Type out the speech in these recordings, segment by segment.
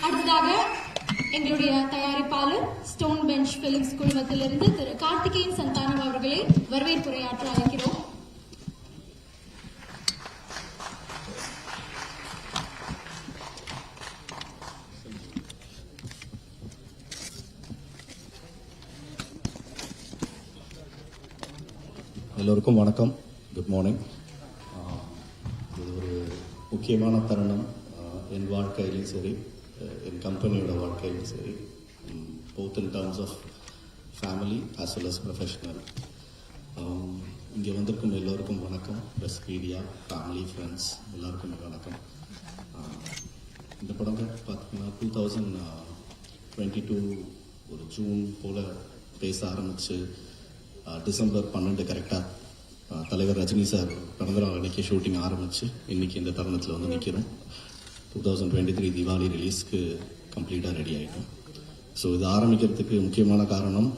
அடுத்ததாக எங்களுடைய தயாரிப்பாளர் ஸ்டோன் பெஞ்ச் பிலிம்ஸ் குழுமத்திலிருந்து திரு கார்த்திகேயன் சந்தானம் அவர்களை வரவேற்புரையாற்ற அழைக்கிறோம். எல்லோருக்கும் வணக்கம், குட் மார்னிங். இது ஒரு முக்கியமான தருணம் என் வாழ்க்கையிலும் சரி, என் கம்பெனியோட வாழ்க்கையிலும் சரி, both in terms of family as well as professional. இங்கே வந்திருக்கும் எல்லோருக்கும் வணக்கம். ப்ரெஸ், மீடியா, ஃபேமிலி, ஃப்ரெண்ட்ஸ் எல்லாருக்கும் வணக்கம். இந்த படம் பார்த்தீங்கன்னா 2022 ஒரு ஜூன் போல் பேச ஆரம்பித்து டிசம்பர் 12 கரெக்டாக தலைவர் ரஜினி சார் பிறந்தநாள் அன்றைக்கி ஷூட்டிங் ஆரம்பித்து இன்றைக்கி இந்த தருணத்தில் வந்து நிற்கிறோம். 2023 தீபாவளி ரிலீஸ்க்கு கம்ப்ளீட்டாக ரெடி ஆகிட்டோம். ஸோ இது ஆரம்பிக்கிறதுக்கு முக்கியமான காரணம்,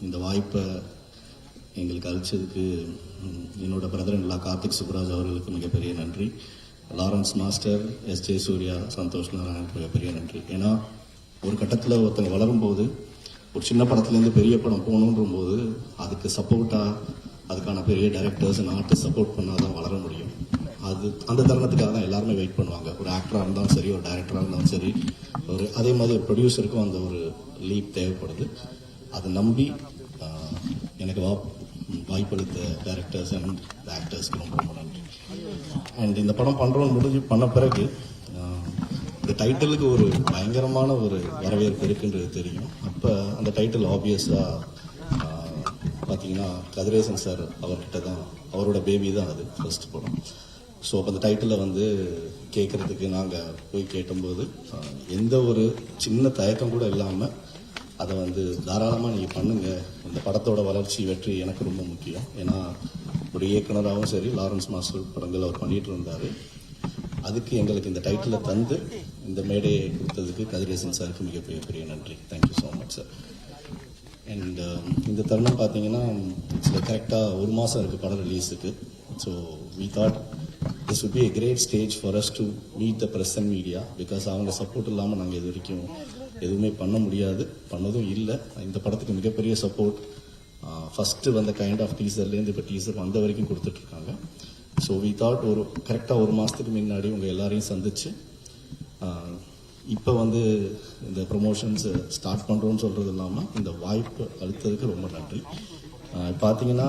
இந்த வாய்ப்பை எங்களுக்கு அளித்ததுக்கு என்னோட பிரதர்-இன்-லா கார்த்திக் சுப்ராஜ் அவர்களுக்கு மிகப்பெரிய நன்றி. Lawrence master, S J. Suriya, Santhosh நாராயணனுக்கு மிகப்பெரிய நன்றி. ஏன்னா ஒரு கட்டத்தில் ஒருத்தங்க வளரும்போது ஒரு சின்ன படத்துலேருந்து பெரிய படம் போகணுன்ற போது அதுக்கு சப்போர்ட்டாக அதுக்கான பெரிய டைரக்டர்ஸ் அண்ட் ஆர்டிஸ்ட் சப்போர்ட் பண்ணால் தான் வளர முடியும். அது அந்த தருணத்துக்காக தான் எல்லாருமே வெயிட் பண்ணுவாங்க. ஒரு ஆக்டராக இருந்தாலும் சரி, ஒரு டைரக்டராக இருந்தாலும் சரி, ஒரு அதே மாதிரி ஒரு ப்ரொடியூசருக்கும் அந்த ஒரு லீப் தேவைப்படுது. அதை நம்பி எனக்கு வாய்ப்பளித்த டைரக்டர்ஸ் அண்ட் ஆக்டர்ஸ்க்கு ரொம்ப ரொம்ப நன்றி. அண்ட் இந்த படம் பண்ணுறோன்னு பண்ண பிறகு இந்த டைட்டிலுக்கு ஒரு பயங்கரமான ஒரு வரவேற்பு இருக்குன்றது தெரியும். அப்போ அந்த டைட்டில் ஆப்வியஸாக பார்த்தீங்கன்னா கதிரேசன் சார் அவர்கிட்ட தான், அவரோட பேபி தான் அது ஃபர்ஸ்ட் படம். ஸோ அப்போ அந்த டைட்டிலை வந்து கேட்குறதுக்கு நாங்கள் போய் கேட்டும்போது எந்த ஒரு சின்ன தயக்கம் கூட இல்லாமல் அதை வந்து தாராளமாக நீங்கள் பண்ணுங்கள், இந்த படத்தோட வளர்ச்சி வெற்றி எனக்கு ரொம்ப முக்கியம். ஏன்னா ஒரு இயக்குனராகவும் சரி, லாரன்ஸ் மாஸ்டர் படங்கள் அவர் பண்ணிகிட்டு இருந்தார். அதுக்கு எங்களுக்கு இந்த டைட்டிலை தந்து இந்த மேடையை கொடுத்ததுக்கு கதிரேசன் சாருக்கு மிகப்பெரிய நன்றி. Thank you so much sir. And இந்த தருணம் பார்த்தீங்கன்னா இதில் கரெக்டாக ஒரு மாதம் இருக்குது படம் ரிலீஸுக்கு. So we thought this would be a great stage for us to meet the press and media, because அவங்க சப்போர்ட் இல்லாமல் நாங்கள் இது வரைக்கும் எதுவுமே பண்ண முடியாது, பண்ணதும் இல்லை. இந்த படத்துக்கு மிகப்பெரிய சப்போர்ட் ஃபஸ்ட்டு வந்த கைண்ட் ஆஃப் டீசர்லேருந்து இப்போ டீசர் வந்த வரைக்கும் கொடுத்துட்ருக்காங்க. ஸோ வி தாட் ஒரு கரெக்டாக ஒரு மாதத்துக்கு முன்னாடி உங்கள் எல்லாரையும் சந்தித்து இப்போ வந்து இந்த ப்ரொமோஷன்ஸ் ஸ்டார்ட் பண்ணுறோன்னு சொல்கிறது இல்லாமல் இந்த வாய்ப்பு அளித்ததுக்கு ரொம்ப நன்றி. பார்த்தீங்கன்னா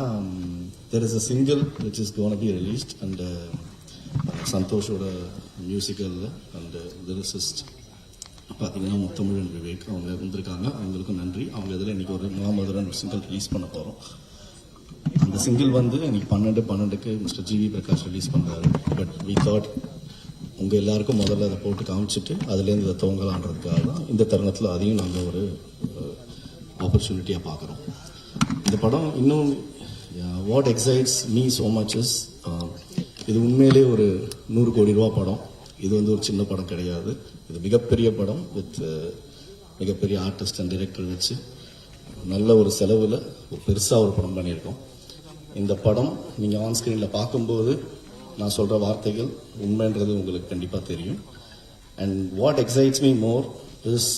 there is a single which is gonna be released and சந்தோஷோட மியூசிக்கலில் அண்ட் லிரிசிஸ்ட் பார்த்தீங்கன்னா முத்தமிழன் விவேக் அவங்க வந்திருக்காங்க. அவங்களுக்கும் நன்றி. அவங்க இதில் இன்றைக்கி ஒரு முகாமதுரன் ஒரு சிங்கிள் ரிலீஸ் பண்ண போகிறோம். அந்த சிங்கிள் வந்து இன்னைக்கு 12/12க்கு மிஸ்டர் ஜிவி பிரகாஷ் ரிலீஸ் பண்ணுறாரு. பட் வி தாட் உங்கள் எல்லாருக்கும் முதல்ல அதை போட்டு காமிச்சிட்டு அதுலேருந்து இதை துவங்கலான்றதுக்காக தான் இந்த தருணத்தில் அதையும் நாங்கள் ஒரு ஆப்பர்ச்சுனிட்டியாக பார்க்குறோம். இந்த படம் இன்னும் what excites me so much is, இது உண்மையிலே ஒரு 100 கோடி ரூபா படம். இது வந்து ஒரு சின்ன படம் கிடையாது. இது மிகப்பெரிய படம் வித் மிகப்பெரிய ஆர்டிஸ்ட் அண்ட் டைரக்டர் வச்சு நல்ல ஒரு செலவில் ஒரு பெருசாக ஒரு படம் பண்ணியிருக்கோம். இந்த படம் நீங்கள் ஆன் ஸ்க்ரீனில் பார்க்கும்போது நான் சொல்கிற வார்த்தைகள் உண்மைன்றது உங்களுக்கு கண்டிப்பாக தெரியும். And what excites me more is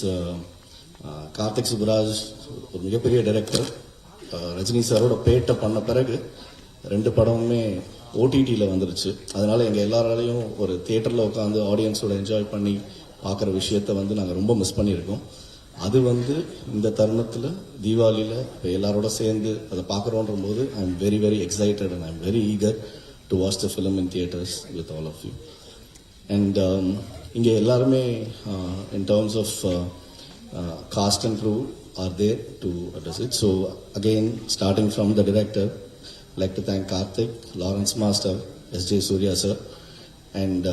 Karthik Subbaraj ஒரு மிகப்பெரிய டைரக்டர். ரஜினி சாரோட பேட்டை பண்ண பிறகு 2 படமுமே ஓடிடியில் வந்துருச்சு. அதனால் எங்கள் எல்லாராலையும் ஒரு தியேட்டரில் உட்காந்து ஆடியன்ஸோட என்ஜாய் பண்ணி பார்க்குற விஷயத்தை வந்து நாங்கள் ரொம்ப மிஸ் பண்ணியிருக்கோம். அது வந்து இந்த தருணத்தில் தீபாவளியில் இப்போ எல்லாரோட சேர்ந்து அதை பார்க்குறோன்ற போது I am very excited and I am very eager to watch the film in theatres with all of you. And இங்கே எல்லாருமே in terms of cast and crew are there to address it. So again starting from the director, like to thank Karthik, Lawrence Master, S.J. Surya sir, and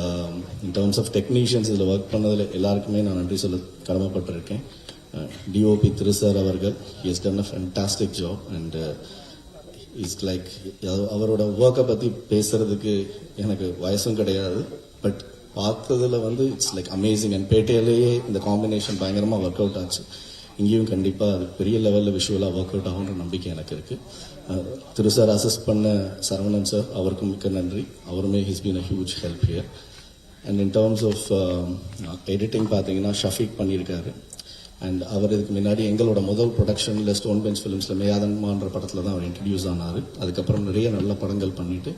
in terms of technicians இதில் work பண்ணதில் எல்லாருக்குமே நான் நன்றி சொல்ல கடமைப்பட்டிருக்கேன். DOP திரு sir அவர்கள், he has done a fantastic job and it's like அவரோட ஒர்க்கை பற்றி பேசுகிறதுக்கு எனக்கு வயசும் கிடையாது. பட் பார்த்ததில் வந்து இட்ஸ் லைக் அமேசிங். அண்ட் பேட்டையிலேயே இந்த காம்பினேஷன் பயங்கரமாக ஒர்க் அவுட் ஆச்சு. இங்கேயும் கண்டிப்பாக அது பெரிய லெவலில் விஷுவலாக ஒர்க் அவுட் ஆகுன்ற நம்பிக்கை எனக்கு இருக்குது. திரு சார் அசிஸ்ட் பண்ண சரவணன் சார், அவருக்கும் மிக்க நன்றி. அவருமே his been a huge help here. And in terms of editing பார்த்தீங்கன்னா ஷஃபீக் பண்ணியிருக்காரு. அண்ட் அவர் இதுக்கு முன்னாடி எங்களோட முதல் ப்ரொடக்ஷனில் ஸ்டோன் பெஞ்ச் ஃபிலிம்ஸில் மேயாதன்மான்ற படத்தில் தான் அவர் இன்ட்ரடியூஸ் ஆனார். அதுக்கப்புறம் நிறைய நல்ல படங்கள் பண்ணிட்டு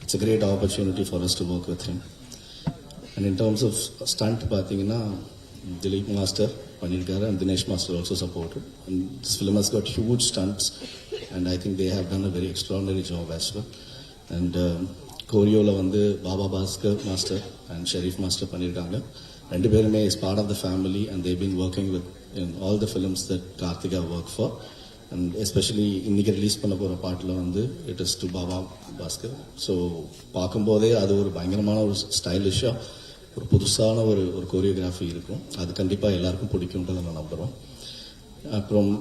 it's a great opportunity for us to work with him. And in terms of stunt பார்த்தீங்கன்னா திலீப் மாஸ்டர் பண்ணியிருக்காரு and Dinesh master also supported. And this film has got huge stunts and I think they have done a very extraordinary job as well. And கோரியோவில் வந்து Baba Bhaskar master and Sherif master பண்ணியிருக்காங்க. ரெண்டு பேருமே is part of the family and they've been working with in all the films that கார்த்திகா work for. And especially இன்றைக்கி release பண்ண போகிற பாட்டில் வந்து it is to Baba Bhaskar. So பார்க்கும்போதே அது ஒரு பயங்கரமான ஒரு ஸ்டைலிஷாக ஒரு புதுசான ஒரு கோரியோகிராஃபி இருக்கும். அது கண்டிப்பாக எல்லாருக்கும் பிடிக்கும்ன்றதை நான் நம்புகிறோம். அப்புறம்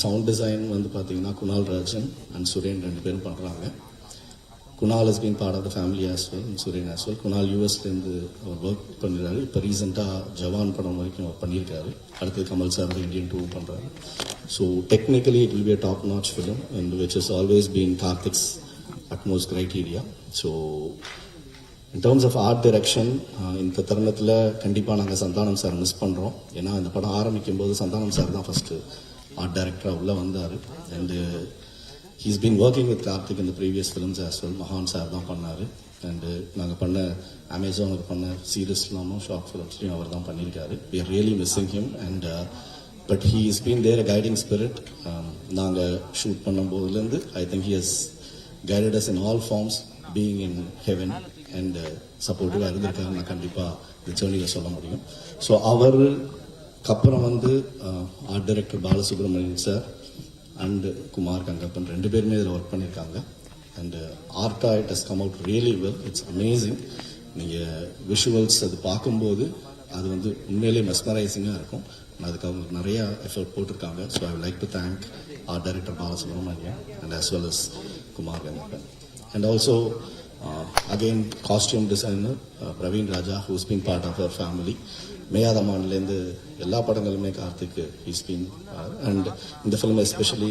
சவுண்ட் டிசைன் வந்து பார்த்தீங்கன்னா குணால் ராஜன் அண்ட் சுரேன் ரெண்டு பேரும் பண்ணுறாங்க. Kunal has been part of the family as well and Suren as well. Kunal யூஎஸ்லேருந்து அவர் ஒர்க் பண்ணிடுறாரு. இப்போ ரீசெண்டாக ஜவான் படம் வரைக்கும் அவர் பண்ணியிருக்காரு. அடுத்தது கமல் சார் இந்தியன் 2 பண்ணுறாரு. So technically it will be a top notch film and which has always been Karthik's utmost criteria. So in terms of art direction இந்த தருணத்தில் கண்டிப்பாக நாங்கள் சந்தானம் சார் மிஸ் பண்ணுறோம். ஏன்னா இந்த படம் ஆரம்பிக்கும் போது சந்தானம் சார் தான் ஃபஸ்ட்டு ஆர்ட் டைரக்டராக உள்ளே வந்தார். And he's been working with Karthik in the previous films as well. மகான் சார் தான் பண்ணார். அண்டு நாங்கள் பண்ண அமேசானுக்கு பண்ண சீரியஸ்லாமும் ஷார்ட் ஃபிலிம்ஸ்லையும் அவர் தான் பண்ணியிருக்காரு. we are really missing him and but he has been there a guiding spirit. நாங்கள் shoot பண்ணும்போதுலேருந்து I think he has guided us in all forms being in heaven and சப்போர்ட்டிவாக இருந்திருக்காரு. நான் கண்டிப்பாக இந்த ஜேர்னியில் சொல்ல முடியும். ஸோ அவருக்கு அப்புறம் வந்து art director Balasubramanian sir and Kumar Gangappan ரெண்டு பேருமே இதில் ஒர்க் பண்ணியிருக்காங்க. அண்ட் ஆர்ட்டா it has come out really well. It's amazing. நீங்கள் விஷுவல்ஸ் அது பார்க்கும்போது அது வந்து உண்மையிலே மெஸ்மரைசிங்காக இருக்கும். அதுக்கு அவங்க நிறையா எஃபர்ட் போட்டிருக்காங்க. So I would like to thank art director Balasubramanian and as well as Kumar Gangappan. And also again costume designer Praveen Raja who's been part of our family. மேயாதமான்லேருந்து எல்லா படங்களுமே கார்த்திக் ஹீஸ் பீன். அண்ட் இந்த ஃபிலிம் எஸ்பெஷலி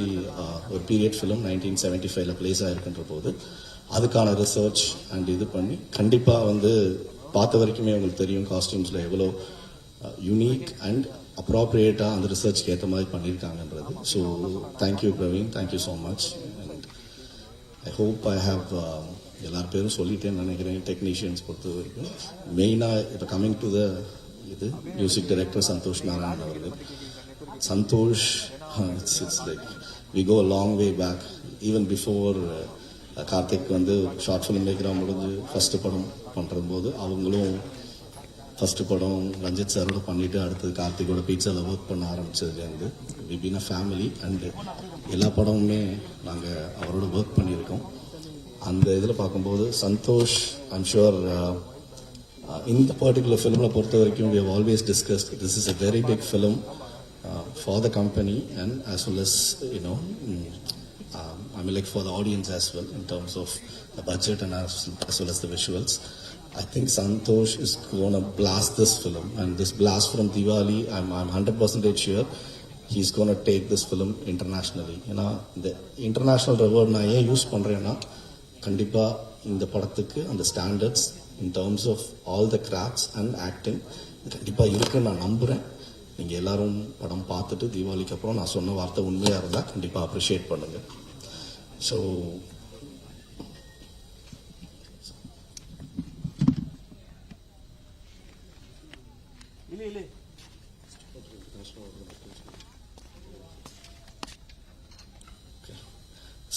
ஒரு period film 1975 place ஆகிருக்குன்ற போது அதுக்கான research and இது பண்ணி கண்டிப்பாக வந்து பார்த்த வரைக்குமே உங்களுக்கு தெரியும் காஸ்டியூம்ஸில் எவ்வளோ யூனிக் அண்ட் அப்ராப்ரியேட்டாக அந்த ரிசர்ச்க்கு ஏற்ற மாதிரி பண்ணியிருக்காங்கன்றது. So thank you Praveen, thank you so much. And I hope I have எல்லார் பேரும் சொல்லிட்டேன்னு நினைக்கிறேன். டெக்னீஷியன்ஸ் பொறுத்த வரைக்கும் மெயினாக இப்போ கம்மிங் டு த இது மியூசிக் டைரக்டர் சந்தோஷ் நாராயணன் அவர்கள். Santhosh it's like we go long way back. Even before Karthik வந்து ஷார்ட் ஃபிலிம் மேக்கராக முடிஞ்சு ஃபஸ்ட்டு படம் பண்ணுற போது அவங்களும் ஃபஸ்ட்டு படம் ரஞ்சித் சாரோட பண்ணிவிட்டு அடுத்தது கார்த்திகோட பீட்சாவில் ஒர்க் பண்ண ஆரம்பித்ததுலேருந்து we been a family. And எல்லா படமுமே நாங்கள் அவரோட ஒர்க் பண்ணியிருக்கோம். அந்த இதில் பார்க்கும்போது சந்தோஷ் ஐம் ஷுர் இந்த பர்டிகுலர் ஃபிலிமில் பொறுத்த வரைக்கும் we have always discussed this is a very big film for the company and as well as you know I mean like for the audience as well in terms of the budget and as well as the visuals. I think Santosh is going to blast this film and this blast from Diwali I'm 100% sure he's going to take this film internationally. ஏன்னா இந்த international word நான் ஏன் use பண்ணுறேன்னா கண்டிப்பாக இந்த படத்துக்கு அந்த standards in terms of all the crafts and acting கண்டிப்பாக இருக்குன்னு நான் நம்புகிறேன். நீங்கள் எல்லாரும் படம் பார்த்துட்டு தீபாவளிக்கு அப்புறம் நான் சொன்ன வார்த்தை உண்மையாக இருந்தால் கண்டிப்பாக அப்ரிஷியேட் பண்ணுங்கள். ஸோ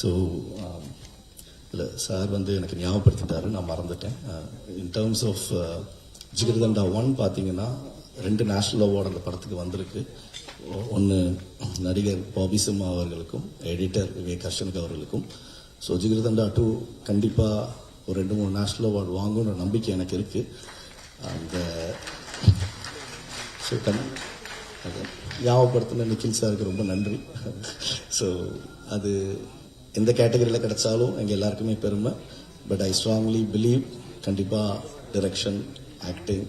ஸோ இல்லை சார் வந்து எனக்கு ஞாபகப்படுத்திட்டாரு, நான் மறந்துட்டேன். இன் டேர்ம்ஸ் ஆஃப் ஜிகிர்தண்டா 1 பார்த்தீங்கன்னா 2 நேஷ்னல் அவார்டு அந்த படத்துக்கு வந்திருக்கு. ஒன்று நடிகர் பாபி சிம்மா அவர்களுக்கும் எடிட்டர் விவேக் ஹர்ஷனுக்கு அவர்களுக்கும். ஸோ ஜிகிர்தண்டா 2 கண்டிப்பாக ஒரு 2-3 நேஷ்னல் அவார்டு வாங்குன்ற நம்பிக்கை எனக்கு இருக்குது. அந்த ஸோ ஞாபகப்படுத்தின நிக்கில் சாருக்கு ரொம்ப நன்றி. ஸோ அது எந்த கேட்டகரியில் கிடைச்சாலும் எங்கள் எல்லாருக்குமே பெருமை. பட் ஐ ஸ்ட்ராங்லி பிலீவ் கண்டிப்பாக டிரெக்ஷன், ஆக்டிங்,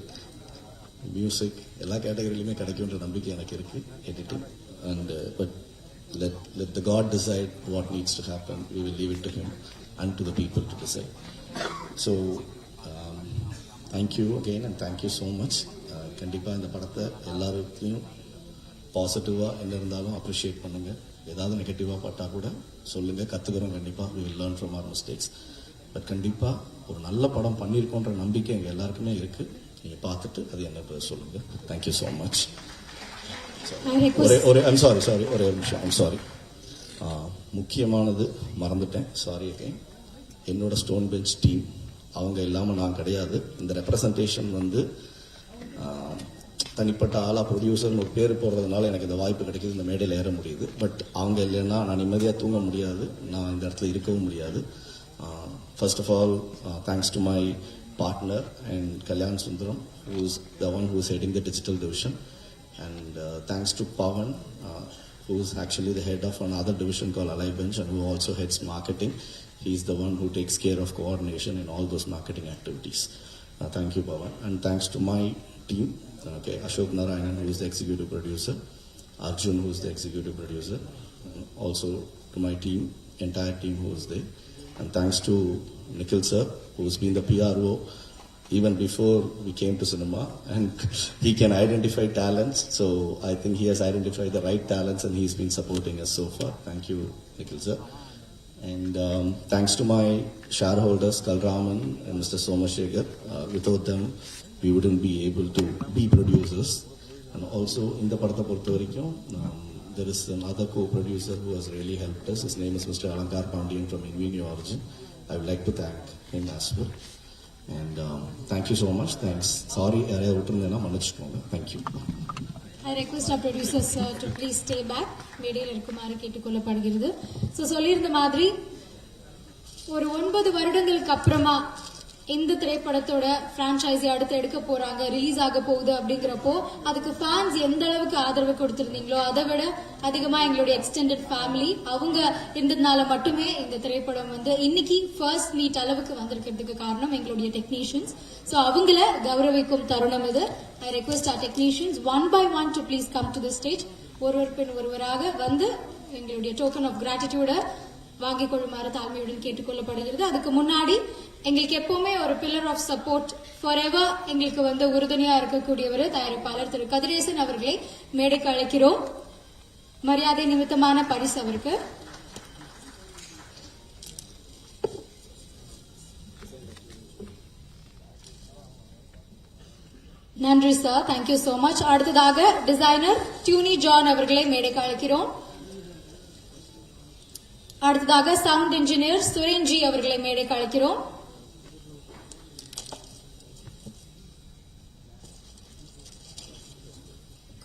மியூசிக் எல்லா கேட்டகரியிலுமே கிடைக்குன்ற நம்பிக்கை எனக்கு இருக்குது. Editing and but let the God decide what needs to happen. We will leave it to him and to the people to decide. So thank you again and thank you so much. கண்டிப்பாக இந்த படத்தை எல்லா விதத்துலையும் பாசிட்டிவாக என்ன இருந்தாலும் அப்ரிஷியேட் பண்ணுங்கள். ஏதாவது நெகட்டிவாக பட்டால் கூட சொல்லுங்கள், கற்றுக்கிறோம். கண்டிப்பாக we will learn from our mistakes. But கண்டிப்பாக ஒரு நல்ல படம் பண்ணியிருக்கோன்ற நம்பிக்கை எங்கள் எல்லாருக்குமே இருக்குது. நீங்கள் பார்த்துட்டு அது என்ன சொல்லுங்கள். Thank you so much. ஒரே ஒரு நிமிஷம். ஐம் சாரி, முக்கியமானது மறந்துட்டேன். Sorry again. என்னோட ஸ்டோன் பெஞ்ச் டீம் அவங்க இல்லாமல் நான் கிடையாது. இந்த ரெப்ரசன்டேஷன் வந்து தனிப்பட்ட ஆளாக ப்ரொடியூசர்னு ஒரு பேர் போடுறதுனால எனக்கு இந்த வாய்ப்பு கிடைக்கிது, இந்த மேடையில் ஏற முடியுது. பட் அவங்க இல்லைன்னா நான் நிம்மதியாக தூங்க முடியாது, நான் இந்த இடத்துல இருக்கவும் முடியாது. First of all thanks to my partner and Kalyan Sundaram, who is the one who is heading the digital division, and thanks to Pawan, who is actually the head of another division called Alive Bench and who also heads marketing. He is the one who takes care of coordination in all those marketing activities. Thank you, Pawan. And thanks to my team, Ashok Narayanan, who is the executive producer, Arjun, who is the executive producer, also to my team, entire team who is there. And thanks to Nikhil sir, who has been the PRO even before we came to cinema, and he can identify talents. So I think he has identified the right talents and he's been supporting us so far. Thank you, Nikhil sir. And thanks to my shareholders, Kalraman and Mr. Somashekar. Without them, we wouldn't be able to be producers. And also, in the Padatha Porthavarikum, there is another co-producer who has really helped us. His name is Mr. Alankar Pandian from Invenio Origin. I would like to thank him as well. And thank you so much. Thanks. Sorry, thank you. I request our producers to please stay back. மேடையில் இருக்குமாறு கேட்டுக்கொள்ளப்படுகிறது. So சொல்லியிருந்த மாதிரி ஒரு 9 வருடங்களுக்கு அப்புறமா இந்த திரைப்படத்தோட பிரான்ச்சைஸி அடுத்து எடுக்க போறாங்க, ரிலீஸ் ஆக போகுது அப்படிங்கிறப்போ அதுக்கு ஃபேன்ஸ் எந்த அளவுக்கு ஆதரவு கொடுத்திருந்தீங்களோ அதை விட அதிகமா எங்களுடைய எக்ஸ்டெண்டட் ஃபேமிலி அவங்க இருந்ததுனால மட்டுமே இந்த திரைப்படம் வந்து இன்னைக்கு ஃபர்ஸ்ட் மீட் அளவுக்கு வந்திருக்கிறதுக்கு காரணம் எங்களுடைய டெக்னீஷியன்ஸ். ஸோ அவங்கள கௌரவிக்கும் தருணம் இது. I request our technicians one by one to please come to the stage. ஒருவர் பின் ஒருவராக வந்து எங்களுடைய டோக்கன் ஆஃப் கிராட்டிடியூட வாங்கிக் கொள்ளுமாறு தாழ்மையுடன் கேட்டுக்கொள்ளப்படுகிறது. அதுக்கு முன்னாடி எங்களுக்கு எப்பவுமே ஒரு pillar of support forever எங்களுக்கு வந்து உறுதுணையா இருக்கக்கூடியவர் தயாரிப்பாளர் திரு கதிரேசன் அவர்களை மேடைக்கு அழைக்கிறோம். மரியாதை நிமித்தமான பரிசு அவருக்கு. நன்றி சார், தேங்க்யூ சோ மச். அடுத்ததாக டிசைனர் டியூனி ஜான் அவர்களை மேடைக்கு அழைக்கிறோம். அடுத்ததாக சவுண்ட் இன்ஜினியர் சுரேன்ஜி அவர்களை மேடைக்கு அழைக்கிறோம்.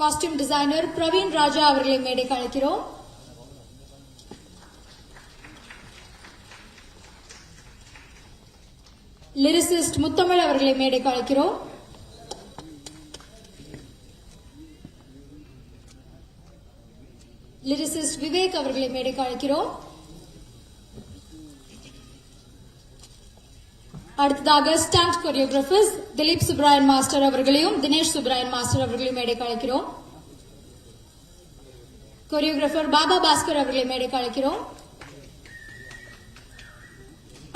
காஸ்டியூம் டிசைனர் பிரவீன் ராஜா அவர்களை மேடைக்கு அழைக்கிறோம். லிரிசிஸ்ட் முத்தமிழ் அவர்களை மேடைக்கு அழைக்கிறோம். லிரிசிஸ்ட் விவேக் அவர்களை மேடைக்கு அழைக்கிறோம். அடுத்ததாக stunt choreographers Dilip Subbarayan master அவர்களையும் தினேஷ் சுப்ராயன் மாஸ்டர் அவர்களையும் மேடைக்கு அழைக்கிறோம். கொரியோகிராஃபர் பாபா பாஸ்கர் அவர்களை மேடைக்கு அழைக்கிறோம்.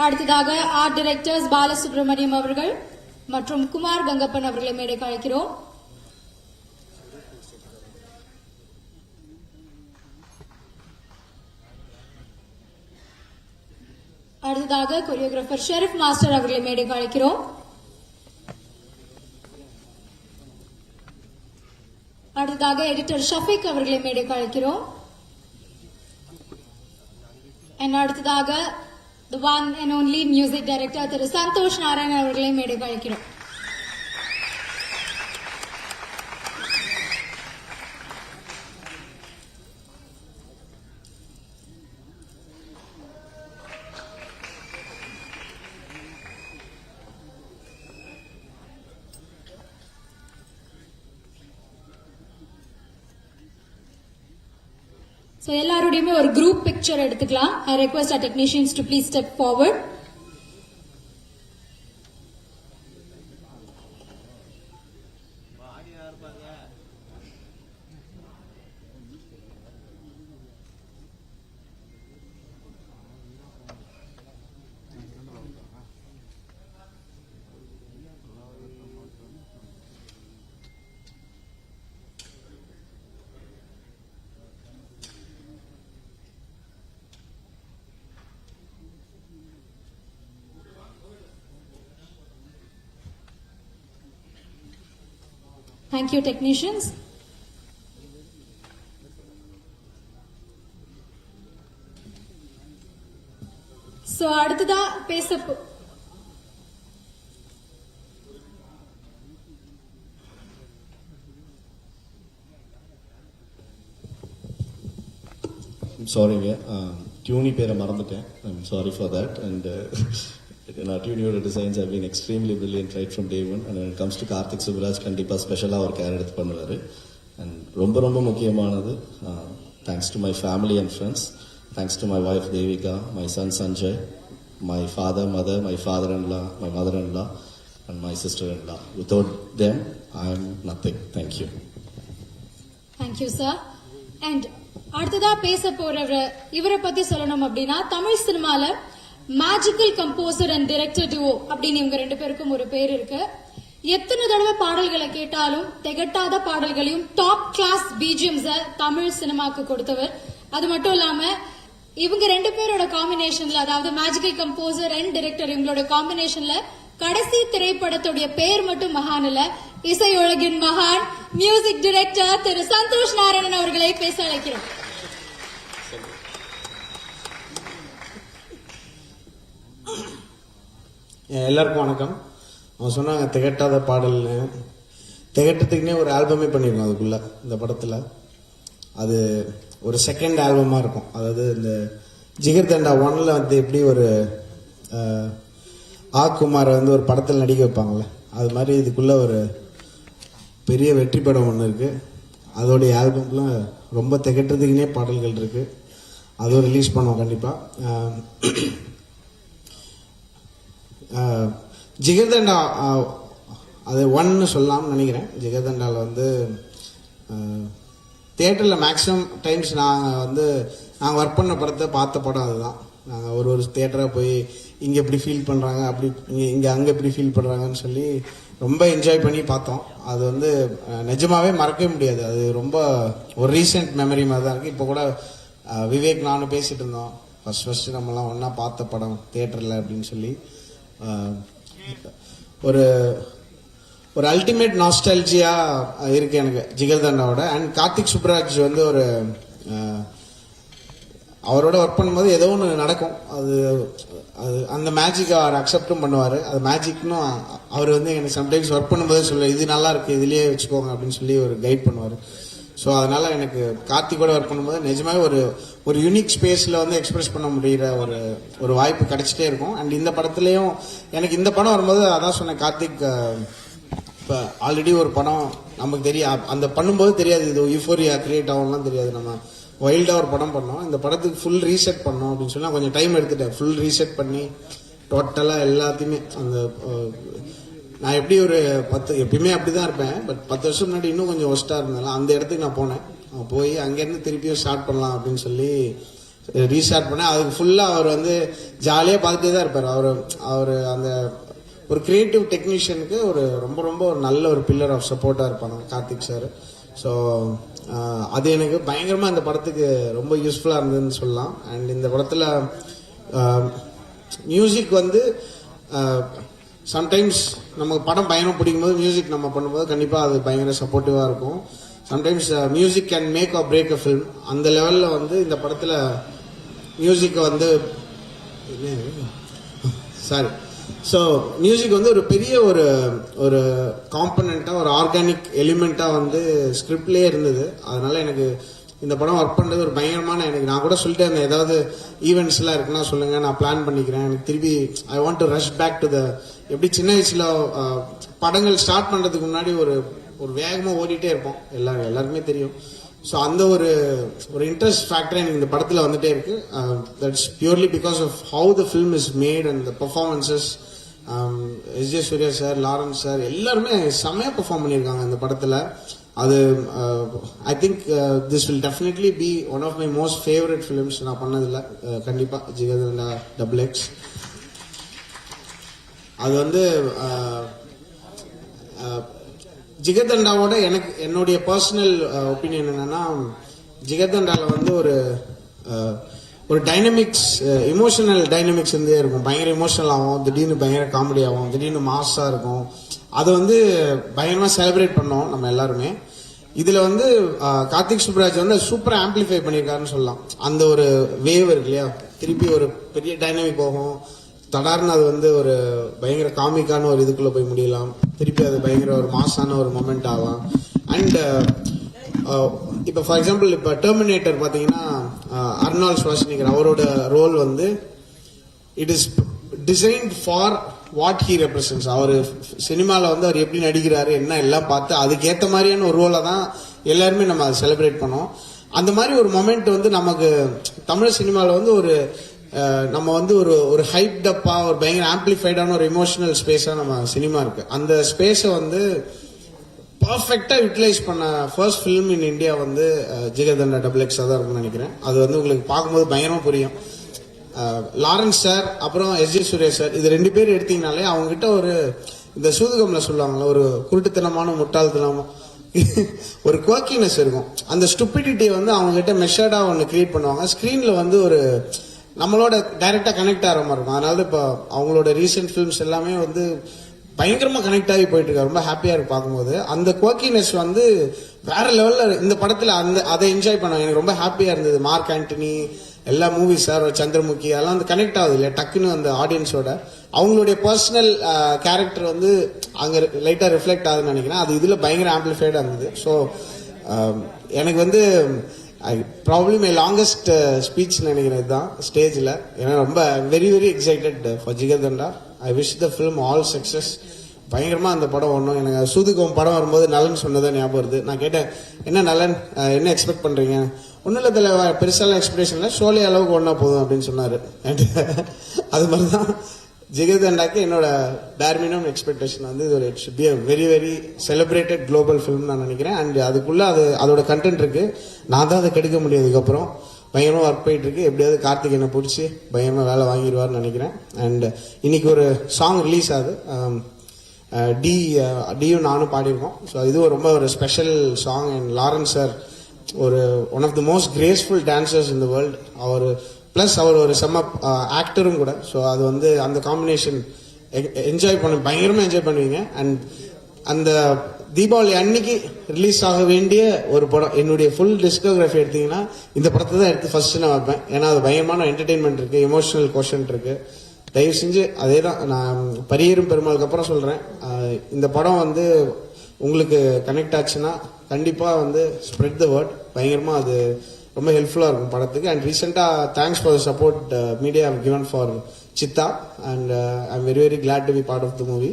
அடுத்ததாக ஆர்ட் டைரக்டர்ஸ் பாலசுப்ரமணியம் அவர்கள் மற்றும் குமார் கங்கப்பன் அவர்களை மேடைக்கு அழைக்கிறோம். அடுத்ததாக கொரியோகிராஃபர் ஷெரீப் மாஸ்டர் அவர்களை மேடைக்கு அழைக்கிறோம். அடுத்ததாக எடிட்டர் ஷஃபீக் அவர்களை மேடைக்கு அழைக்கிறோம். அடுத்ததாக the one and only music director திரு சந்தோஷ் நாராயணன் அவர்களை மேடைக்கு அழைக்கிறோம். So எல்லாரோடையுமே ஒரு குரூப் பிக்சர் எடுத்துக்கலாம். I request our technicians to please step forward. Thank you, technicians. So அடுத்ததா சாரிங்க, டியூனி பேரை மறந்துட்டேன். I'm sorry for that. And டியூனியோட designs have been extremely brilliant right from day one. And when it comes to Karthik Subbaraj, கண்டிப்பாக ஸ்பெஷலாக ஒரு care எடுத்து பண்ணுவார். அண்ட் ரொம்ப ரொம்ப முக்கியமானது, thanks to my family and friends, thanks to my wife Devika, my son Sanjay, my father, mother, my father-in-law, my mother-in-law, and my sister-in-law. Without them, I am nothing. Thank you. Thank you, sir. And அடுத்ததா பேச போறவர், இவரை பத்தி சொல்லணும் அப்படின்னா, தமிழ் சினிமால magical composer and director டுவோ அப்படின்னு இவங்க ரெண்டு பேருக்கும் ஒரு பேர் இருக்கு. எத்தனை தடவை பாடல்களை கேட்டாலும் திகட்டாத பாடல்களையும் டாப் கிளாஸ் பிஜிஎம்ஸ தமிழ் சினிமாக்கு கொடுத்தவர். அது மட்டும் இல்லாம இவங்க ரெண்டு பேரோட காம்பினேஷன்ல, அதாவது மேஜிக்கல் கம்போசர் அண்ட் டைரக்டர், இவங்களோட காம்பினேஷன்ல கடைசி திரைப்படத்துடைய பேர் மட்டும் மகான் இல்ல, இசையுலகின் மகான் மியூசிக் டைரக்டர் திரு சந்தோஷ் நாராயணன் அவர்களை பேச அழைக்கிறோம். எல்லாருக்கும் வணக்கம். அவங்க சொன்னாங்க திகட்டாத பாடல்னு. திகட்டத்துக்குன்னே ஒரு ஆல்பமே பண்ணிருக்கோம் அதுக்குள்ள, இந்த படத்துல. அது ஒரு செகண்ட் ஆல்பமா இருக்கும். அதாவது இந்த ஜிகர் தண்டா 1ல வந்து எப்படி ஒரு ஆக்குமாரை வந்து ஒரு படத்தில் நடிக்க வைப்பாங்கல்ல, அது மாதிரி இதுக்குள்ள ஒரு பெரிய வெற்றி படம் ஒன்று இருக்கு. அதோடைய ஆல்பம்ல ரொம்ப திகட்டத்துக்குன்னே பாடல்கள் இருக்கு. அதுவும் ரிலீஸ் பண்ணுவோம் கண்டிப்பா. ஜிகர்தண்டா அது 1ன்னு சொல்லலாம்னு நினைக்கிறேன். ஜிகர்தண்டாவில் வந்து தியேட்டரில் மேக்ஸிமம் டைம்ஸ் நாங்கள் ஒர்க் பண்ண படத்தை பார்த்த படம் அதுதான். நாங்கள் ஒரு தியேட்டராக போய் இங்கே எப்படி ஃபீல் பண்ணுறாங்க, அப்படி இங்கே அங்கே எப்படி ஃபீல் பண்ணுறாங்கன்னு சொல்லி ரொம்ப என்ஜாய் பண்ணி பார்த்தோம். அது வந்து நிஜமாவே மறக்கவே முடியாது. அது ரொம்ப ஒரு ரீசெண்ட் மெமரி மாதிரி தான் இருக்குது. இப்போ கூட விவேக் நானும் பேசிகிட்டு இருந்தோம், ஃபர்ஸ்ட் நம்மலாம் ஒன்றா பார்த்த படம் தியேட்டரில் அப்படின்னு சொல்லி. ஒரு அல்டிமேட் நாஸ்டாலஜியா இருக்கு எனக்கு ஜிகர்தண்டாவோட. அண்ட் கார்த்திக் சுப்ராஜ் வந்து ஒரு அவரோட ஒர்க் பண்ணும்போது ஏதோ ஒன்று நடக்கும். அது அந்த மேஜிக் அவர் அக்செப்டும் பண்ணுவார். அது மேஜிக்னு அவர் வந்து எனக்கு சம்டைம்ஸ் ஒர்க் பண்ணும்போது சொல்லுவார், இது நல்லா இருக்கு, இதுலயே வச்சுக்கோங்க அப்படின்னு சொல்லி ஒரு கைட் பண்ணுவார். ஸோ அதனால எனக்கு கார்த்திகோட ஒர்க் பண்ணும்போது நிஜமாவே ஒரு யூனிக் ஸ்பேஸ்ல வந்து எக்ஸ்பிரஸ் பண்ண முடிகிற ஒரு வாய்ப்பு கிடைச்சிட்டே இருக்கும். அண்ட் இந்த படத்துலயும் எனக்கு இந்த படம் வரும்போது அதான் சொன்னேன், கார்த்திக் இப்போ ஆல்ரெடி ஒரு படம் நமக்கு தெரியும், அந்த பண்ணும்போது தெரியாது இது யூஃபோரியா கிரியேட் ஆகும்லாம் தெரியாது. நம்ம வைல்டா ஒரு படம் பண்ணோம், இந்த படத்துக்கு ஃபுல் ரீசெட் பண்ணோம் அப்படின்னு சொல்லி கொஞ்சம் டைம் எடுத்துட்டேன். ஃபுல் ரீசெட் பண்ணி டோட்டலா எல்லாத்தையுமே அந்த நான் எப்படி ஒரு எப்பயுமே அப்படிதான் இருப்பேன், பட் 10 வருஷம் முன்னாடி இன்னும் கொஞ்சம் ஒஸ்டா இருந்தாலும் அந்த இடத்துக்கு நான் போனேன். போய் அங்கேருந்து திருப்பியும் ஸ்டார்ட் பண்ணலாம் அப்படின்னு சொல்லி ரீஸ்டார்ட் பண்ணேன். அதுக்கு ஃபுல்லா அவர் வந்து ஜாலியா பார்த்துட்டே தான் இருப்பார். அவர் அந்த ஒரு கிரியேட்டிவ் டெக்னீஷியனுக்கு ரொம்ப ரொம்ப ஒரு நல்ல ஒரு பில்லர் ஆஃப் சப்போர்ட்டா இருப்பாங்க கார்த்திக் சார். ஸோ அது எனக்கு பயங்கரமா இந்த படத்துக்கு ரொம்ப யூஸ்ஃபுல்லா இருந்ததுன்னு சொல்லலாம். அண்ட் இந்த படத்துல மியூசிக் வந்து சம்டைம்ஸ் நமக்கு படம் பயணம் பிடிக்கும் போது மியூசிக் நம்ம பண்ணும்போது கண்டிப்பா அது பயங்கர சப்போர்ட்டிவா இருக்கும். Sometimes music can make or break a film. அந்த லெவல்ல வந்து இந்த படத்துல மியூசிக் வந்து ஸோ மியூசிக் வந்து ஒரு பெரிய ஒரு காம்பனண்டா, ஒரு ஆர்கானிக் எலிமெண்டா வந்து ஸ்கிரிப்ட்லயே இருந்தது. அதனால எனக்கு இந்த படம் ஒர்க் பண்றது ஒரு பயங்கரமான, எனக்கு நான் கூட சொல்லிட்டே இருந்தேன், ஏதாவது ஈவெண்ட்ஸ் எல்லாம் இருக்குன்னா சொல்லுங்க, நான் பிளான் பண்ணிக்கிறேன். எனக்கு திருப்பி I want to rush back to எப்படி சின்ன வயசுல படங்கள் ஸ்டார்ட் பண்றதுக்கு முன்னாடி ஒரு வேகமா ஓடிட்டே இருப்போம், எல்லாருக்குமே தெரியும். ஸோ அந்த ஒரு இன்ட்ரெஸ்ட் ஃபேக்டர் எனக்கு இந்த படத்துல வந்துட்டே இருக்கு. That's purely because of how the film is made and the performances. S J. Surya sir, Lawrence sir எல்லாருமே செமையா பெர்ஃபார்ம் பண்ணியிருக்காங்க இந்த படத்துல. அது I think this will definitely be one of my most favourite films நான் பண்ணதில்ல. கண்டிப்பா ஜிகர்தண்டா XX. அது வந்து ஜிகர்தண்டாவோட என்னுடைய பர்சனல் ஒப்பீனியன் என்னன்னா, ஜிகர்தண்டால வந்து ஒரு டைனமிக்ஸ், இமோஷனல் டைனமிக்ஸ் இருந்தே இருக்கும். பயங்கர இமோஷனல் ஆகும், திடீர்னு பயங்கர காமெடி ஆகும், திடீர்னு மாஸா இருக்கும். அதை வந்து பயங்கரமா செலிப்ரேட் பண்ணோம் நம்ம எல்லாருமே. இதுல வந்து கார்த்திக் சுப்ராஜ் வந்து சூப்பரா ஆம்பிளிஃபை பண்ணியிருக்காருன்னு சொல்லலாம். அந்த ஒரு வேவ் இருக்கு இல்லையா, திருப்பி ஒரு பெரிய டைனமிக் போகும், தடார்னு அது வந்து ஒரு பயங்கர காமிக்கான ஒரு இதுக்குள்ள போய் முடியலாம், திருப்பி அது பயங்கர ஒரு மாசான ஒரு மொமெண்ட் ஆகலாம். அண்ட் இப்ப ஃபார் எக்ஸாம்பிள் இப்ப டெர்மினேட்டர் பாத்தீங்கன்னா அர்னால்ட் ஷ்வார்ஸ்நெகர் அவரோட ரோல் வந்து it is designed for what he represents. அவர் சினிமாவில் வந்து அவர் எப்படி நடிக்கிறாரு என்ன எல்லாம் பார்த்து அதுக்கேற்ற மாதிரியான ஒரு ரோலை தான் எல்லாருமே நம்ம அதை செலிப்ரேட் பண்ணோம். அந்த மாதிரி ஒரு மொமெண்ட் வந்து நமக்கு தமிழ் சினிமாவில் வந்து ஒரு நம்ம வந்து ஒரு ஹைப்டப்பா ஒரு பயங்கர ஆம்பிளிஃபைடான ஒரு இமோஷனல் ஸ்பேஸா நம்ம சினிமா இருக்கு. அந்த ஸ்பேஸை வந்து பர்ஃபெக்டா யூட்டிலைஸ் பண்ண ஃபர்ஸ்ட் ஃபிலிம் இன் இந்தியா வந்து ஜிகர்தண்டா XX தான் இருக்கும்னு நினைக்கிறேன். அது வந்து உங்களுக்கு பார்க்கும்போது பயங்கரமா புரியும். லாரன்ஸ் சார் அப்புறம் SG சுரேஷ் சார் இது 2 பேர் எடுத்தீங்கனாலே அவங்க கிட்ட ஒரு இந்த சூதுகம்ல சொல்லுவாங்கல்ல ஒரு குருட்டுத்தனமான முட்டாள்தனமா ஒரு குவர்க்கினஸ் இருக்கும். அந்த ஸ்டூபிடிட்டியை வந்து அவங்க கிட்ட மெஷர்டா ஒன்று கிரியேட் பண்ணுவாங்க. ஸ்கிரீன்ல வந்து ஒரு நம்மளோட டைரக்டா கனெக்ட் ஆகிற மாதிரி இருக்கும். அதனால இப்போ அவங்களோட ரீசெண்ட் ஃபிலிம்ஸ் எல்லாமே வந்து பயங்கரமா கனெக்ட் ஆகி போயிட்டு இருக்கா. ரொம்ப ஹாப்பியா இருக்கு பார்க்கும்போது. அந்த குவர்க்கினஸ் வந்து வேற லெவல்ல இந்த படத்துல அதை என்ஜாய் பண்ணாங்க. எனக்கு ரொம்ப ஹாப்பியா இருந்தது. மார்க் ஆண்டனி எல்லா மூவிஸ் சார் சந்திரமுகி அதெல்லாம் வந்து கனெக்ட் ஆகுது இல்லையா டக்குன்னு அந்த ஆடியன்ஸோட. அவங்களுடைய பர்சனல் கேரக்டர் வந்து அங்க லைட்டா ரிஃப்ளெக்ட் ஆகுதுன்னு நினைக்கிறேன். அது இதுல பயங்கர ஆம்பிளிஃபைடா இருந்தது. ஸோ எனக்கு வந்து ப்ராப்ளி மை லாங்கஸ்ட் ஸ்பீச் நினைக்கிறேன் இதுதான் ஸ்டேஜ்ல. ஏன்னா ரொம்ப very very excited for jigarthanda. I wish the film all success. பயங்கரமா அந்த படம் ஒன்றும் எனக்கு சூதுகம் படம் வரும்போது நலன் சொன்னதை ஞாபகம் வருது. நான் கேட்டேன் என்ன நலன் என்ன எக்ஸ்பெக்ட் பண்றீங்க? ஒன்னும் இல்ல தலைவா பெருசாலாம் எக்ஸ்பெக்டேஷன் இல்லை, ஷோலே அளவுக்கு ஒன்னா போதும் அப்படின்னு சொன்னாரு. அது மாதிரிதான் ஜிகர்தண்டாக்கு என்னோட பேர் மினிமம் எக்ஸ்பெக்டேஷன் வந்து இது it should be a very very celebrated global film நான் நினைக்கிறேன். அண்ட் அதுக்குள்ள அதோட கண்டென்ட் இருக்கு. நான் தான் அதை கெடுக்க முடியும். இதுக்கப்புறம் பயங்கரமா ஒர்க் போயிட்டு இருக்கு. எப்படியாவது கார்த்திக் என்ன பிடிச்சி பயங்கரமா வேலை வாங்கிடுவார்னு நினைக்கிறேன். அண்ட் இன்னைக்கு ஒரு சாங் ரிலீஸ் ஆகுது. டியும் நானும் பாடியிருக்கோம். ஸோ இது ரொம்ப ஒரு special song. And Lawrence sir ஒரு one of the most graceful dancers in the world. அவர் பிளஸ் அவர் ஒரு செம்ம ஆக்டரும் கூட. ஸோ அது வந்து அந்த காம்பினேஷன் என்ஜாய் பயங்கரமா என்ஜாய் பண்ணுவீங்க. அண்ட் அந்த தீபாவளி அன்னைக்கு ரிலீஸ் ஆக வேண்டிய ஒரு படம் என்னுடைய ஃபுல் டிஸ்கோகிராஃபி எடுத்தீங்கன்னா இந்த படத்தை தான் எடுத்து ஃபர்ஸ்ட் நான் வைப்பேன். ஏன்னா அது பயங்கரமான என்டர்டெயின்மெண்ட் இருக்கு, எமோஷனல் கோஷன்ட் இருக்கு. தயவு செஞ்சு அதே தான் நான் பரியேறும் பெருமாளுக்கு அப்புறம் சொல்றேன். இந்த படம் வந்து உங்களுக்கு கனெக்ட் ஆச்சுன்னா கண்டிப்பா வந்து ஸ்ப்ரெட் த வேர்ட். பயங்கரமா அது ரொம்ப ஹெல்ப்ஃபுல்லா இருக்கும் படத்துக்கு. அண்ட் ரீசெண்டா thanks for the support media have given for Chithha. And I am very very glad to be part of the movie.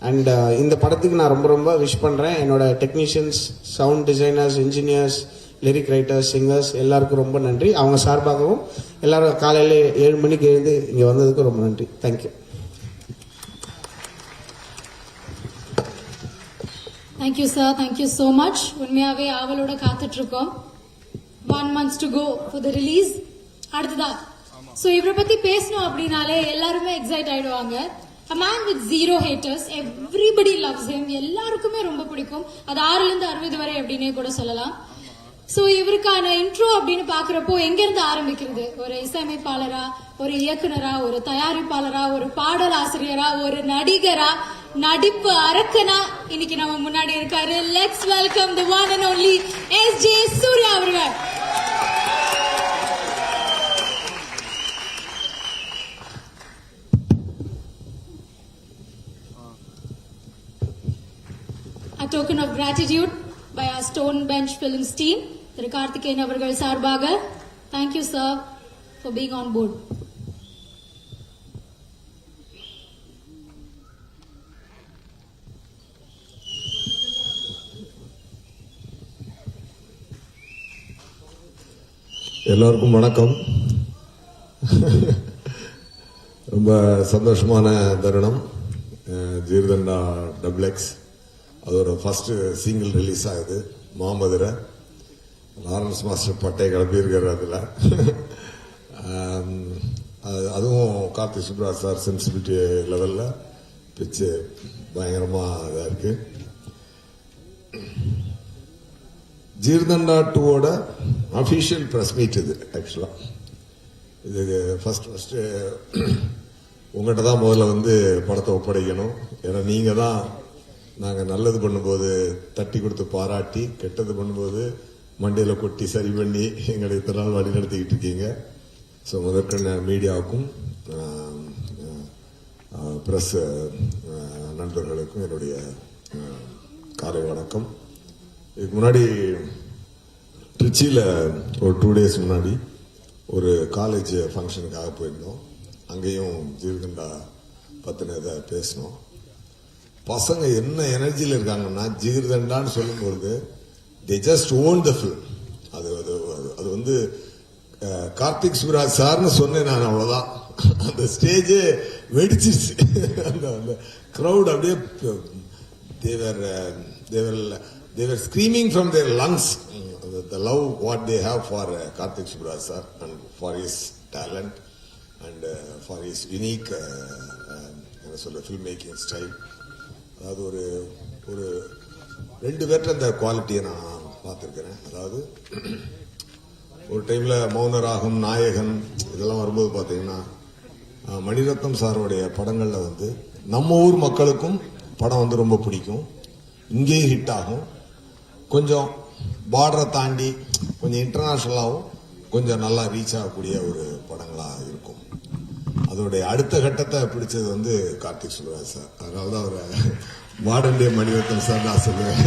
And இந்த படத்துக்கு நான் ரொம்ப ரொம்ப விஷ் பண்றேன். என்னோட technicians, sound designers, engineers, lyric writers, singers எல்லாருக்கும் ரொம்ப நன்றி. அவங்க சார்பாகவும் எல்லாரும் காலையில 7 மணிக்கு எழுந்து இங்க வந்ததுக்கு ரொம்ப நன்றி. Thank you. Thank you sir, thank you so much. உண்மையாவே ஆவலோட காத்துட்டு இருக்கோம். 1 month to go for the release. அடுத்ததா சோ இவரை பத்தி பேசணும் அப்படின்னாலே எல்லாருமே எக்ஸைட் ஆயிடுவாங்க. A man with zero haters, everybody loves him. எல்லாருக்குமே ரொம்ப பிடிக்கும். அது 6 ல இருந்து 60 வரை அப்படின்னே கூட சொல்லலாம். சோ இவருக்கான இன்ட்ரோ அப்படின்னு பாக்குறப்போ எங்க இருந்து ஆரம்பிக்கிறது? ஒரு இசையமைப்பாளரா, ஒரு இயக்குனரா, ஒரு தயாரிப்பாளரா, ஒரு பாடல் ஆசிரியரா, ஒரு நடிகரா, நடிப்பு அரக்கனா இன்னைக்கு நம்ம முன்னாடி இருக்காரு. Let's welcome the one and only SJ Suryah அவர்கள். A token of gratitude by our Stone Bench Films team, Thiru Karthikeyan அவர்கள் சார்பாக thank you sir for being on board. எல்லோருக்கும் வணக்கம். ரொம்ப சந்தோஷமான தருணம். ஜிகர்தண்டா XX அதோட ஃபர்ஸ்ட் சிங்கிள் ரிலீஸ் ஆகுது. மாமதுரை லாரன்ஸ் மாஸ்டர் பட்டை கிளப்பியிருக்காரு அதில். அதுவும் கார்த்திக் சுப்ராஜ் சார் சென்சிபிலிட்டி லெவலில் பிச்சு பயங்கரமாக இதாக இருக்கு. ஜிகர்தண்டா 2 அஃபீஷியல் ப்ரெஸ் மீட் இது. ஆக்சுவலாக இது ஃபர்ஸ்ட் உங்கள்கிட்ட தான் முதல்ல வந்து படத்தை ஒப்படைக்கணும். ஏன்னா நீங்க தான் நாங்கள் நல்லது பண்ணும்போது தட்டி கொடுத்து பாராட்டி, கெட்டது பண்ணும்போது மண்டையில கொட்டி சரி பண்ணி எங்களை இத்தனை நாள் வழி நடத்திக்கிட்டு இருக்கீங்க. ஸோ முதற்கொண்ட மீடியாவுக்கும் பிரஸ் நண்பர்களுக்கும் என்னுடைய காலை வணக்கம். இதுக்கு முன்னாடி திருச்சியில் ஒரு 2 days முன்னாடி ஒரு காலேஜ் ஃபங்க்ஷனுக்காக போயிருந்தோம். அங்கேயும் ஜீவகண்டா பத்தினதை பேசினோம். பசங்க என்ன எனர்ஜியில் இருக்காங்கன்னா, ஜிகிர்தண்டான்னு சொல்லும்போது they just own the film. அது வந்து கார்த்திக் சுப்ராஜ் சார்னு சொன்னேன் நான், அவ்வளவுதான். அந்த ஸ்டேஜே வெடிச்சிருச்சு. அந்த கிரௌட் அப்படியே they were screaming from their lungs the love what they have for Karthik Subraj sir and for his talent and for his unique filmmaking style. அதாவது ஒரு 2 பேர்ட்ட அந்த குவாலிட்டியை நான் பார்த்துருக்கிறேன். அதாவது ஒரு டைம்ல மௌனராகம், நாயகன் இதெல்லாம் வரும்போது பார்த்தீங்கன்னா, மணிரத்னம் சாருடைய படங்கள்ல வந்து நம்ம ஊர் மக்களுக்கும் படம் வந்து ரொம்ப பிடிக்கும், இங்கேயும் ஹிட் ஆகும். கொஞ்சம் பார்டரை தாண்டி கொஞ்சம் இன்டர்நேஷனலாகவும் கொஞ்சம் நல்லா ரீச் ஆகக்கூடிய ஒரு படங்களா இருக்கும். அதோடைய அடுத்த கட்டத்தை பிடிச்சது வந்து கார்த்திக் சுப்ராஜ் சார். அதனாலதான் அவரை மாடர்ன் டே மணிரத்னம் சார் நான் சொல்லுவேன்.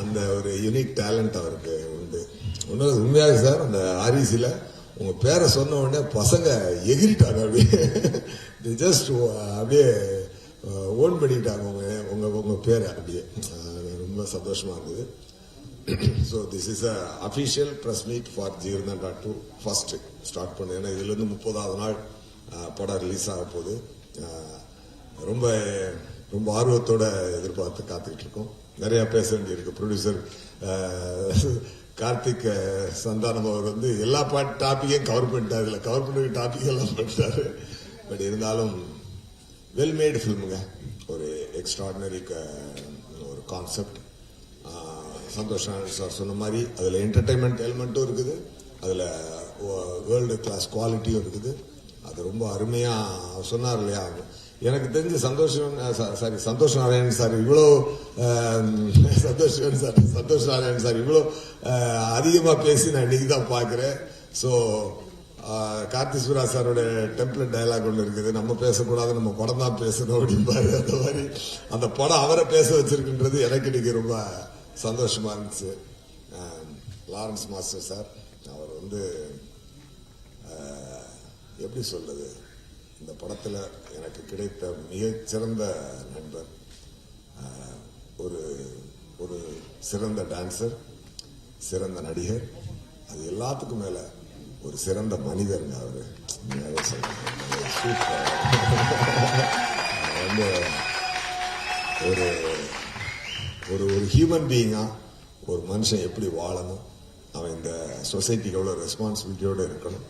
அந்த ஒரு யூனிக் டேலண்ட் அவருக்கு உண்டு. ஒன்றும் உண்மையாக சார், அந்த ஆரிசில உங்க பேரை சொன்ன உடனே பசங்க எகிரிட்டாங்க. அப்படியே ஜஸ்ட் அப்படியே ஓன் பண்ணிட்டாங்க உங்க பேரை. அப்படியே ரொம்ப சந்தோஷமா இருந்தது. So this is a official press meet for jigarthanda 2 first start பண்ணு. ஏன்னா இதுல இருந்து 30வது நாள் படம் ரிலீஸ் ஆக போகுது. ரொம்ப ரொம்ப ஆர்வத்தோட எதிர்பார்த்து காத்துக்கிட்டு இருக்கோம். நிறைய பேச வேண்டியிருக்கு. ப்ரொடியூசர் கார்த்திக் சந்தானம் அவர் வந்து எல்லா டாபிக்கையும் கவர் பண்ணிட்டாரு. இல்லை கவர் பண்ண டாபிக் எல்லாம் பண்ணிட்டாரு. பட் இருந்தாலும் வெல் மேட் ஃபில்முங்க. ஒரு எக்ஸ்ட்ராடினரி ஒரு கான்செப்ட். சந்தோஷ் சார் சொன்ன மாதிரி அதுல என்டர்டைன்மெண்ட் எலிமெண்ட்டும் இருக்குது, அதுல வேர்ல்டு கிளாஸ் குவாலிட்டியும் இருக்குது. அது ரொம்ப அருமையா சொன்னார் இல்லையா. எனக்கு தெரிஞ்சு சந்தோஷ் நாராயணன் சார் இவ்வளோ சந்தோஷ் நாராயணன் சார் இவ்வளோ அதிகமா பேசி நான் இன்னைக்கு தான் பாக்குறேன். ஸோ கார்த்திக் சுப்ராஜ் சாரோட டெம்ப்ளேட் டயலாக் ஒன்று இருக்குது, நம்ம பேசக்கூடாது, நம்ம படம் தான் பேசணும் அப்படின்பாரு. அந்த மாதிரி அந்த படம் அவரை பேச வச்சிருக்குன்றது எனக்கு இன்னைக்கு ரொம்ப சந்தோஷமா இருந்துச்சு. லாரன்ஸ் மாஸ்டர் சார் அவர் வந்து எப்படி சொல்றது, இந்த படத்துல எனக்கு கிடைத்த மிகச்சிறந்த நண்பர், ஒரு சிறந்த டான்சர், சிறந்த நடிகர், அது எல்லாத்துக்கும் மேல ஒரு சிறந்த மனிதருங்க அவரு. வந்து ஒரு ஒரு ஹியூமன் பீயிங்கா ஒரு மனுஷன் எப்படி வாழணும், அவன் இந்த சொசைட்டிக்கு எவ்வளவு ரெஸ்பான்சிபிலிட்டியோட இருக்கணும்,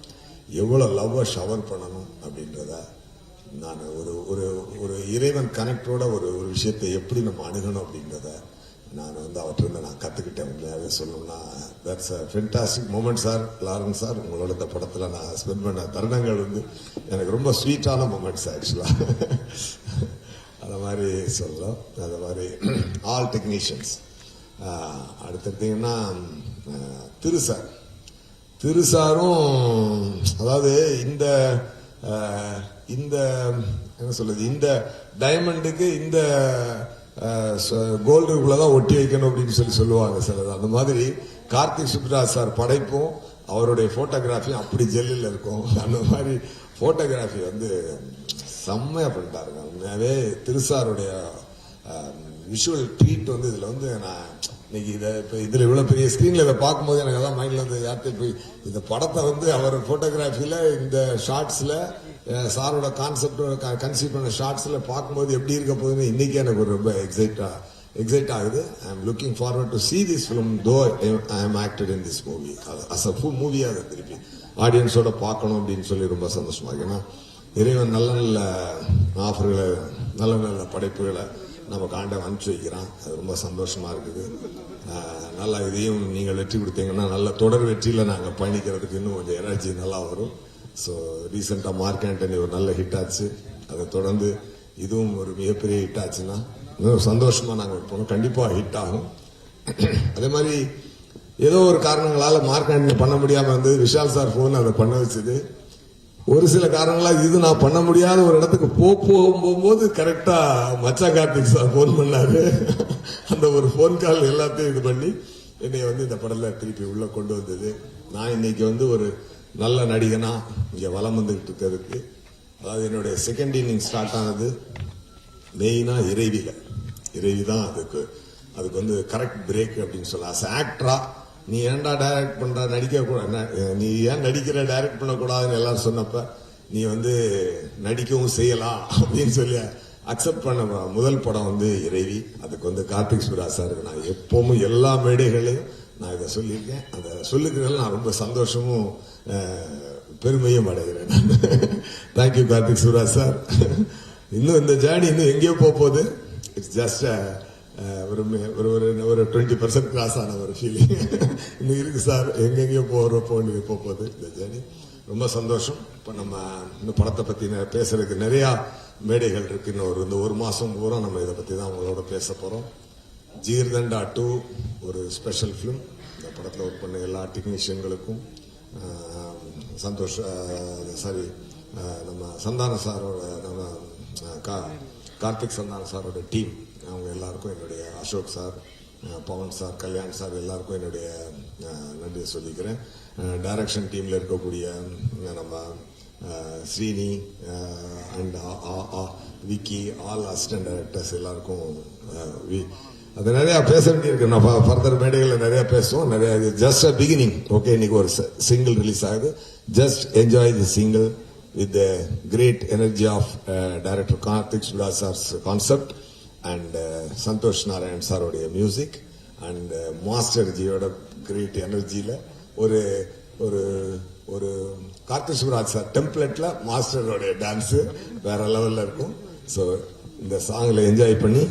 எவ்வளவு லவ்வை ஷவர் பண்ணணும் அப்படின்றத நான் ஒரு இறைவன் கனெக்டோட ஒரு விஷயத்தை எப்படி நம்ம அணுகணும் அப்படின்றத நான் வந்து அவற்றிருந்து நான் கத்துக்கிட்டேன். உண்மையாவே சொல்லணும்னா that's a fantastic moment sir. Lawrence sir, உங்களோட இந்த படத்துல நான் ஸ்பெண்ட் பண்ண தருணங்கள் வந்து எனக்கு ரொம்ப ஸ்வீட்டான மூமெண்ட்ஸ் ஆக்சுவலா. அந்த மாதிரி சொல்லலாம். அது மாதிரி ஆல் டெக்னீஷியன்ஸ். அடுத்தீங்கன்னா திருசாரும் அதாவது இந்த என்ன சொல்றது, இந்த டைமண்டுக்கு இந்த கோல்டுக்குள்ளதான் ஒட்டி வைக்கணும் அப்படின்னு சொல்லுவாங்க சார். அந்த மாதிரி கார்த்திக் சுப்ராஜ் சார் படைப்பும் அவருடைய போட்டோகிராஃபியும் அப்படி ஜெல்லில் இருக்கும். அந்த மாதிரி போட்டோகிராஃபி வந்து செம்மையா பண்ணிட்டாருங்க. உண்மையாவே திருசாருடைய விஷுவல் ட்ரீட் வந்து இதுல வந்து நான் இன்னைக்கு இதுல இவ்வளவு பெரிய ஸ்கிரீன்ல இதை பார்க்கும்போது எனக்கு அதான் மைண்ட்ல இருந்து யார்கிட்ட போய் இந்த படத்தை வந்து அவர் போட்டோகிராஃபில இந்த ஷார்ட்ஸ்ல சாரோட கான்செப்ட் கன்சீவ் பண்ண ஷார்ட்ஸ்ல பார்க்கும்போது எப்படி இருக்க போகுதுன்னு இன்னைக்கு எனக்கு ஒரு ரொம்ப எக்ஸைட் ஆகுது. I am looking forward to see this film though I am acted in this movie as a full movie. அதை திருப்பி ஆடியன்ஸோட பார்க்கணும் அப்படின்னு சொல்லி ரொம்ப சந்தோஷமா இருக்கு. ஏன்னா இறைவன் நல்ல நல்ல ஆஃபர்களை, நல்ல நல்ல படைப்புகளை நமக்கு ஆண்டவன் அனுப்பிச்சு வைக்கிறான். அது ரொம்ப சந்தோஷமா இருக்குது. நல்லா இதையும் நீங்கள் வெற்றி கொடுத்தீங்கன்னா நல்ல தொடர் வெற்றியில் நாங்கள் பயணிக்கிறதுக்கு இன்னும் கொஞ்சம் எனர்ஜி நல்லா வரும். ஸோ ரீசெண்டாக மார்க் ஆண்டனி ஒரு நல்ல ஹிட் ஆச்சு. அதை தொடர்ந்து இதுவும் ஒரு மிகப்பெரிய ஹிட் ஆச்சுன்னா இன்னும் சந்தோஷமா நாங்கள் போனோம். கண்டிப்பாக ஹிட் ஆகும். அதே மாதிரி ஏதோ ஒரு காரணங்களால மார்க் ஆண்டனி பண்ண முடியாமல் இருந்தது. விஷால் சார் ஃபோன் அதை பண்ண வச்சது. ஒரு சில காரணங்களால் இது நான் பண்ண முடியாத ஒரு இடத்துக்கு போகும்போது கரெக்டா மச்சா கார்த்திக் சார் போன் பண்ணாரு. அந்த ஒரு போன் கால் எல்லாத்தையும் இது பண்ணி என்னை இந்த படத்துல திருப்பி உள்ள கொண்டு வந்தது. நான் இன்னைக்கு ஒரு நல்ல நடிகனா இங்க வலம் வந்துகிட்டு இருக்கிறதுக்கு, அதாவது என்னுடைய செகண்ட் இன்னிங் ஸ்டார்ட் ஆனது மெயினா இறைவி தான் அதுக்கு கரெக்ட் பிரேக் அப்படின்னு சொல்லலாம். ஆக்டரா நீ ஏன்டா டைரக்ட் பண்ற, நடிக்க கூடாது, நீ ஏன் நடிக்கிற, டைரக்ட் பண்ணக்கூடாதுன்னு எல்லாரும் சொன்னப்ப நீ நடிக்கவும் செய்யலாம் அப்படின்னு சொல்லி அக்செப்ட் பண்ண முதல் படம் இறைவி. அதுக்கு கார்த்திக் சுப்ராஜ் சாருக்கு நான் எப்பவும் எல்லா மேடைகளையும் நான் இதை சொல்லியிருக்கேன். அதை சொல்லுகிறதுல நான் ரொம்ப சந்தோஷமும் பெருமையும் அடைகிறேன். Thank you Karthik Subbaraj sir. இன்னும் இந்த ஜேர்னி இன்னும் எங்கேயோ போகுது. இட்ஸ் ஜஸ்ட் ஒரு 20% கிராஸ் ஆன ஒரு ஃபீலிங் இன்னும் இருக்கு சார். எங்கெங்கயோ போகுது இந்த ஜேர்னி. ரொம்ப சந்தோஷம். இப்ப நம்ம இந்த படத்தை பத்தி பேசுறதுக்கு நிறைய மேடைகள் இருக்கு. இன்னும் ஒரு மாசம் பூரா நம்ம இதை பத்தி தான் உங்களோட பேச போறோம். ஜிகர்தண்டா 2 ஒரு ஸ்பெஷல் பிலிம். இந்த படத்துல ஒர்க் பண்ண எல்லா டெக்னீஷியன்களுக்கும் நம்ம சந்தான சாரோட, நம்ம கார்த்திக் சந்தான சாரோட டீம், அவங்க எல்லாருக்கும் என்னுடைய, Ashok sir, Pavan sir, Kalyan sir எல்லாருக்கும் என்னுடைய நன்றியை சொல்லிக்கிறேன். டைரக்ஷன் டீம்ல இருக்கக்கூடிய நம்ம Srini and Vicky, all assistant directors எல்லாருக்கும் அது நிறைய பேச வேண்டியிருக்கு. நான் ஃபர்தர் மேடைகளில் நிறைய பேசுவோம். நிறைய ஜஸ்ட் அ பிகினிங். ஓகே, இன்னைக்கு ஒரு சிங்கிள் ரிலீஸ் ஆகுது. Just enjoy the single with the great energy of director Karthik Subraj sar's concept and Santosh Narayan sir oda music and master jiyoda great energy la ஒரு Karthik Subraj sir template la master oda dance வேற லெவல்ல இருக்கும். So இந்த சாங்ல enjoy பண்ணி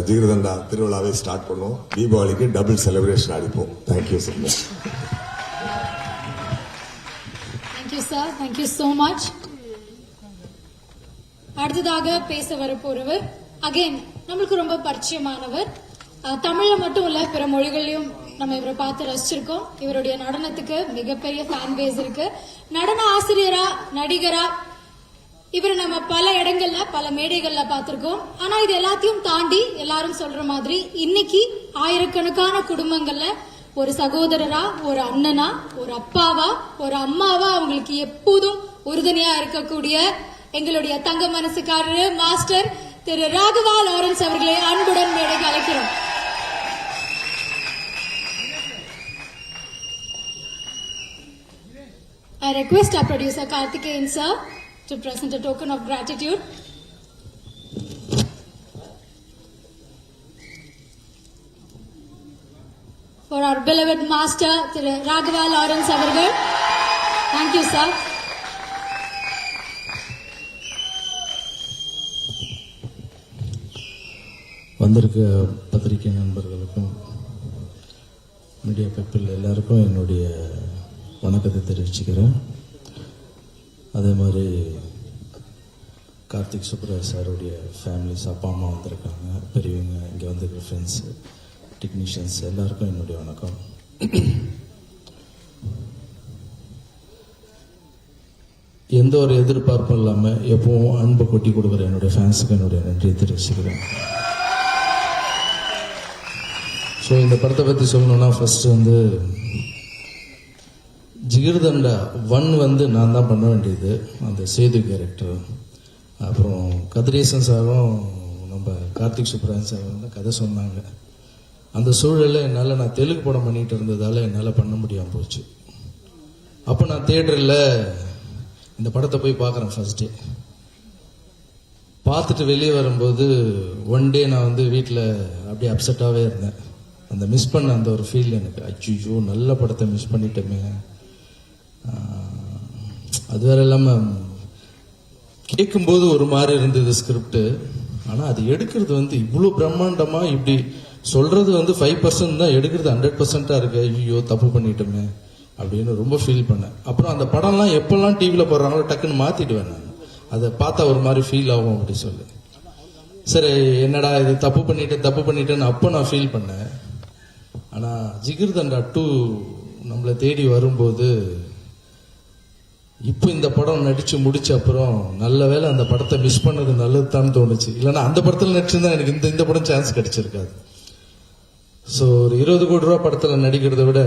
ஜிகர்தண்டா திருவிழாவை start பண்ணுவோம். தீபாவளிக்கு double celebration அடிப்போம். Thank you so much. Thank you sir, thank you so much. அடுத்ததாக பேச வரப்போறவர் அகைன் நம்மளுக்கு ரொம்ப பரிச்சயமானவர். தமிழ்ல மட்டும் இல்ல, பிற மொழிகளிலும் நம்ம இவரை பார்த்து ரசிச்சிருக்கோம். இவருடைய நடனத்துக்கு மிகப்பெரிய ஃபேன் பேஸ் இருக்கு. நடன ஆசிரியரா, நடிகரா இவரை நம்ம பல இடங்கள்ல, பல மேடைகள்ல பார்த்திருக்கோம். ஆனா இது எல்லாத்தையும் தாண்டி எல்லாரும் சொல்ற மாதிரி இன்னைக்கு ஆயிரக்கணக்கான குடும்பங்கள்ல ஒரு சகோதரரா, ஒரு அண்ணனா, ஒரு அப்பாவா, ஒரு அம்மாவா அவங்களுக்கு எப்போதும் உறுதுணையா இருக்கக்கூடிய எங்களுடைய தங்க மனசுக்காரர் மாஸ்டர் திரு ராகவா லாரன்ஸ் அவர்களை அன்புடன் மேடைக்கு அழைக்கிறோம். I request our producer Karthikeyan sir to present a token of gratitude. For our beloved master Thiru Raghava Lawrence அவர்கள். Thank you sir. வந்திருக்க பத்திரிகை நண்பர்களுக்கும் மீடியா பீப்பிள் எல்லாருக்கும் என்னுடைய வணக்கத்தை தெரிவிச்சுக்கிறேன். அதே மாதிரி கார்த்திக் சுப்ராஜ் சாருடைய ஃபேமிலிஸ், அப்பா அம்மா வந்திருக்காங்க, பெரியவங்க, இங்கே வந்திருக்கிற ஃப்ரெண்ட்ஸு, டெக்னீஷியன்ஸ் எல்லாருக்கும் என்னுடைய வணக்கம். எந்த ஒரு எதிர்பார்ப்பும் இல்லாமல் எப்பவும் அன்பை கொட்டி கொடுக்குற என்னுடைய ஃபேன்ஸுக்கு என்னுடைய நன்றியை தெரிவிச்சுக்கிறேன். ஸோ இந்த படத்தை பற்றி சொல்லணும்னா ஃபர்ஸ்ட் ஜிகர்தண்டா 1 நான் தான் பண்ண வேண்டியது, அந்த சேது கேரக்டர். அப்புறம் கதிரேசன் சாரும் நம்ம கார்த்திக் சுப்ராஜ் சார் கதை சொன்னாங்க. அந்த சூழலில் என்னால், நான் தெலுங்கு படம் பண்ணிட்டு இருந்ததால் என்னால் பண்ண முடியாமல் போச்சு. அப்போ நான் தியேட்டரில் இந்த படத்தை போய் பார்க்குறேன். ஃபர்ஸ்ட் டே பார்த்துட்டு வெளியே வரும்போது ஒன் டே நான் வீட்டில் அப்படியே அப்செட்டாகவே இருந்தேன். அந்த மிஸ் பண்ண அந்த ஒரு ஃபீல் எனக்கு, அச்சுச்சோ நல்ல படத்தை மிஸ் பண்ணிட்டோமே. அது வேற இல்லாமல் கேட்கும்போது ஒரு மாதிரி இருந்தது ஸ்கிரிப்ட். ஆனால் அது எடுக்கிறது இவ்வளோ பிரம்மாண்டமாக இப்படி சொல்றது வந்து 5% தான், எடுக்கிறது 100% இருக்கு. ஐயோ தப்பு பண்ணிட்டோமே அப்படின்னு ரொம்ப ஃபீல் பண்ணேன். அப்புறம் அந்த படம்லாம் எப்பெல்லாம் டிவியில போடுறாங்களோ டக்குன்னு மாத்திடுவேன் நான். அதை பார்த்தா ஒரு மாதிரி ஃபீல் ஆகும் அப்படி சொல்லி. சரி என்னடா இது தப்பு பண்ணிட்டேன்னு அப்போ நான் ஃபீல் பண்ணேன். ஆனா ஜிகிர்தண்டா 2 நம்மளை தேடி வரும்போது இப்போ இந்த படம் நடிச்சு முடிச்ச அப்புறம் நல்ல வேளை அந்த படத்தை மிஸ் பண்ணது நல்லதுதான் தோணுச்சு. இல்லைன்னா அந்த படத்தில் நடிச்சிருந்தா எனக்கு இந்த படம் சான்ஸ் கிடைச்சிருக்காது. ஸோ ஒரு 20 கோடி ரூபா படத்துல நடிக்கிறத விட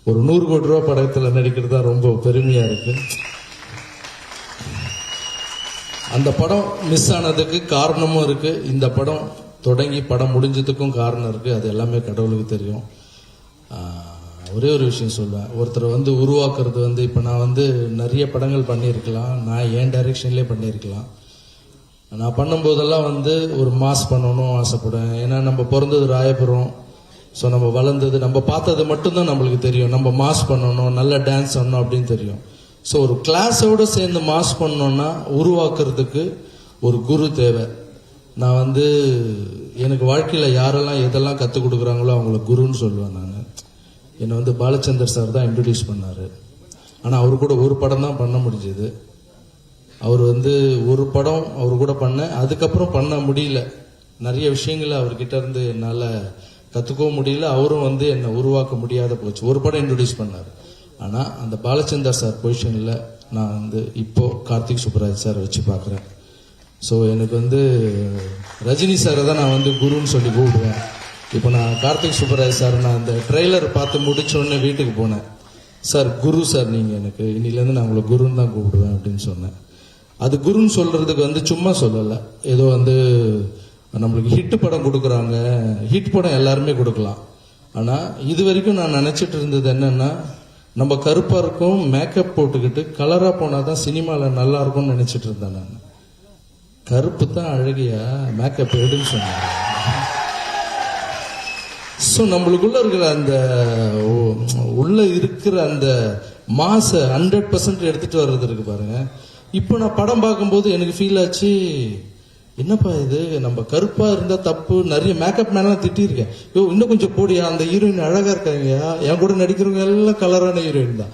ஒரு 100 கோடி ரூபா படத்துல நடிக்கிறது தான் ரொம்ப பெருமையா இருக்கு. அந்த படம் மிஸ் ஆனதுக்கு காரணமும் இருக்கு, இந்த படம் தொடங்கி படம் முடிஞ்சதுக்கும் காரணம் இருக்கு. அது எல்லாமே கடவுளுக்கு தெரியும். ஒரே ஒரு விஷயம் சொல்லுவேன், ஒருத்தரை வந்து உருவாக்குறது வந்து இப்போ நான் வந்து நிறைய படங்கள் பண்ணியிருக்கலாம், நான் என் டைரக்ஷன்லேயே பண்ணியிருக்கலாம். நான் பண்ணும்போதெல்லாம் வந்து ஒரு மாஸ் பண்ணணும்னு ஆசைப்படுவேன். ஏன்னா நம்ம பிறந்தது ராயபுரம், ஸோ நம்ம வளர்ந்தது நம்ம பார்த்தது மட்டும்தான் நம்மளுக்கு தெரியும். நம்ம மாஸ் பண்ணணும், நல்ல டான்ஸ் பண்ணணும் அப்படின்னு தெரியும். ஸோ ஒரு கிளாஸோடு சேர்ந்து மாஸ் பண்ணோன்னா உருவாக்குறதுக்கு ஒரு குரு தேவை. நான் வந்து எனக்கு வாழ்க்கையில் யாரெல்லாம் எதெல்லாம் கற்றுக் கொடுக்குறாங்களோ அவங்கள குருன்னு சொல்லுவேன். நான் என்னை வந்து பாலச்சந்தர் சார் தான் இன்ட்ரடியூஸ் பண்ணார். ஆனால் அவர் கூட ஒரு படம் தான் பண்ண முடிஞ்சது. அவர் வந்து ஒரு படம் அவர் கூட பண்ணேன், அதுக்கப்புறம் பண்ண முடியல. நிறைய விஷயங்களை அவர்கிட்ட இருந்து என்னால் கற்றுக்கவும் முடியல, அவரும் வந்து என்னை உருவாக்க முடியாத போச்சு. ஒரு படம் இன்ட்ரடியூஸ் பண்ணார். ஆனால் அந்த பாலச்சந்தர் சார் பொசிஷனில் நான் வந்து இப்போ கார்த்திக் சுப்பராஜ் சார் வச்சு பார்க்குறேன். ஸோ எனக்கு வந்து ரஜினி சாரை தான் நான் வந்து குருன்னு சொல்லி கூப்பிடுவேன். இப்போ நான் கார்த்திக் சுப்பராஜ் சார் நான் இந்த ட்ரெய்லர் பார்த்து முடிச்சோடனே வீட்டுக்கு போனேன். சார் குரு சார் நீங்கள் எனக்கு இன்னிலேருந்து நான் உங்களை குருன்னு தான் கூப்பிடுவேன் அப்படின்னு சொன்னேன். அது குருன்னு சொல்கிறதுக்கு வந்து சும்மா சொல்லலை, ஏதோ வந்து நம்மளுக்கு ஹிட் படம் கொடுக்குறாங்க, ஹிட் படம் எல்லாருமே கொடுக்கலாம். ஆனால் இது வரைக்கும் நான் நினச்சிட்டு இருந்தது என்னென்னா, நம்ம கருப்பாக இருக்கும் மேக்கப் போட்டுக்கிட்டு கலராக போனால் தான் சினிமாவில் நல்லா இருக்கும்னு நினச்சிட்டு இருந்தேன். நான் கருப்பு தான் அழகியா, மேக்கப் எடுன்னு சொன்னாங்க. ஸோ நம்மளுக்குள்ள இருக்கிற அந்த உள்ள இருக்கிற அந்த மாச 100% எடுத்துட்டு வர்றது இருக்கு பாருங்க. இப்போ நான் படம் பார்க்கும்போது எனக்கு ஃபீல் ஆச்சு, என்னப்பா இது நம்ம கருப்பா இருந்தா தப்பு. நிறைய மேக்கப் மேலாம் திட்டிருக்கேன், யோ இன்னும் கொஞ்சம் போடியா, அந்த ஹீரோயின் அழகா இருக்காங்க, என் கூட நடிக்கிறவங்க எல்லாம் கலரான ஹீரோயின் தான்,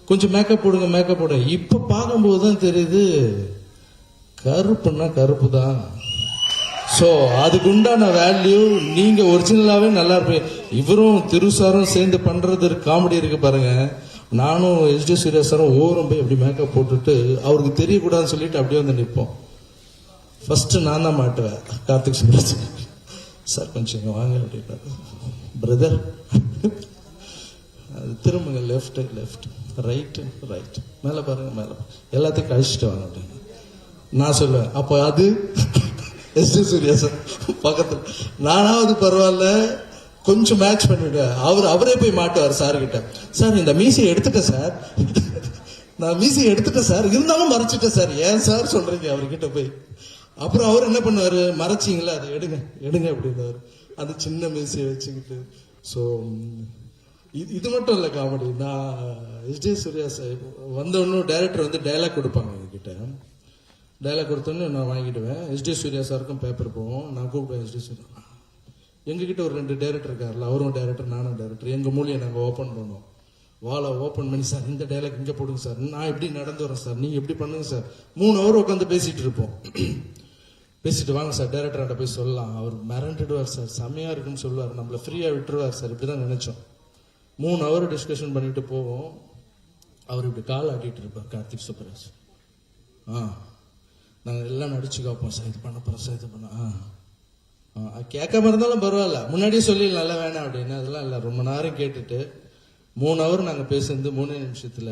கொஞ்சம் மேக்கப் போடுங்க. இப்ப பார்க்கும்போது தான் தெரியுது கருப்புன்னா கருப்பு தான். ஸோ அதுக்கு உண்டான வேல்யூ நீங்க ஒரிஜினலாவே நல்லா இருப்பீங்க. இவரும் திருசாரும் சேர்ந்து பண்றது காமெடி இருக்கு பாருங்க. நானும் எஸ்டி சூர்யா சாரும் ஓரம் போய் அப்படி மேக்கப் போட்டுட்டு அவருக்கு தெரியக்கூடாதுன்னு சொல்லிட்டு அப்படியே வந்து நிற்போம். ஃபர்ஸ்ட் நான் தான் மாட்டுவேன். கார்த்திக் சுப்ராஜ் சார் கொஞ்சம் இங்க வாங்க அப்படின்னாரு. பிரதர் திரும்புங்க, லெஃப்ட் ரைட் மேல பாருங்க, மேல எல்லாத்தையும் கழிச்சுட்டு வாங்க அப்படின்னு நான் சொல்லுவேன். அப்போ அது எஸ்டி சூர்யா சார் பக்கத்துல, நானாவது பரவாயில்ல கொஞ்சம் மேட்ச் பண்ணிவிடுவேன். அவரே போய் மாட்டுவார் சார் கிட்ட. சார் இந்த மீசியை எடுத்துட்டேன் சார், நான் மீசியை எடுத்துட்டேன் சார், இருந்தாலும் மறைச்சிட்டேன் சார், ஏன் சார் சொல்றீங்க அவர்கிட்ட போய். அப்புறம் அவர் என்ன பண்ணுவாரு, மறைச்சிங்களா அதை எடுங்க அப்படின்னாரு, அந்த சின்ன மீசியை வச்சுக்கிட்டு. ஸோ இது மட்டும் இல்லை காமெடி. நான் எஸ்டி சூர்யா சார் வந்தோன்னு டைரக்டர் வந்து டைலாக் கொடுப்பாங்க எங்ககிட்ட. டைலாக் கொடுத்தோன்னு நான் வாங்கிடுவேன். எஸ்டி சூர்யா சாருக்கும் பேப்பர் போவோம், நான் கூப்பிடுவேன் எஸ்டி சூர்யா. எங்ககிட்ட ஒரு 2 டைரக்டர் இருக்காருல்ல, அவரும் டைரக்டர் நானும் டைரக்டர். எங்கள் மூலியை நாங்கள் ஓப்பன் பண்ணுவோம். வாழை ஓப்பன் பண்ணி, சார் இந்த டைலாக் இங்கே போடுங்க சார், நான் எப்படி நடந்து வரேன் சார், நீங்கள் எப்படி பண்ணுங்க சார். 3 ஹவர் உட்காந்து பேசிட்டு இருப்போம். பேசிட்டு வாங்க சார் டைரக்டர்கிட்ட போய் சொல்லலாம். அவர் மிரண்டுடுவார் சார், செம்மையாக இருக்குன்னு சொல்லுவார், நம்மளை ஃப்ரீயாக விட்டுருவார் சார். இப்படி தான் நினச்சோம். 3 ஹவர் டிஸ்கஷன் பண்ணிட்டு போவோம். அவர் இப்படி கால் ஆட்டிட்டு இருப்பார் கார்த்திக் சுப்ராஜ். நாங்கள் எல்லாம் நடிச்சு காப்போம் சார், இது பண்ண போகிறோம் சார், இது பண்ண கேட்காம இருந்தாலும் பரவாயில்ல, முன்னாடியே சொல்லிடலாம்ல வேணாம் அப்படின்னு. அதெல்லாம் இல்லை, ரொம்ப நேரம் கேட்டுட்டு 3 ஹவர் நாங்கள் பேசுறது 3 நிமிஷத்தில்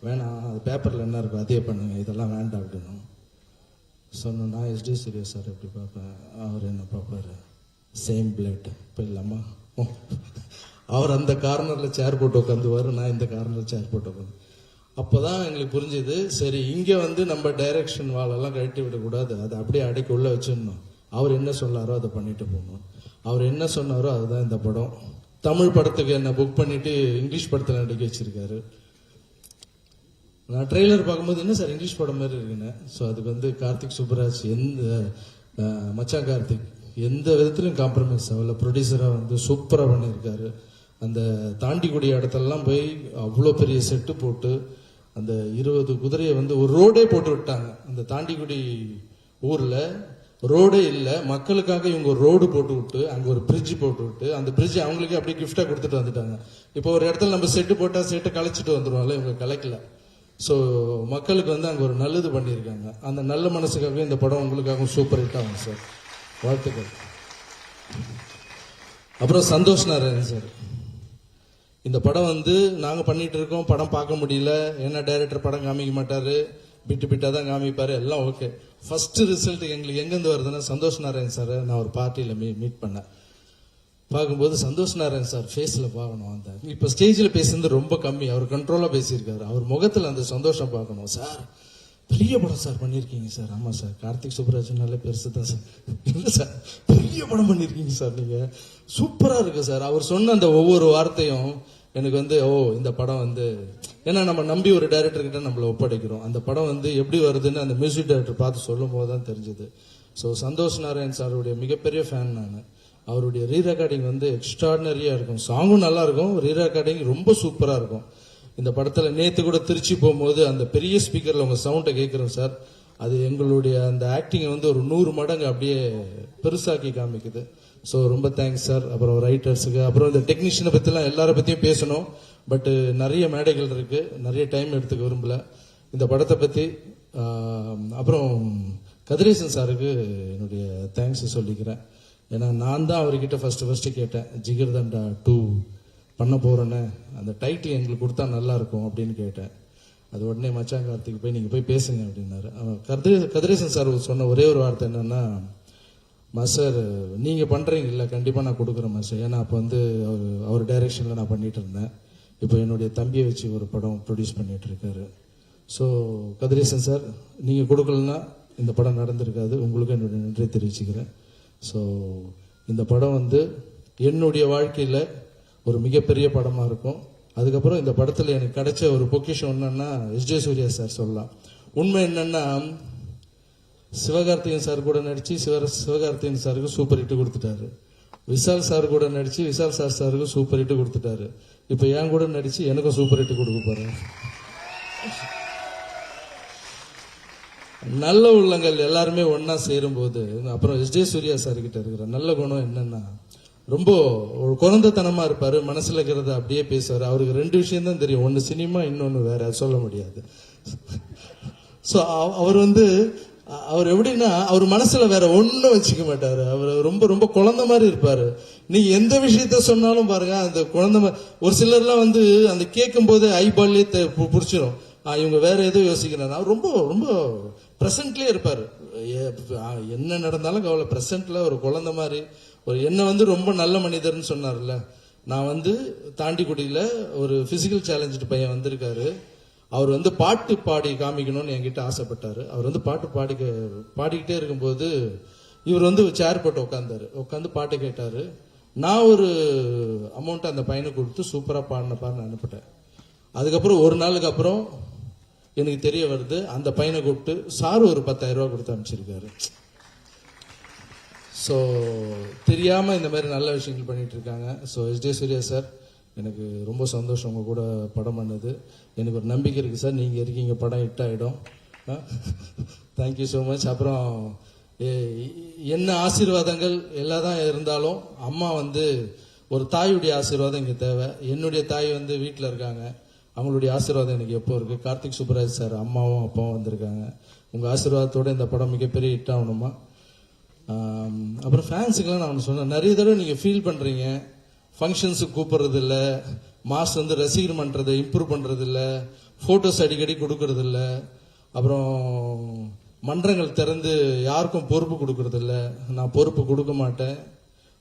வேணாம், அது பேப்பரில் என்ன இருக்கும் அதே பண்ணுங்க, இதெல்லாம் வேண்டாம் அப்படின்னு சொன்னோன்னா எஸ்டி சூர்யா சார் எப்படி பார்ப்பேன், அவர் என்ன பார்ப்பாரு, சேம் பிளேட் இப்போ இல்லாமா. அவர் அந்த கார்னரில் சேர் போட்டு உட்காந்துவார், நான் இந்த கார்னரில் சேர் போட்டு உட்காந்து. அப்போதான் எங்களுக்கு புரிஞ்சுது, சரி இங்கே வந்து நம்ம டைரக்ஷன் வாழெல்லாம் கழட்டி விடக்கூடாது, அதை அப்படியே அடைக்கி உள்ள வச்சிடணும். அவர் என்ன சொன்னாரோ அதை பண்ணிட்டு போகணும். அவர் என்ன சொன்னாரோ அதுதான் இந்த படம். தமிழ் படத்துக்கு என்ன புக் பண்ணிட்டு இங்கிலீஷ் படத்தில் நடிக்க வச்சிருக்காரு. நான் ட்ரெய்லர் பார்க்கும்போது என்ன சார் இங்கிலீஷ் படம் மாதிரி இருக்குன்னு. ஸோ அதுக்கு வந்து கார்த்திக் சுப்ராஜ் எந்த மச்சான் கார்த்திக் எந்த விதத்திலும் காம்ப்ரமைஸ் ஆகல. ப்ரொடியூசராக வந்து சூப்பராக பண்ணியிருக்காரு. அந்த தாண்டிக்கூடிய இடத்துலலாம் போய் அவ்வளோ பெரிய செட்டு போட்டு அந்த 20 குதிரையை வந்து ஒரு ரோடே போட்டு விட்டாங்க. அந்த தாண்டிக்குடி ஊரில் ரோடே இல்லை, மக்களுக்காக இவங்க ஒரு ரோடு போட்டு விட்டு அங்கே ஒரு பிரிட்ஜ் போட்டு விட்டு அந்த பிரிட்ஜ் அவங்களுக்கே அப்படியே கிஃப்டாக கொடுத்துட்டு வந்துட்டாங்க. இப்போ ஒரு இடத்துல நம்ம செட்டு போட்டால் செட்டை கலைச்சிட்டு வந்துடுவோம்ல, இவங்க கலைக்கல. ஸோ மக்களுக்கு வந்து அங்கே ஒரு நல்லது பண்ணியிருக்காங்க. அந்த நல்ல மனசுக்காகவே இந்த படம் உங்களுக்காகவும் சூப்பர் ஹிட் ஆகும் சார். வாழ்த்துக்கள். அப்புறம் சந்தோஷ் நாராயணன் சார், இந்த படம் வந்து நாங்கள் பண்ணிட்டு இருக்கோம், படம் பார்க்க முடியல, ஏன்னா டைரக்டர் படம் காமிக்க மாட்டாரு, பிட்டு பிட்டா தான் காமிப்பாரு, எல்லாம் ஓகே. ஃபர்ஸ்ட் ரிசல்ட் எங்களுக்கு எங்கேருந்து வருதுன்னா சந்தோஷ் நாராயண் சார் நான் ஒரு பார்ட்டியில் மீட் பண்ணேன். பார்க்கும்போது சந்தோஷ் நாராயண் சார் ஃபேஸில் பார்க்கணும். அந்த இப்போ ஸ்டேஜில் பேசுறது ரொம்ப கம்மி, அவர் கண்ட்ரோலாக பேசியிருக்காரு. அவர் முகத்தில் அந்த சந்தோஷம் பார்க்கணும். சார் பெரிய படம் சார் பண்ணியிருக்கீங்க சார். ஆமாம் சார், கார்த்திக் சுப்ராஜ் நல்ல பெருசு தான் சார். இல்லை சார், பெரிய படம் பண்ணியிருக்கீங்க சார், நீங்கள் சூப்பராக இருக்கு சார். அவர் சொன்ன அந்த ஒவ்வொரு வார்த்தையும் எனக்கு வந்து இந்த படம் வந்து, ஏன்னா நம்ம நம்பி ஒரு டைரக்டர் கிட்ட நம்மளை ஒப்படைக்கிறோம். அந்த படம் வந்து எப்படி வருதுன்னு அந்த மியூசிக் டைரக்டர் பார்த்து சொல்லும் போது தான் தெரிஞ்சது. ஸோ சந்தோஷ் நாராயண் சாருடைய மிகப்பெரிய ஃபேன் நான். அவருடைய ரீ ரெக்கார்டிங் வந்து எக்ஸ்ட்ராடினரியா இருக்கும். சாங்கும் நல்லா இருக்கும், ரீ ரெக்கார்டிங் ரொம்ப சூப்பரா இருக்கும். இந்த படத்துல நேத்து கூட திருச்சி போகும்போது அந்த பெரிய ஸ்பீக்கர்ல உங்க சவுண்டை கேட்கிறோம் சார். அது எங்களுடைய அந்த ஆக்டிங்கை வந்து ஒரு 100 மடங்கு அப்படியே பெருசாக்கி காமிக்குது. ஸோ ரொம்ப தேங்க்ஸ் சார். அப்புறம் ரைட்டர்ஸுக்கு, அப்புறம் இந்த டெக்னீஷியனை பற்றிலாம் எல்லாரை பற்றியும் பேசணும். பட் நிறைய மேடைகள் இருக்கு, நிறைய டைம் எடுத்துக்க விரும்பல. இந்த படத்தை பற்றி அப்புறம் கதிரேசன் சாருக்கு என்னுடைய தேங்க்ஸ் சொல்லிக்கிறேன். ஏன்னா நான் தான் அவர்கிட்ட ஃபர்ஸ்ட் கேட்டேன், ஜிகர்தண்டா 2 பண்ண போறேன்னு, அந்த டைட்டில் எங்களுக்கு கொடுத்தா நல்லா இருக்கும் அப்படின்னு கேட்டேன். அது உடனே மச்சான் கார்த்திக் போய் நீங்கள் போய் பேசுங்க அப்படின்னாரு. கதிரேசன் சார் சொன்ன ஒரே ஒரு வார்த்தை என்னன்னா, மாஸ்டர் நீங்கள் பண்ணுறீங்கல்ல, கண்டிப்பாக நான் கொடுக்குறேன் மாஸ்டர். ஏன்னா அப்போ வந்து அவர் டைரக்ஷனில் நான் பண்ணிட்டு இருந்தேன். இப்போ என்னுடைய தம்பியை வச்சு ஒரு படம் ப்ரொடியூஸ் பண்ணிட்டு இருக்காரு. ஸோ கதிரேசன் சார், நீங்கள் கொடுக்கலன்னா இந்த படம் நடந்திருக்காது. உங்களுக்கு என்னுடைய நன்றியை தெரிவிச்சுக்கிறேன். ஸோ இந்த படம் வந்து என்னுடைய வாழ்க்கையில் ஒரு மிகப்பெரிய படமாக இருக்கும். அதுக்கப்புறம் இந்த படத்தில் எனக்கு கிடைச்ச ஒரு பொக்கிஷம் என்னன்னா எஸ்.ஜே. சூர்யா சார் சொல்லலாம். உண்மை என்னன்னா, சிவகார்த்திகேயன் சார் கூட நடிச்சு சிவகார்த்திகேயன் சாருக்கு சூப்பர் ஹிட் கொடுத்துட்டாரு. விஷால் சார் கூட நடிச்சு விஷால் சாருக்கு சூப்பர் ஹிட் கொடுத்துட்டாரு. இப்போ என் கூட நடிச்சு எனக்கும் சூப்பர் ஹிட் கொடுக்க போறேன். நல்ல உள்ளங்கள் எல்லாருமே ஒன்னா சேரும் போது, அப்புறம் எஸ்.ஜே. சூர்யா சார் கிட்ட இருக்கிற நல்ல குணம் என்னன்னா, ரொம்ப ஒரு குழந்தைத்தனமா இருப்பாரு, மனசுல இருக்கிறத அப்படியே பேசுவாரு. அவருக்கு 2 விஷயம் தான் தெரியும், ஒன்னு சினிமா, இன்னொன்னு வேற, சொல்ல முடியாது. ஸோ அவர் எப்படின்னா, அவர் மனசுல வேற ஒன்னும் வச்சுக்க மாட்டாரு. அவர் ரொம்ப ரொம்ப குழந்தை மாதிரி இருப்பாரு. நீங்க எந்த விஷயத்த சொன்னாலும் பாருங்க, அந்த குழந்தை ஒரு சிலர்லாம் வந்து அந்த கேட்கும் போது ஐபால்லே பிடிச்சிரும், இவங்க வேற ஏதோ யோசிக்கிறாங்க. அவர் ரொம்ப ரொம்ப பிரசன்ட்லயே இருப்பாரு. என்ன நடந்தாலும் கவலை, பிரசன்ட்ல ஒரு குழந்தை மாதிரி. ஒரு என்ன வந்து ரொம்ப நல்ல மனிதர்னு சொன்னார்ல, நான் வந்து தாண்டிக்குடியில ஒரு பிசிக்கல் சேலஞ்சு பையன் வந்திருக்காரு. அவர் வந்து பாட்டு பாடி காமிக்கணும்னு என்கிட்ட ஆசைப்பட்டாரு. அவர் வந்து பாட்டு பாடிக்கிட்டே இருக்கும்போது இவர் வந்து சேர் போட்டு உட்காந்து பாட்டு கேட்டாரு. நான் ஒரு அமௌண்ட் அந்த பையனுக்கு கொடுத்து சூப்பரா பாடினப்பான்னு அனுப்பிட்டேன். அதுக்கப்புறம் ஒரு நாளுக்கு அப்புறம் எனக்கு தெரிய வருது, அந்த பையனை கூப்பிட்டு சார் ஒரு 10,000 ரூபாய் கொடுத்து அனுப்பிச்சிருக்காரு. ஸோ தெரியாம இந்த மாதிரி நல்ல விஷயங்கள் பண்ணிட்டு இருக்காங்க. So S J. சூர்யா சார், எனக்கு ரொம்ப சந்தோஷம் உங்க கூட படம் பண்ணது. எனக்கு ஒரு நம்பிக்கை இருக்கு சார், நீங்க இருக்கீங்க, படம் ஹிட் ஆயிடும். Thank you so much. அப்புறம் என்ன ஆசீர்வாதங்கள் எல்லாதான் இருந்தாலும், அம்மா வந்து ஒரு தாயுடைய ஆசீர்வாதம் இங்க தேவை. என்னுடைய தாய் வந்து வீட்டில் இருக்காங்க, அவங்களுடைய ஆசீர்வாதம் எனக்கு எப்போ இருக்கு. கார்த்திக் சுப்ராஜ் சார் அம்மாவும் அப்பாவும் வந்திருக்காங்க. உங்க ஆசீர்வாதத்தோட இந்த படம் மிகப்பெரிய ஹிட் ஆகணுமா. அப்புறம் ஃபேன்ஸுக்கெல்லாம் நான் சொன்னேன், நிறைய தடவை நீங்க ஃபீல் பண்றீங்க, ஃபங்க்ஷன்ஸுக்கு கூப்பிடுறது இல்ல, மாஸ் வந்து ரசிகர் பண்றதை இம்ப்ரூவ் பண்றது இல்ல, போட்டோஸ் அடிக்கடி கொடுக்கறது இல்ல, அப்புறம் மன்றங்கள் திறந்து யாருக்கும் பொறுப்பு கொடுக்கறது இல்ல. நான் பொறுப்பு கொடுக்க மாட்டேன்,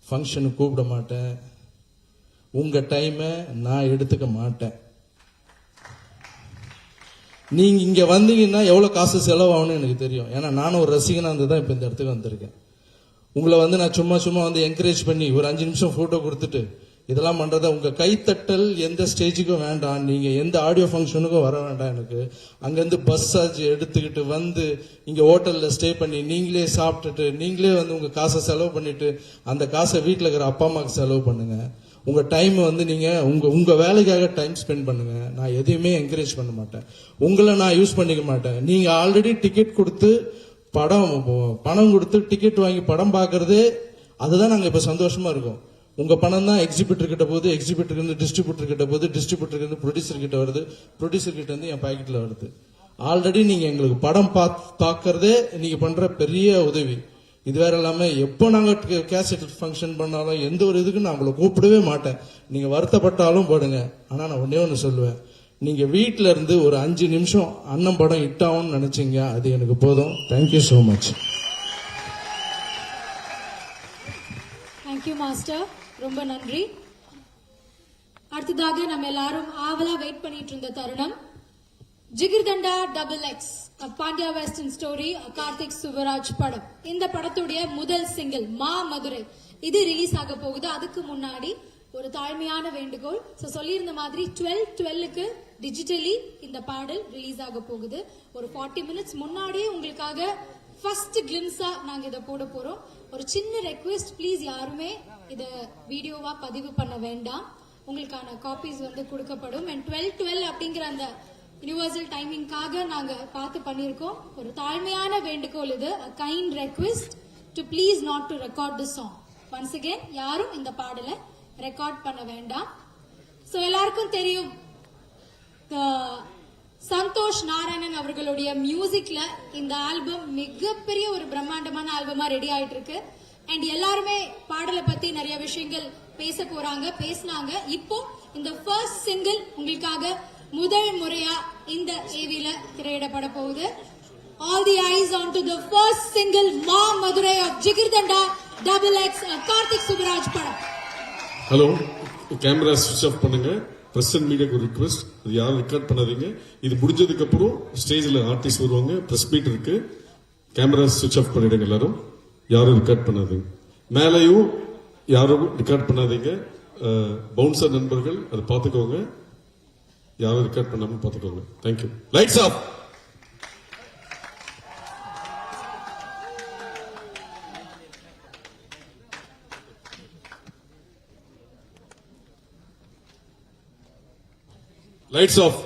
ஃபங்க்ஷனுக்கு கூப்பிட மாட்டேன், உங்க டைமை நான் எடுத்துக்க மாட்டேன். நீங்க இங்க வந்தீங்கன்னா எவ்வளவு காசு செலவாகும்னு எனக்கு தெரியும். ஏன்னா நானும் ஒரு ரசிகனா இருந்து தான் இப்ப இந்த இடத்துக்கு வந்திருக்கேன். உங்களை வந்து நான் சும்மா வந்து என்கரேஜ் பண்ணி ஒரு 5 நிமிஷம் போட்டோ கொடுத்துட்டு இதெல்லாம் பண்றத உங்க கைத்தட்டல் எந்த ஸ்டேஜுக்கும் வேண்டாம். நீங்க எந்த ஆடியோ ஃபங்க்ஷனுக்கும் வர வேண்டாம். எனக்கு அங்கிருந்து பஸ் சார்ஜ் எடுத்துக்கிட்டு வந்து இங்க ஹோட்டல்ல ஸ்டே பண்ணி நீங்களே சாப்பிட்டுட்டு நீங்களே வந்து உங்க காசை செலவு பண்ணிட்டு அந்த காசை வீட்டில் இருக்கிற அப்பா அம்மாவுக்கு செலவு பண்ணுங்க. உங்க டைம் வந்து நீங்க உங்க வேலைக்காக டைம் ஸ்பெண்ட் பண்ணுங்க. நான் எதையுமே என்கரேஜ் பண்ண மாட்டேன். உங்களை நான் யூஸ் பண்ணிக்க மாட்டேன். நீங்க ஆல்ரெடி டிக்கெட் கொடுத்து பணம் கொடுத்து டிக்கெட் வாங்கி படம் பார்க்கறதே அதுதான் நாங்க இப்ப சந்தோஷமா இருக்கோம். உங்க பணம் தான் எக்ஸிபிட்டர் கிட்ட போகுது, எக்ஸிபிட்டர் இருந்து டிஸ்ட்ரிபியூட்டர் கிட்ட போகுது, டிஸ்ட்ரிபியூட்டர் இருந்து ப்ரொடியூசர் கிட்ட வருது, ப்ரொடியூசர் கிட்ட இருந்து என் பாக்கெட்ல வருது. ஆல்ரெடி நீங்க எங்களுக்கு படம் பார்க்கறதே நீங்க பண்ற பெரிய உதவி. இது வேற இல்லாம எப்போ நாங்க கேசட் ஃபங்க்ஷன் பண்ணாலும் எந்த ஒரு இதுக்கு நான் உங்களை கூப்பிடவே மாட்டேன். நீங்க வருத்தப்பட்டாலும் படுங்க. ஆனா நான் ஒன்னே ஒன்று சொல்லுவேன், நீங்க வீட்டில இருந்து ஒரு 5 நிமிஷம் அண்ணன் படம் ஹிட் ஆகும்னு நினைச்சீங்க, அது எனக்கு போதும். Thank you so much. Thank you master, ரொம்ப நன்றி. அடுத்ததாக நம்ம எல்லாரும் ஆவலா வெயிட் பண்ணிட்டு இருந்த தருணம், jigarthanda XX Pandya western story Karthik Subbaraj படம். இந்த படத்துடைய முதல் சிங்கிள் மா மதுரை இது ரிலீஸ் ஆக போகுது. அதுக்கு முன்னாடி ஒரு தாழ்மையான வேண்டுகோள். சொல்லியிருந்த மாதிரி 12/12க்கு டிஜிட்டலி இந்த பாடல் ரிலீஸ் ஆக போகுது. ஒரு 40 மினிட்ஸ் முன்னாடியே உங்களுக்காக ஃபர்ஸ்ட் கிளிம்ஸா நாங்க இதை போட போறோம். ஒரு சின்ன ரெக்வெஸ்ட், ப்ளீஸ் யாருமே இத வீடியோவா பதிவு பண்ண வேண்டாம். உங்களுக்கான காப்பீஸ் வந்து கொடுக்கப்படும். அண்ட் 12/12 அப்படிங்கிற அந்த யூனிவர்சல் டைமிங்காக நாங்க பார்த்து பண்ணியிருக்கோம். ஒரு தாழ்மையான வேண்டுகோள் இது, a kind request to please not to record the song. once again யாரும் இந்த பாடலை ரெக்கார்ட் பண்ண வேண்டாம். சோ எல்லாருக்கும் தெரியும், சந்தோஷ் நாராயணன் அவர்களுடைய மியூசிக்ல இந்த ஆல்பம் மிகப்பெரிய ஒரு பிரம்மாண்டமான ஆல்பமா ரெடி ஆயிட்டு இருக்கு. அண்ட் எல்லாருமே பாடலை பத்தி நிறைய விஷயங்கள் பேச போறாங்க, பேசினாங்க. இப்போ இந்த ஃபர்ஸ்ட் சிங்கிள் உங்களுக்காக முதல் முறையா இந்த ஏவில திரையிடப்பட போகுது. All the eyes on to the first single மா மதுரை of ஜிகிர்தண்டா XX கார்த்திக் சுப்பராஜ் படம். ஹலோ, கேமரா ஸ்விட்ச் ஆஃப் பண்ணுங்க. பிரஸ் அண்ட் மீடியாக்கு ஒரு ரிக்வெஸ்ட், இது யாரும் ரெக்கார்ட் பண்ணாதீங்க. இது முடிஞ்சதுக்கு அப்புறம் ஸ்டேஜ்ல ஆர்டிஸ்ட் வருவாங்க, பிரஸ் மீட் இருக்கு. கேமரா ஸ்விட்ச் ஆஃப் பண்ணிடுங்க எல்லாரும். யாரும் ரெக்கார்ட் பண்ணாதீங்க. மேலையும் யாரும் ரெக்கார்ட் பண்ணாதீங்க. பவுன்சர் நண்பர்கள் அதை பார்த்துக்கோங்க. யாரும் ரெக்கார்ட் பண்ணாம பார்த்துக்கோங்க. Thank you. Lights off. Lights off.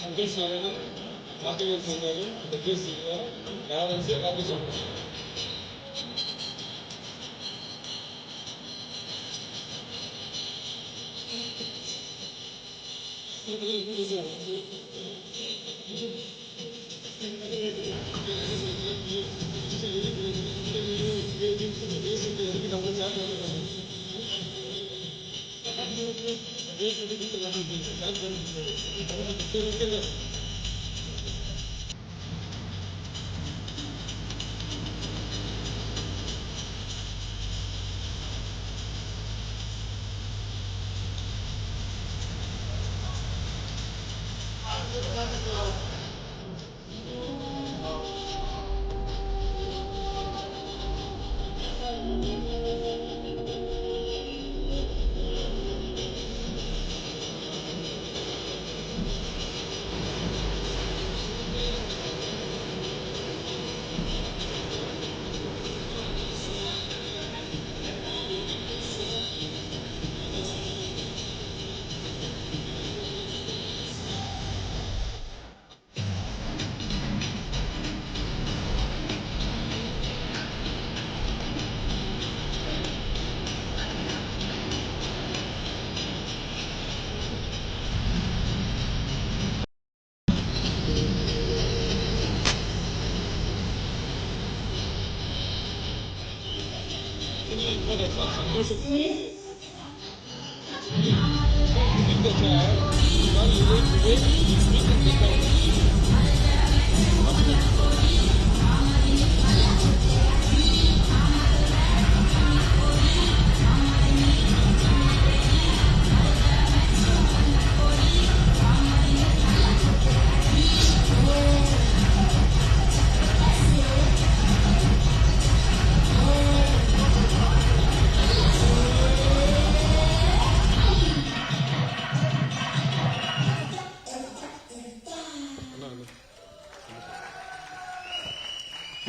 Santhosh Narayanan, Karthikeyan சொன்னாரு, டெக்னிஸ் லாரன்ஸ் எல்லாத்தையும் சொன்னாங்க.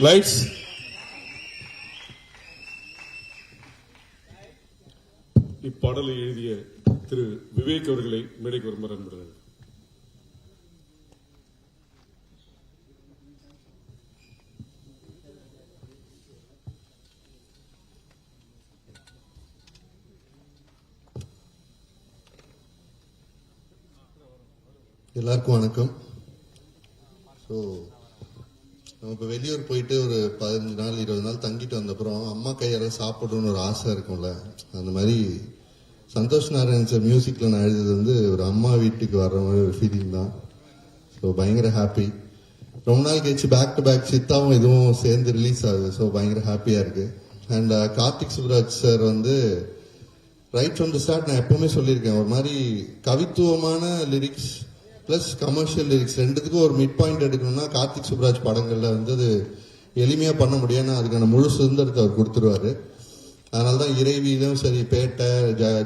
லைட்ஸ். இப்பாடலை எழுதிய திரு விவேக் அவர்களை மேடைக்கு வருமாறு அன்புடன். எல்லாருக்கும் வணக்கம். ஸோ நம்ம இப்போ வெளியூர் போயிட்டு ஒரு 15 நாள் 20 நாள் தங்கிட்டு வந்தப்புறம் அம்மா கையார சாப்பிடணும்னு ஒரு ஆசை இருக்கும்ல, அந்த மாதிரி சந்தோஷ் நாராயண் சார் மியூசிக்கில் நான் எழுதுறது வந்து ஒரு அம்மா வீட்டுக்கு வர்ற மாதிரி ஒரு ஃபீலிங் தான். ஸோ பயங்கர ஹாப்பி. ரொம்ப நாள் கழிச்சு பேக் டு பேக் சித்தாவும் இதுவும் சேர்ந்து ரிலீஸ் ஆகுது. ஸோ பயங்கர ஹாப்பியாக இருக்கு. அண்ட் கார்த்திக் சுப்ராஜ் சார் வந்து ரைட் ஃப்ரம் தி ஸ்டார்ட் நான் எப்பவுமே சொல்லியிருக்கேன், ஒரு மாதிரி கவித்துவமான லிரிக்ஸ் பிளஸ் கமர்ஷியல் லிரிக்ஸ் ரெண்டுத்துக்கும் ஒரு மிட் பாயிண்ட் எடுக்கணும்னா கார்த்திக் சுப்ராஜ் படங்கள்ல வந்து அது எளிமையா பண்ண முடியாது. அதுக்கான முழு சுதந்திரத்தை அவர் கொடுத்துருவாரு. அதனாலதான் இறைவியிலும் சரி, பேட்டை,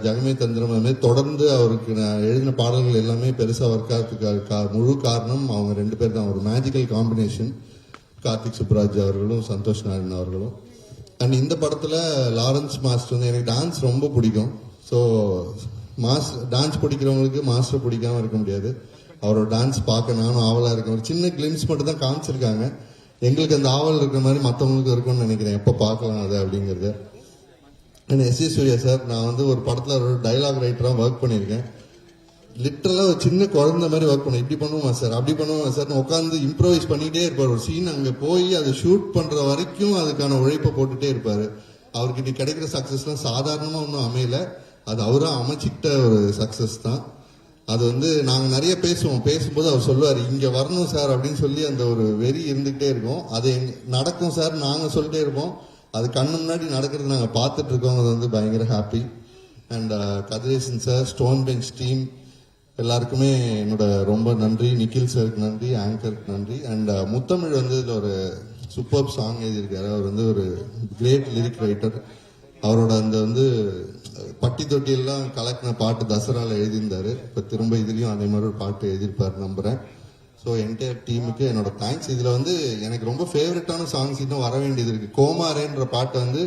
ஜெகமே தந்திரம், அது மாதிரி தொடர்ந்து அவருக்கு நான் எழுதின பாடல்கள் எல்லாமே பெருசா ஒர்க் ஆகிறதுக்கு முழு காரணம் அவங்க 2 பேர் தான். ஒரு மேஜிக்கல் காம்பினேஷன் கார்த்திக் சுப்ராஜ் அவர்களும் சந்தோஷ் நாராயணன் அவர்களும். அண்ட் இந்த படத்துல லாரன்ஸ் மாஸ்டர் வந்து எனக்கு டான்ஸ் ரொம்ப பிடிக்கும். ஸோ டான்ஸ் பிடிக்கிறவங்களுக்கு மாஸ்டர் பிடிக்காம இருக்க முடியாது. அவரோட டான்ஸ் பார்க்க நானும் ஆவலா இருக்கேன். ஒரு சின்ன கிளிம்ஸ் மட்டும் தான் காமிச்சிருக்காங்க. எங்களுக்கு அந்த ஆவல் இருக்கிற மாதிரி மற்றவங்களுக்கு இருக்கும்னு நினைக்கிறேன். எப்போ பார்க்கலாம் அது அப்படிங்கிறது. எஸ் ஏ சூர்யா சார், நான் வந்து ஒரு படத்துல ஒரு டைலாக் ரைட்டராக ஒர்க் பண்ணியிருக்கேன். லிட்டரலா ஒரு சின்ன குழந்தை மாதிரி ஒர்க் பண்ணும். இப்படி பண்ணுவோமா சார், அப்படி பண்ணுவோமா சார், உட்காந்து இம்ப்ரோவைஸ் பண்ணிட்டே இருப்பார். ஒரு சீன் அங்கே போய் அதை ஷூட் பண்ற வரைக்கும் அதுக்கான உழைப்பை போட்டுட்டே இருப்பாரு. அவர்கிட்ட கிடைக்கிற சக்சஸ்லாம் சாதாரணமா ஒன்றும் அமையல, அது அவரா அமைச்சிக்கிட்ட ஒரு சக்சஸ் தான். அது வந்து நாங்க நிறைய பேசும்போது அவர் சொல்லுவார், இங்க வரணும் சார் அப்படின்னு சொல்லி அந்த ஒரு வெறி இருந்துகிட்டே இருக்கும். அது நடக்கும் சார் நாங்க சொல்லிட்டே இருப்போம். அது கண்ணு முன்னாடி நடக்கிறது நாங்க பார்த்துட்டு இருக்கோம். அது வந்து பயங்கர happy. And Kathiresan sir, stone bench team எல்லாருக்குமே என்னோட ரொம்ப நன்றி. நிக்கில் சாருக்கு நன்றி, ஆங்கருக்கு நன்றி. அண்ட் முத்தமிழ் வந்து இதுல ஒரு சூப்பர் சாங் எழுதியிருக்காரு. அவர் வந்து ஒரு கிரேட் லிரிக் ரைட்டர். அவரோட அந்த வந்து பட்டி தொட்டி எல்லாம் கலக்கின பாட்டு தசரால எழுதியிருந்தாரு. இப்ப திரும்ப இதுலயும் அதே மாதிரி ஒரு பாட்டு எழுதியிருப்பாரு நம்புறேன். ஸோ என்டையர் டீமுக்கு என்னோட தேங்க்ஸ். இதுல வந்து எனக்கு ரொம்ப ஃபேவரட்டான சாங்ஸ் இன்னும் வர வேண்டியது இருக்கு. கோமாரேன்ற பாட்டு வந்து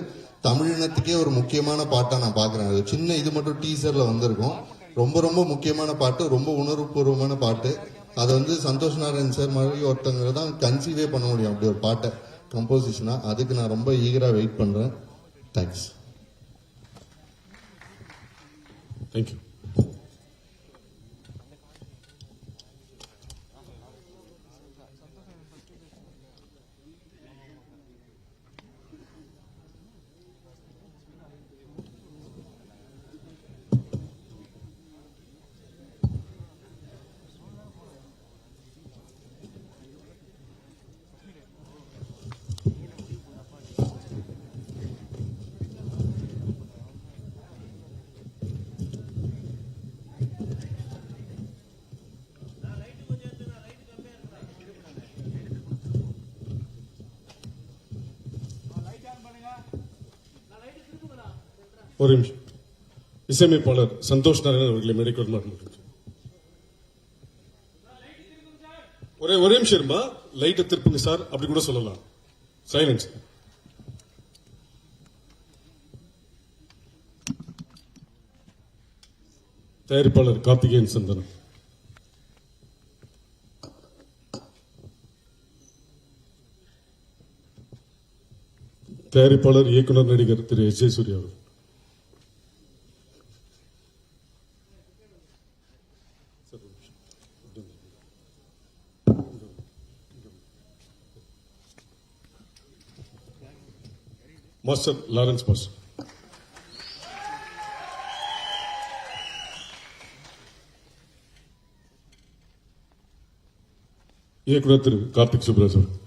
தமிழினத்துக்கே ஒரு முக்கியமான பாட்டா நான் பாக்குறேன். அது சின்ன இது மட்டும் டீசர்ல வந்திருக்கும். ரொம்ப ரொம்ப முக்கியமான பாட்டு, ரொம்ப உணர்வுபூர்வமான பாட்டு. அதை வந்து சந்தோஷ் நாராயண் சார் மாதிரி ஒருத்தங்க தான் கன்சீவே பண்ண முடியும் அப்படி ஒரு பாட்டை கம்போசிஷனா. அதுக்கு நான் ரொம்ப ஈகரா வெயிட் பண்றேன். தேங்க்ஸ். தேங்க்யூ. ஒரு நிமிஷம். இசையமைப்பாளர் சந்தோஷ் நாராயணன் அவர்களை மேடைக்கு வருமாறு ஒரே நிமிஷம் இருமா. லைட்டை திருப்புங்க சார், அப்படி கூட சொல்லலாம். சைலன்ஸ். தயாரிப்பாளர் கார்த்திகேயன் சந்தனம், தயாரிப்பாளர் இயக்குனர் நடிகர் திரு எஸ். ஜே. சூர்யா அவர்கள், மாஸ்டர் லாரன்ஸ் மாஸ்டர், இயக்குனர் திரு கார்த்திக் சுப்ராஜ் அவர்கள்,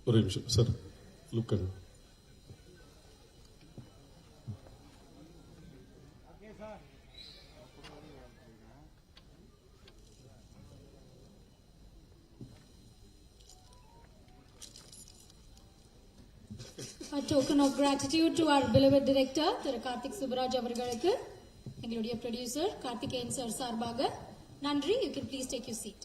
ஒரு நிமிஷம் sir. Look and A token of gratitude to our beloved director திரு கார்த்திக் சுப்ராஜ் அவர்களுக்கு எங்களுடைய ப்ரொடியூசர் கார்த்திகேயன் சார் சார்பாக நன்றி. You can please take your seat.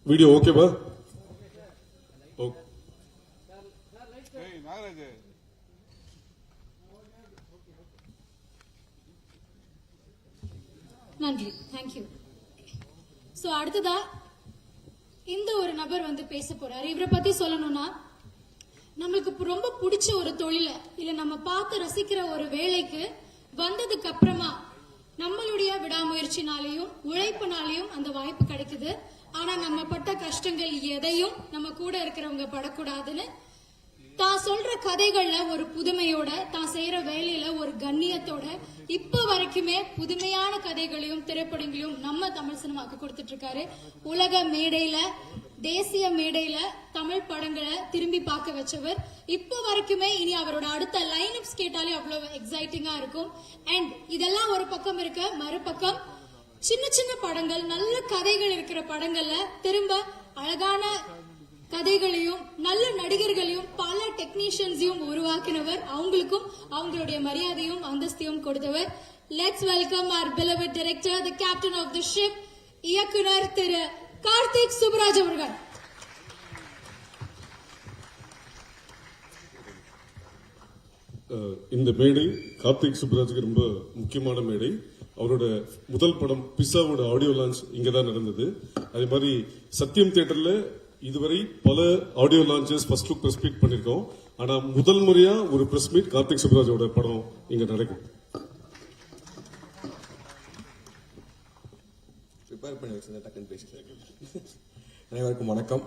Video ஓகேவா? நன்றி. தேங்க்யூ. சோ அடுத்ததா இந்த ஒரு நபர் வந்து பேச போறாரு. இவரை பத்தி சொல்லணும்னா, நம்மளுக்கு ரொம்ப பிடிச்ச ஒரு தொழில இல்ல நம்ம பார்த்து ரசிக்கிற ஒரு வேலைக்கு வந்ததுக்கு அப்புறமா நம்மளுடைய விடாமுயற்சினாலையும் உழைப்புனாலையும் அந்த வாய்ப்பு கிடைக்குது. ஆனா நம்ம பட்ட கஷ்டங்கள் எதையும் நம்ம கூட இருக்கிறவங்க படக்கூடாதுன்னு தான் சொல்ற கதைகள்ல ஒரு புதுமையோட, தான் செய்யற வேலையில ஒரு கண்ணியத்தோட இப்ப வரைக்குமே புதுமையான கதைகளையும் திரைப்படங்களையும் நம்ம தமிழ் சினிமாக்கு கொடுத்துட்டு இருக்காரு. உலக மேடையில, தேசிய மேடையில தமிழ் படங்களை திரும்பி பார்க்க வச்சவர். இப்ப வரைக்குமே இனி அவரோட அடுத்த லைனப்ஸ் கேட்டாலே அவ்வளவு எக்ஸைட்டிங்கா இருக்கும். அண்ட் இதெல்லாம் ஒரு பக்கம் இருக்க, மறுபக்கம் சின்ன சின்ன படங்கள், நல்ல கதைகள் இருக்கிற படங்கள்ல திரும்ப அழகான கதைகளையும் நல்ல நடிகர்களையும் பல டெக்னீஷியன்ஸையும் உருவாக்கினவர். அவங்களுக்கும் அவங்களுடைய மரியாதையும் அந்தஸ்தையும் கொடுத்தவர். Let's welcome our beloved director, the captain of the ship, இயக்குனர் திரு கார்த்திக் சுப்ராஜ் அவர்கள். இந்த மேடை கார்த்திக் சுப்ராஜுக்கு ரொம்ப முக்கியமான மேடை. அவரோட முதல் படம் பிசாவோட ஆடியோ லான்ச் இங்கதான் நடந்தது. அதே மாதிரி சத்தியம் தியேட்டர்ல இதுவரை பல audio launches first look press meet பண்ணிருக்கோம். ஆனா முதல் முறையா ஒரு பிரஸ் மீட் கார்த்திக் சுப்ராஜோட படம் இங்க நடக்கும். ப்ரிப்பேர் பண்ணி வச்சிருந்தேன், டக்குன்னு பேசிட்டேன். அனைவருக்கும் வணக்கம்.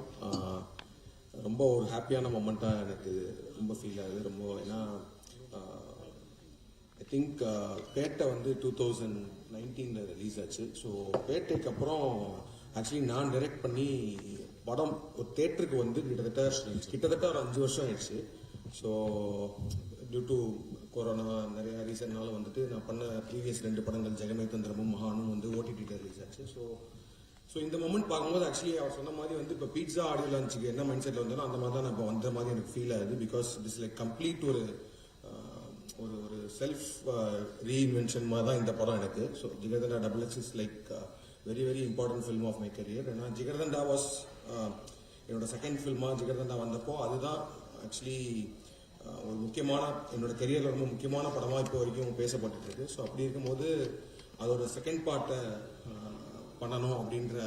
ரொம்ப ஒரு ஹாப்பியான மொமெண்ட்டாக எனக்கு ரொம்ப ஃபீல் ஆகுது. ரொம்ப ஏன்னா ஐ திங்க் பேட்டை வந்து 2019 ரிலீஸ் ஆச்சு. ஸோ பேட்டைக்கு அப்புறம் ஆக்சுவலி நான் டைரக்ட் பண்ணி படம் ஒரு தேட்டருக்கு வந்து கிட்டத்தட்ட ஒரு 5 வருஷம் ஆயிடுச்சு. ஸோ டியூ டு கொரோனா நிறைய ரீசன்னால வந்துட்டு நான் பண்ண ப்ரீவியஸ் 2 படங்கள் ஜெகமேதந்திரமும் மகானும் வந்து ஓடிடி ரிலீஸ் ஆச்சு. ஸோ இந்த மொமெண்ட் பார்க்கும்போது ஆக்சுவலி அவர் சொன்ன மாதிரி வந்து இப்போ பீட்சா ஆடியோ லான்ச்சுக்கு என்ன மைண்ட் செட்டில் வந்தாலும் அந்த மாதிரி தான் நான் இப்போ வந்த மாதிரி எனக்கு ஃபீல் ஆகுது. பிகாஸ் இட்ஸ் லைக் கம்ப்ளீட் ஒரு செல்ஃப் ரீஇன்வென்ஷன் மாதிரி தான் இந்த படம் எனக்கு. So Jigarthanda XX is like very very important film of my career. ஏன்னா ஜிகர்தண்டா வாஸ் என்னோட செகண்ட் ஃபில்மாக ஜிகர்தண்டா வந்தப்போ அதுதான் ஆக்சுவலி ஒரு முக்கியமான என்னோட கரியரில் ரொம்ப முக்கியமான படமாக இப்போ வரைக்கும் பேசப்பட்டு இருக்கு. ஸோ அப்படி இருக்கும்போது அதோட செகண்ட் பார்ட்டை பண்ணணும் அப்படின்ற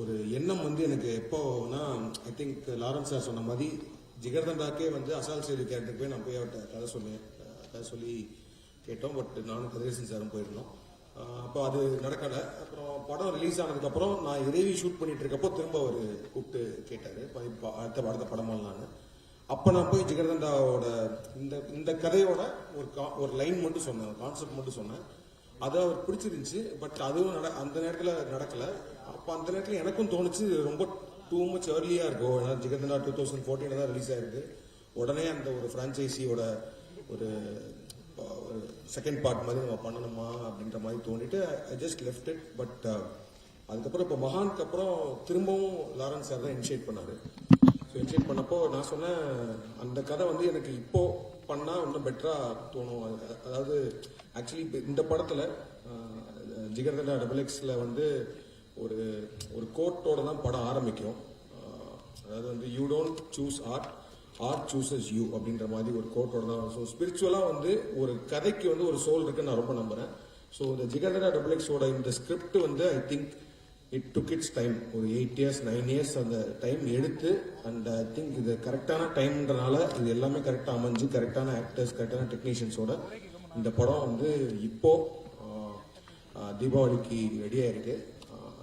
ஒரு எண்ணம் வந்து எனக்கு எப்போனா ஐ திங்க் லாரன்ஸ் சார் சொன்ன மாதிரி ஜிகர்தண்டாக்கே வந்து அசால் சேது கேரக்டருக்கு போய் நான் போய் அவர்கிட்ட கதை சொல்லி கேட்டோம். பட் நானும் கதிரேசன் சாரும் போயிருந்தோம். அப்போ அது நடக்கலை. அப்புறம் படம் ரிலீஸ் ஆனதுக்கப்புறம் நான் இறைவி ஷூட் பண்ணிட்டு இருக்கப்போ திரும்ப அவர் கூப்பிட்டு கேட்டார் அடுத்த படம் பண்ணலான்னு. அப்போ நான் போய் ஜிகர்தண்டாவோட இந்த கதையோட ஒரு லைன் மட்டும் சொன்னேன், கான்செப்ட் மட்டும் சொன்னேன். அது அவர் பிடிச்சிருந்துச்சு. பட் அதுவும் அந்த நேரத்தில் நடக்கலை. அப்போ அந்த நேரத்தில் எனக்கும் தோணுச்சு ரொம்ப டூ மச் ஏர்லியாக இருக்கும். ஏன்னா ஜிகர்தண்டா 2014 தான் ரிலீஸ் ஆயிருக்கு. உடனே அந்த ஒரு ஃப்ரான்ச்சைஸியோட ஒரு செகண்ட் பார்ட் மாதிரி நம்ம பண்ணணுமா அப்படின்ற மாதிரி தோண்டிட்டு I just left it. But அதுக்கப்புறம் இப்போ மகானுக்கு அப்புறம் திரும்பவும் லாரன்ஸ் சார் தான் இனிஷியேட் பண்ணாரு. ஸோ இனிஷியேட் பண்ணப்போ நான் சொன்னேன் அந்த கதை வந்து எனக்கு இப்போ பண்ணால் இன்னும் பெட்டராக தோணும். அதாவது ஆக்சுவலி இந்த படத்தில் ஜிகர்தண்டா XXல வந்து ஒரு கோட்டோட தான் படம் ஆரம்பிக்கும். அதாவது வந்து you don't choose art சூசஸ் you அப்படின்ற மாதிரி ஒரு கோட்டோட தான். ஸோ ஸ்பிரிச்சுவலாக வந்து ஒரு கதைக்கு வந்து ஒரு சோல் இருக்குன்னு நான் ரொம்ப நம்புறேன். ஸோ இந்த ஜிகர்தண்டா XXோட இந்த ஸ்கிரிப்ட் வந்து I think it took it's time. ஒரு 8 years 9 years அந்த டைம் எடுத்து அண்ட் ஐ திங்க் இது கரெக்டான டைம்ன்றனால இது எல்லாமே கரெக்டாக அமைஞ்சு கரெக்டான ஆக்டர்ஸ் கரெக்டான டெக்னீஷியன்ஸோட இந்த படம் வந்து இப்போ தீபாவளிக்கு ரெடியாக இருக்கு.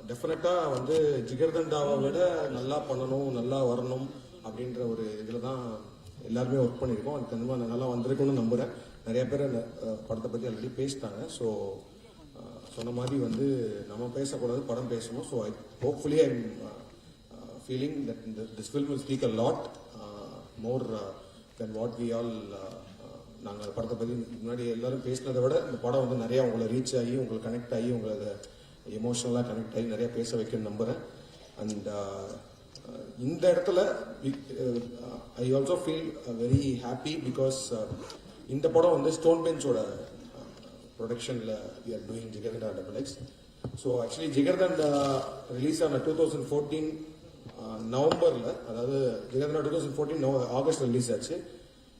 டெஃபினட்டாக வந்து ஜிகர்தண்டாவை விட நல்லா பண்ணணும், நல்லா வரணும் அப்படின்ற ஒரு இதில் தான் எல்லாருமே ஒர்க் பண்ணியிருக்கோம். அதுக்கு அந்த மாதிரி நல்லா வந்திருக்குன்னு நம்புகிறேன். நிறைய பேர் அந்த படத்தை பற்றி ஆல்ரெடி பேசிட்டாங்க. ஸோ சொன்ன மாதிரி வந்து நம்ம பேசக்கூடாது, படம் பேசணும். So hopefully I am feeling that this film will speak a lot more then what we all. நாங்கள் படத்தை பற்றி முன்னாடி எல்லாரும் பேசினதை விட இந்த படம் வந்து நிறையா உங்களை ரீச் ஆகி உங்களுக்கு கனெக்ட் ஆகி உங்களை எமோஷனலாக கனெக்ட் ஆகி நிறைய பேச வைக்கணும்னு நம்புகிறேன். அண்ட் இந்த இடத்துல I also feel very happy because இந்த படம் வந்து ஸ்டோன் பெஞ்சோட ப்ரொடக்ஷனில் we are doing Jigarthanda XX. So actually Jigarthanda release ஆன 2014 நவம்பரில், அதாவது ஜிகர்தண்டா 2014 ஆகஸ்ட் ரிலீஸ் ஆச்சு.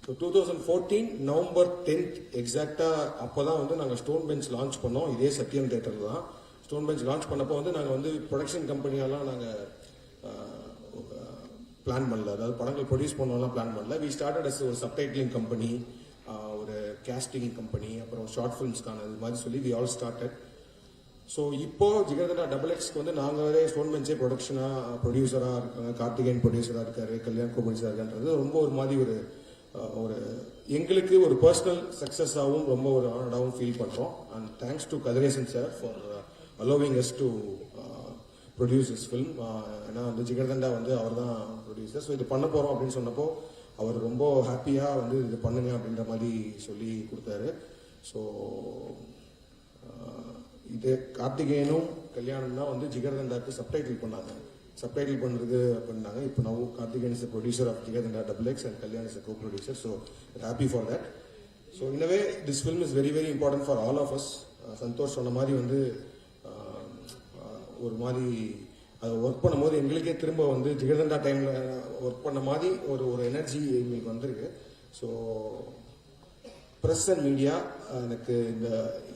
ஸோ 2014 November 10th எக்ஸாக்டாக அப்போ தான் வந்து நாங்கள் ஸ்டோன் பெஞ்ச் லான்ச் பண்ணோம். இதே சத்யம் தேட்டரில் தான் ஸ்டோன் பெஞ்ச் லான்ச் பண்ணப்போ வந்து நாங்கள் வந்து ப்ரொடக்ஷன் கம்பெனியெல்லாம் நாங்கள் பிளான் பண்ணல. அதாவது படங்கள் ப்ரொடியூஸ் பண்ணலாம் பிளான் பண்ணல. வி ஸ்டார்டட் அஸ் ஒரு சப்டைட்டிலிங் கம்பெனி, ஒரு கேஸ்டிங் கம்பெனி, அப்புறம் ஷார்ட் ஃபிலிம்ஸ்க்கான இது மாதிரி சொல்லி வி ஆல் ஸ்டார்டட். ஸோ இப்போ ஜிகர்தண்டா XXக்கு வந்து நாங்களே ஸ்டோன் பெஞ்சே ப்ரொடியூசராக இருக்காங்க, கார்த்திகேயன் ப்ரொடியூசராக இருக்காரு, கல்யாண் ப்ரொடியூசராக இருக்கான்றது ரொம்ப ஒரு மாதிரி ஒரு எங்களுக்கு ஒரு பர்சனல் சக்ஸஸாகவும் ரொம்ப ஒரு ஆனடாகவும் ஃபீல் பண்ணுறோம். And thanks to Kathiresan sir for allowing us to produce this film. ஏன்னா வந்து ஜிகர்தண்டா வந்து அவர் தான் ப்ரொடியூசர். ஸோ இது பண்ண போகிறோம் அப்படின்னு சொன்னப்போ அவர் ரொம்ப ஹாப்பியாக வந்து இது பண்ணுங்க அப்படின்ற மாதிரி சொல்லி கொடுத்தாரு. ஸோ இது கார்த்திகேயனும் கல்யாணம் தான் வந்து ஜிகர்தண்டாக்கு சப்டைட்டில் பண்ணாங்க. சப்டைட்டில் பண்ணுறது பண்ணாங்க. இப்போ நான் Karthikeyan is producer of Jigarthanda XX and Kalyan is co producer. So happy for that. So anyway this film is very very important for all of us. Santhosh சொன்ன மாதிரி வந்து ஒரு மாதிரி அதை ஒர்க் பண்ணும்போது எங்களுக்கே திரும்ப வந்து ஜிகர்தண்டா டைமில் ஒர்க் பண்ண மாதிரி ஒரு எனர்ஜி எங்களுக்கு வந்திருக்கு. ஸோ ப்ரெஸ் அண்ட் மீடியா எனக்கு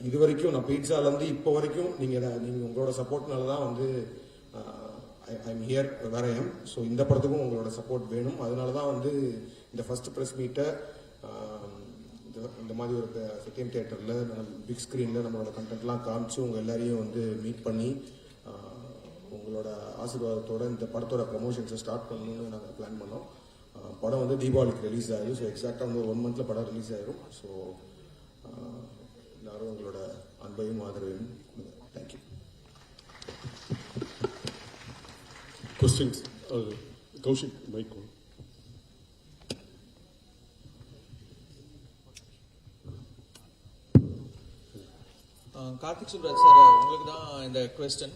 இது வரைக்கும் நான் பீட்சாலேருந்து இப்போ வரைக்கும் நீங்கள் உங்களோட சப்போர்ட்னால தான் வந்து I'm here where I am. So இந்த படத்துக்கும் உங்களோட சப்போர்ட் வேணும். அதனால தான் வந்து இந்த ஃபர்ஸ்ட் ப்ரெஸ் மீட்டை இந்த மாதிரி ஒரு செகண்ட் தியேட்டரில் பிக் ஸ்க்ரீனில் நம்மளோட கண்டென்ட்லாம் காமிச்சு உங்கள் எல்லாரையும் வந்து மீட் பண்ணி உங்களோட ஆசீர்வாதத்தோட இந்த படத்தோட ப்ரமோஷன்ஸை ஸ்டார்ட் பண்ணணும்னு நாங்கள் பிளான் பண்ணோம். படம் வந்து தீபாவளிக்கு ரிலீஸ் ஆகிடும். ஸோ எக்ஸாக்டாக வந்து ஒரு 1 monthல படம் ரிலீஸ் ஆகிடும். ஸோ எல்லாரும் உங்களோட அன்பையும் ஆதரவையும் thank you. Questions? Kaushik, mic on. Karthik Subbaraj sir, உங்களுக்கு தான் இந்த கொஸ்டின்.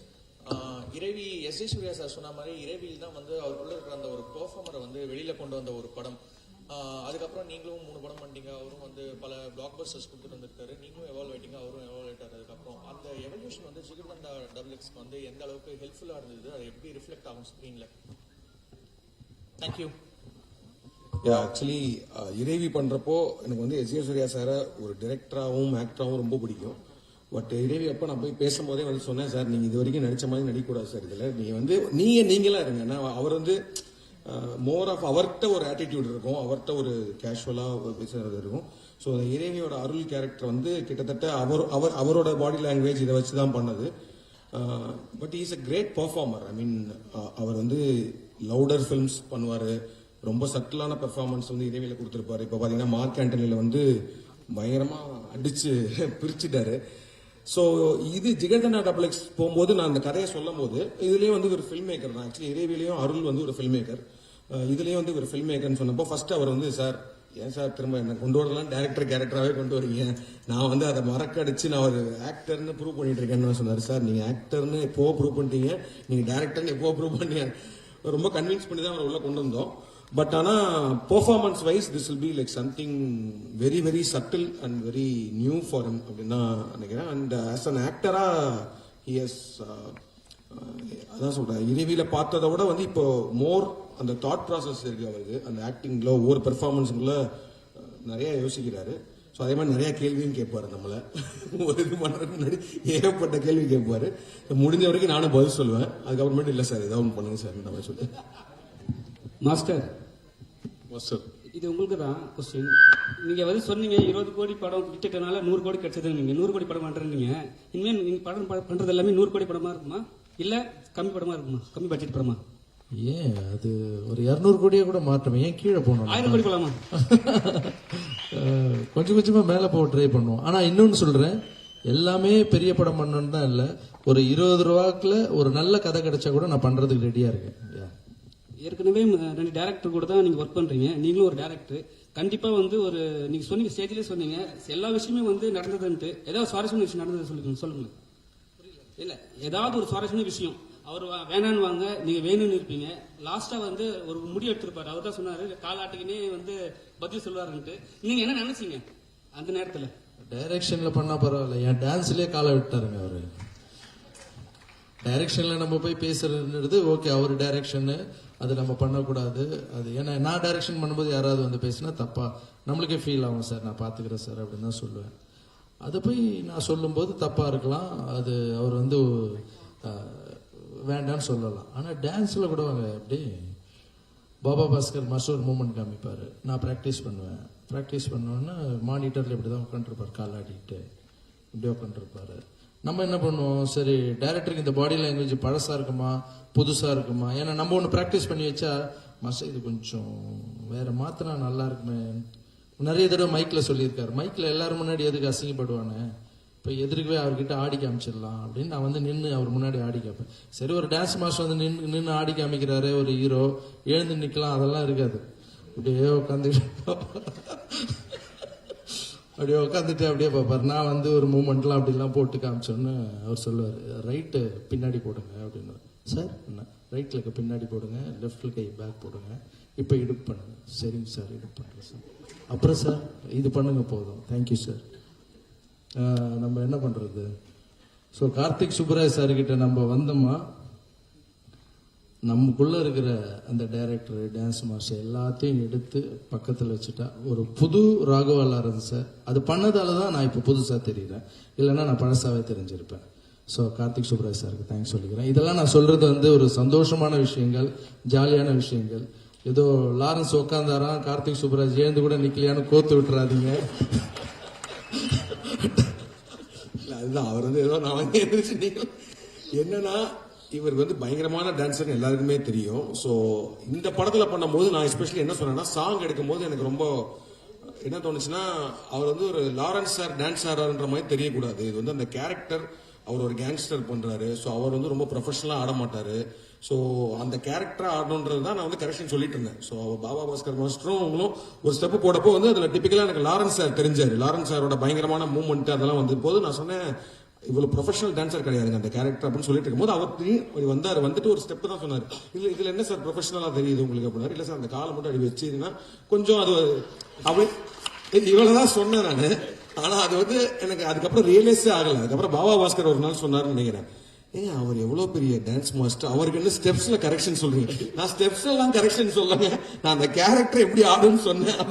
இறைவி எஸ் ஜே சூர்யா சார் சொன்ன மாதிரி இறைவியில் தான் வந்து அவருக்குள்ள இருக்கிற அந்த ஒரு பெர்ஃபார்மரை வந்து வெளியில கொண்டு வந்த ஒரு படம். அதுக்கப்புறம் நீங்களும் 3 படம் பண்ணிட்டீங்க. அவரும் வந்து பல பிளாக் பஸ்டர்ஸ் கொடுத்துட்டு வந்திருக்காரு. நீங்களும் எவால்வ் ஆயிட்டீங்க, அவரும் எவால்வ் ஆயிட்டாரு. அதுக்கப்புறம் அந்த எவல்யூஷன் வந்து ஜிகர்தண்டா XX வந்து எந்த அளவுக்கு ஹெல்ப்ஃபுல்லா இருந்தது, அது எப்படி ரிஃப்ளெக்ட் ஆகும் ஸ்க்ரீன்ல? தேங்க்யூ. ஆக்சுவலி இறைவி பண்ணுறப்போ எனக்கு வந்து எஸ் ஜே சூர்யா சாரை ஒரு டிரெக்டராகவும் ஆக்டராகவும் ரொம்ப பிடிக்கும். பட் இறைவி அப்போ நான் போய் பேசும்போதே வந்து சொன்னேன், சார் நீங்கள் இது வரைக்கும் நடித்த மாதிரி நடிக்கக்கூடாது சார், இதில் நீங்கள் வந்து நீங்களாக இருங்க. நான் அவர் வந்து மோர் ஆஃப் அவர்கிட்ட ஒரு ஆட்டிடியூட் இருக்கும், அவர்கிட்ட ஒரு கேஷுவலாக பேசுறது இருக்கும். ஸோ இறைவியோட அருள் கேரக்டர் வந்து கிட்டத்தட்ட அவரோட பாடி லாங்குவேஜ் இதை வச்சு தான் பண்ணது. But is a great performer. I mean அவர் வந்து லவுடர் ஃபிலிம்ஸ் பண்ணுவார். ரொம்ப சட்டிலான பெர்ஃபார்மன்ஸ் வந்து இறைவியில் கொடுத்துருப்பாரு. இப்போ பார்த்தீங்கன்னா மார்க் ஆண்டனியில் வந்து பயங்கரமாக அடித்து பிரிச்சுட்டாரு. ஸோ இது ஜிகர்தண்டா XX போகும்போது நான் அந்த கதையை சொல்லும் போது இதுலேயும் வந்து ஒரு ஃபில்ம் மேக்கர் தான். ஆக்சுவலி இறைவிலையும் அருள் வந்து ஒரு ஃபில்ம் மேக்கர், இதுலேயும் வந்து ஒரு ஃபில்ம் மேக்கர்னு சொன்னப்போ ஃபர்ஸ்ட் அவர் வந்து, சார் ஏன் சார் திரும்ப என்ன கொண்டு வரலாம் கேரக்டராகவே கொண்டு வரீங்க, நான் வந்து அதை மறக்கடிச்சு நான் ஒரு ஆக்டர்னு ப்ரூவ் பண்ணிட்டு இருக்கேன்னு சொன்னார். சார் நீங்கள் ஆக்டர்னு எப்போ ப்ரூவ் பண்ணிட்டீங்க, நீங்கள் டேரக்டர்னு எப்போ ப்ரூவ் பண்ணீங்க, ரொம்ப கன்வின்ஸ் பண்ணி தான் அவர் உள்ள கொண்டு வந்தோம். பட் ஆனால் performance wise this will be like something very very subtle and very new for him அப்படின்னு தான் நினைக்கிறேன். அண்ட் ஆஸ் அன் ஆக்டரா ஹியஸ் அதான் சொல்றேன், இறைவியில் பார்த்ததை விட வந்து இப்போ மோர் அந்த தாட் ப்ராசஸ் இருக்கு அவருக்கு. அந்த ஆக்டிங்ல ஒவ்வொரு பெர்ஃபார்மன்ஸுக்குள்ள நிறைய யோசிக்கிறாரு. ஸோ அதே மாதிரி நிறைய கேள்வியும் கேட்பாரு. நம்மளை ஒரு இது பண்ணுறதுக்கு முன்னாடி ஏகப்பட்ட கேள்வி கேட்பாரு. முடிஞ்ச வரைக்கும் நானும் பதில் சொல்லுவேன். அதுக்கப்புறமேட்டு இல்லை சார் ஏதாவது ஒன்று பண்ணுங்க சார் நம்ம சொல்லி. மாஸ்டர், இது உங்களுக்கு தான் கொஸ்டின். நீங்க வந்து சொன்னீங்க 20 கோடி படம் விட்டுட்டனால 100 கோடி கிடைச்சது. நீங்க 100 கோடி படம் பண்றீங்க. இனிமேல் நீங்க படம் பண்றது எல்லாமே 100 கோடி படமா இருக்குமா, இல்ல கம்மி படமா இருக்குமா, கம்மி பட்ஜெட் படமா? ஏன் அது ஒரு 200 கோடியே கூட மாற்றமே, ஏன் கீழே போகணும்? 1000 கோடி போலாமா? கொஞ்சம் கொஞ்சமா மேல போக ட்ரை பண்ணுவோம். ஆனா இன்னொன்னு சொல்றேன், எல்லாமே பெரிய படம் பண்ணணும்னு தான் இல்லை. ஒரு 20 ரூபாய்க்குள்ள ஒரு நல்ல கதை கிடைச்சா கூட நான் பண்றதுக்கு ரெடியா இருக்கேன். ஏற்கனவே 2 டேரக்டர் கூட தான் நீங்க ஒர்க் பண்றீங்க. நீங்களும் ஒரு டேரக்டர். கண்டிப்பா வந்து ஒரு நீங்க சொன்னீங்க, ஸ்டேஜ்லயே சொன்னீங்க எல்லா விஷயமே வந்து நடந்ததுன்ட்டு. ஏதாவது சுவாரஸ்யமான விஷயம் நடந்தது சொல்லுங்க. இல்ல ஏதாவது ஒரு சுவாரஸ்யமான விஷயம். அவர் வேணான்னு வாங்க, நீங்க வேணும்னு இருப்பீங்க. லாஸ்டா வந்து ஒரு முடிவு எடுத்திருப்பாரு. அவர் தான் சொன்னாரு காலாட்டுக்குன்னே வந்து பதில் சொல்லுவாருன்ட்டு. நீங்க என்ன நினைச்சீங்க அந்த நேரத்துல? டைரக்ஷன்ல பண்ணா பரவாயில்ல, என் டான்ஸ்லயே காலை விட்டாருங்க அவரு. டைரக்ஷன்ல நம்ம போய் பேசுறது ஓகே, அவர் டைரக்ஷன் அது நம்ம பண்ணக்கூடாது. அது ஏன்னா நான் டைரக்ஷன் பண்ணும்போது யாராவது வந்து பேசினா தப்பா நம்மளுக்கே ஃபீல் ஆகும். சார் நான் பாத்துக்கிறேன் சார் அப்படின்னு தான் சொல்லுவேன். அதை போய் நான் சொல்லும்போது தப்பா இருக்கலாம், அது அவர் வந்து வேண்டான்னு சொல்லலாம். ஆனா டான்ஸ்ல கூட எப்படி பாபா பாஸ்கர் மாஸ்டர் ஒரு மூமெண்ட் காமிப்பாரு, நான் ப்ராக்டிஸ் பண்ணுவேன். ப்ராக்டிஸ் பண்ணுவேன்னா மானிட்டர்ல இப்படிதான் உட்காந்துருப்பாரு, கால் ஆடிட்டு இப்படியே உட்காந்துருப்பாரு. நம்ம என்ன பண்ணுவோம், சரி டைரக்டருக்கு இந்த பாடி லாங்குவேஜ் பழசா இருக்குமா புதுசா இருக்குமா, ஏன்னா நம்ம ஒன்று ப்ராக்டிஸ் பண்ணி வச்சா மாஸ்டர் இது கொஞ்சம் வேற மாத்தினா நல்லா இருக்குமே. நிறைய தடவை மைக்ல சொல்லியிருக்காரு, மைக்ல எல்லாரும் முன்னாடி எதுக்கு அசிங்கப்படுவானே, இப்போ எதிர்க்கவே அவர்கிட்ட ஆடி காமிச்சிடலாம் அப்படின்னு நான் வந்து நின்று அவர் முன்னாடி ஆடி காப்பேன். சரி ஒரு டான்ஸ் மாஸ்டர் வந்து நின்று ஆடி காமிக்கிறாரு, ஒரு ஹீரோ எழுந்து நிக்கலாம், அதெல்லாம் இருக்காது. அப்படியே உட்காந்து அப்படியே உட்காந்துட்டு அப்படியே பார்ப்பாரு. நான் வந்து ஒரு மூமெண்ட்லாம் அப்படிலாம் போட்டு காமிச்சோன்னு அவர் சொல்லுவார், ரைட்டு பின்னாடி போடுங்க அப்படின்னு. சார் என்ன ரைட் லெக்க பின்னாடி போடுங்க, லெஃப்ட் கை பேக் போடுங்க, இப்போ இடுப்பு பண்ணுங்க. சரிங்க சார் இடுப்பு பண்ணுறேன் சார். அப்புறம் சார் இது பண்ணுங்க போதும், தேங்க்யூ சார். நம்ம என்ன பண்ணுறது? ஸோ கார்த்திக் சுப்ராஜ் சார்கிட்ட நம்ம வந்தோமா, நமக்குள்ள இருக்கிற அந்த டைரக்டர் டான்ஸ் மாஸ்டர் எல்லாத்தையும் எடுத்து பக்கத்தில் வச்சுட்டா ஒரு புது ராகவா லாரன்ஸ் சார். அது பண்ணதால தான் நான் இப்போ புதுசாக தெரியுறேன், இல்லைன்னா நான் பழசாவே தெரிஞ்சிருப்பேன். ஸோ கார்த்திக் சுப்ராஜ் சாருக்கு தேங்க்ஸ் சொல்லிக்கிறேன். இதெல்லாம் நான் சொல்றது வந்து ஒரு சந்தோஷமான விஷயங்கள், ஜாலியான விஷயங்கள். ஏதோ லாரன்ஸ் உட்காந்தாராம், கார்த்திக் சுப்ராஜ் எழுந்து கூட நிக்கலையான்னு கோத்து விட்டுறாதீங்க. அதுதான் அவர் வந்து ஏதோ நான் எந்திரிச்சு என்னன்னா இவர் வந்து பயங்கரமான டான்ஸர் எல்லாருக்குமே தெரியும். ஸோ இந்த படத்துல பண்ணும்போது நான் எஸ்பெஷலி என்ன சொன்னேன்னா, சாங் எடுக்கும்போது எனக்கு ரொம்ப என்ன தோணுச்சுன்னா, அவர் வந்து ஒரு லாரன்ஸ் சார் டான்ஸ் ஆடுறாருன்ற மாதிரி தெரியக்கூடாது. இது வந்து அந்த கேரக்டர், அவர் ஒரு கேங்ஸ்டர் பண்றாரு. ஸோ அவர் வந்து ரொம்ப ப்ரொஃபஷனலா ஆட மாட்டாரு. ஸோ அந்த கேரக்டரா ஆடணுன்றது தான் நான் வந்து கரெக்ஷன் சொல்லிட்டு இருந்தேன். ஸோ பாபா பாஸ்கர் மாஸ்டரும் அவங்களும் ஒரு ஸ்டெப் போடப்போ வந்து அதுல டிபிக்கலா எனக்கு லாரன்ஸ் சார் தெரிஞ்சாரு. லாரன்ஸ் சாரோட பயங்கரமான மூவ்மெண்ட் அதெல்லாம் வந்து போது நான் சொன்னேன், இவ்வளவு ப்ரொஃபஷனல் டான்சர் கிடையாதுங்க அந்த கேரக்டர் அப்படின்னு சொல்லிட்டு இருக்கும்போது அவர் வந்தாரு. வந்துட்டு ஒரு ஸ்டெப் தான் சொன்னார், இதுல என்ன சார் ப்ரொஃபஷனலா தெரியுது உங்களுக்கு அப்படின்னா, இல்ல சார் அந்த காலை மட்டும் அடி வச்சுன்னா கொஞ்சம் அது அப்படி இவ்வளவுதான் சொன்னேன் நானு. ஆனா அது வந்து எனக்கு அதுக்கப்புறம் ரியலைஸே ஆகல. அதுக்கப்புறம் பாபா பாஸ்கர் ஒரு நாள் சொன்னாருன்னு நினைக்கிறேன், ஏங்க அவர் எவ்வளவு பெரிய டான்ஸ் மாஸ்டர், அவருக்கு என்ன ஸ்டெப்ஸ்ல கரெக்ஷன் சொல்றீங்க? நான் ஸ்டெப்ஸ் எல்லாம் கரெக்ஷன் சொல்லுங்க, நான் அந்த கேரக்டர் எப்படி ஆடுன்னு சொன்னேன்.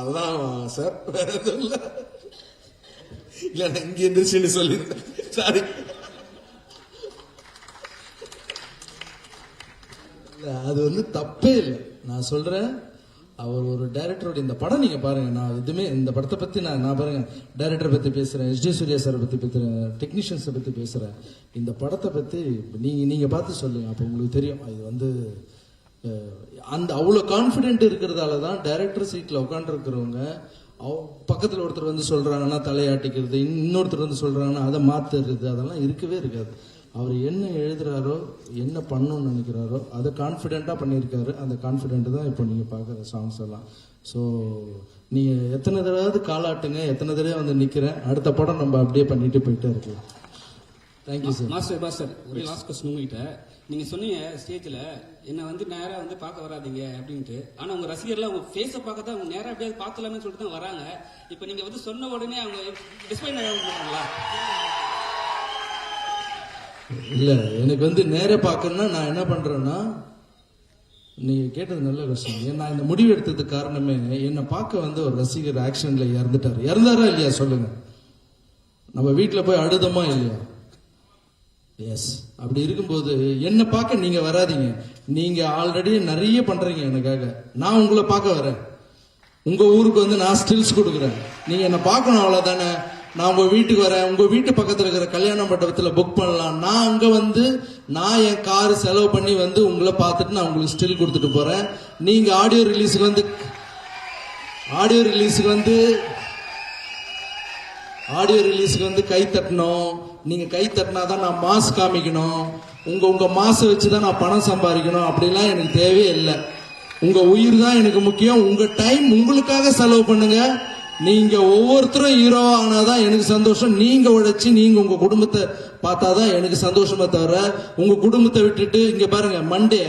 அதான் சார், வேற எதுவும் இல்ல. இல்ல நான் இங்க எந்திரிச்சுன்னு சொல்லிருந்தேன், சாரி. அது வந்து தப்பே இல்லை. நான் சொல்றேன், அவர் ஒரு டைரக்டரோட இந்த படம் நீங்க பாருங்க. நான் எதுவுமே இந்த படத்தை பத்தி நான் பாருங்க, டைரக்டரை பத்தி பேசுறேன், எஸ்.ஜே. சூர்யா சாரை பத்தி பேசுறேன், டெக்னீஷியன்ஸை பத்தி பேசுறேன். இந்த படத்தை பத்தி நீங்க பார்த்து சொல்லுங்க, அப்ப உங்களுக்கு தெரியும். இது வந்து அந்த அவ்வளவு கான்பிடென்ட் இருக்கிறதால தான் டைரக்டர் சீட்ல உட்காந்து இருக்கிறவங்க பக்கத்துல ஒருத்தர் வந்து சொல்றாங்கன்னா தலையாட்டிக்கிறது, இன்னொருத்தர் வந்து சொல்றாங்கன்னா அதை மாத்துறது, அதெல்லாம் இருக்கவே இருக்காது. அவர் என்ன எழுதுறாரோ, என்ன பண்ணணும்னு நினைக்கிறாரோ அதை கான்ஃபிடென்ட்டா பண்ணியிருக்காரு. அந்த கான்ஃபிடென்ட் தான் இப்போ நீங்க பாக்குற சாங்ஸ் எல்லாம். ஸோ நீங்க எத்தனை தடவை காலாட்டுங்க, எத்தனை தடவை வந்து நிக்கிறேன், அடுத்த படம் நம்ம அப்படியே பண்ணிட்டு போயிட்டே இருக்கலாம். Thank you sir. மாஸ்டர் ஒரே லாஸ்ட் கொஸ்டின் உங்ககிட்ட. நீங்க சொன்னீங்க ஸ்டேஜ்ல என்ன வந்து நேரா வந்து பார்க்க வராதீங்க அப்படின்ட்டு. ஆனா உங்க ரசிகர்லாம் உங்க ஃபேஸை பார்க்க தான், அவங்க நேரா அப்படியே பார்க்கலாம்னு சொல்லிட்டு தான் வராங்க. இப்போ நீங்க வந்து சொன்ன உடனே அவங்க டிஸ்பைன் ஆகிடுவாங்களா? இல்ல, எனக்கு வந்து நேர பார்க்கணும்னா நான் என்ன பண்றேன்னா, நீங்க கேட்டது நல்ல விஷயம். நான் இந்த முடிவு எடுத்ததுக்கு காரணமே, என்னை பார்க்க வந்து ஒரு ரசிகர் ஆக்ஷன்ல இறந்தாரா இல்லையா சொல்லுங்க. நம்ம வீட்டுல போய் அழுதமா இல்லையா? எஸ். அப்படி இருக்கும்போது என்ன பார்க்க நீங்க வராதீங்க. நீங்க ஆல்ரெடி நிறைய பண்றீங்க எனக்காக, நான் உங்களை பார்க்க வரேன். உங்க ஊருக்கு வந்து நான் ஸ்டில்ஸ் கொடுக்குறேன், நீங்க என்ன பார்க்கணும், அவ்வளவுதானே. நான் உங்க வீட்டுக்கு வரேன், உங்க வீட்டு பக்கத்துல இருக்கிற கல்யாண மண்டபத்துல புக் பண்ணலாம். நான் அங்க வந்து நான் என் கார் செலவு பண்ணி வந்து உங்களை பார்த்துட்டு நான் உங்களுக்கு ஸ்டில் கொடுத்துட்டு போறேன். நீங்க ஆடியோ ரிலீஸுக்கு வந்து கை தட்டணும். நீங்க கை தட்டினாதான் நான் மாஸ் காமிக்கணும். உங்க மாச வச்சுதான் நான் பணம் சம்பாதிக்கணும். அப்படிலாம் எனக்கு தேவையே இல்லை. உங்க உயிர் தான் எனக்கு முக்கியம். உங்க டைம் உங்களுக்காக செலவு பண்ணுங்க. நீங்க ஒவ்வொருத்தரும் ஹீரோ ஆனாதான் எனக்கு சந்தோஷம். நீங்க உழைச்சி நீங்க உங்க குடும்பத்தை பார்த்தாதான் எனக்கு சந்தோஷமா தவிர, உங்க குடும்பத்தை விட்டுட்டு இங்க பாருங்க. மண்டே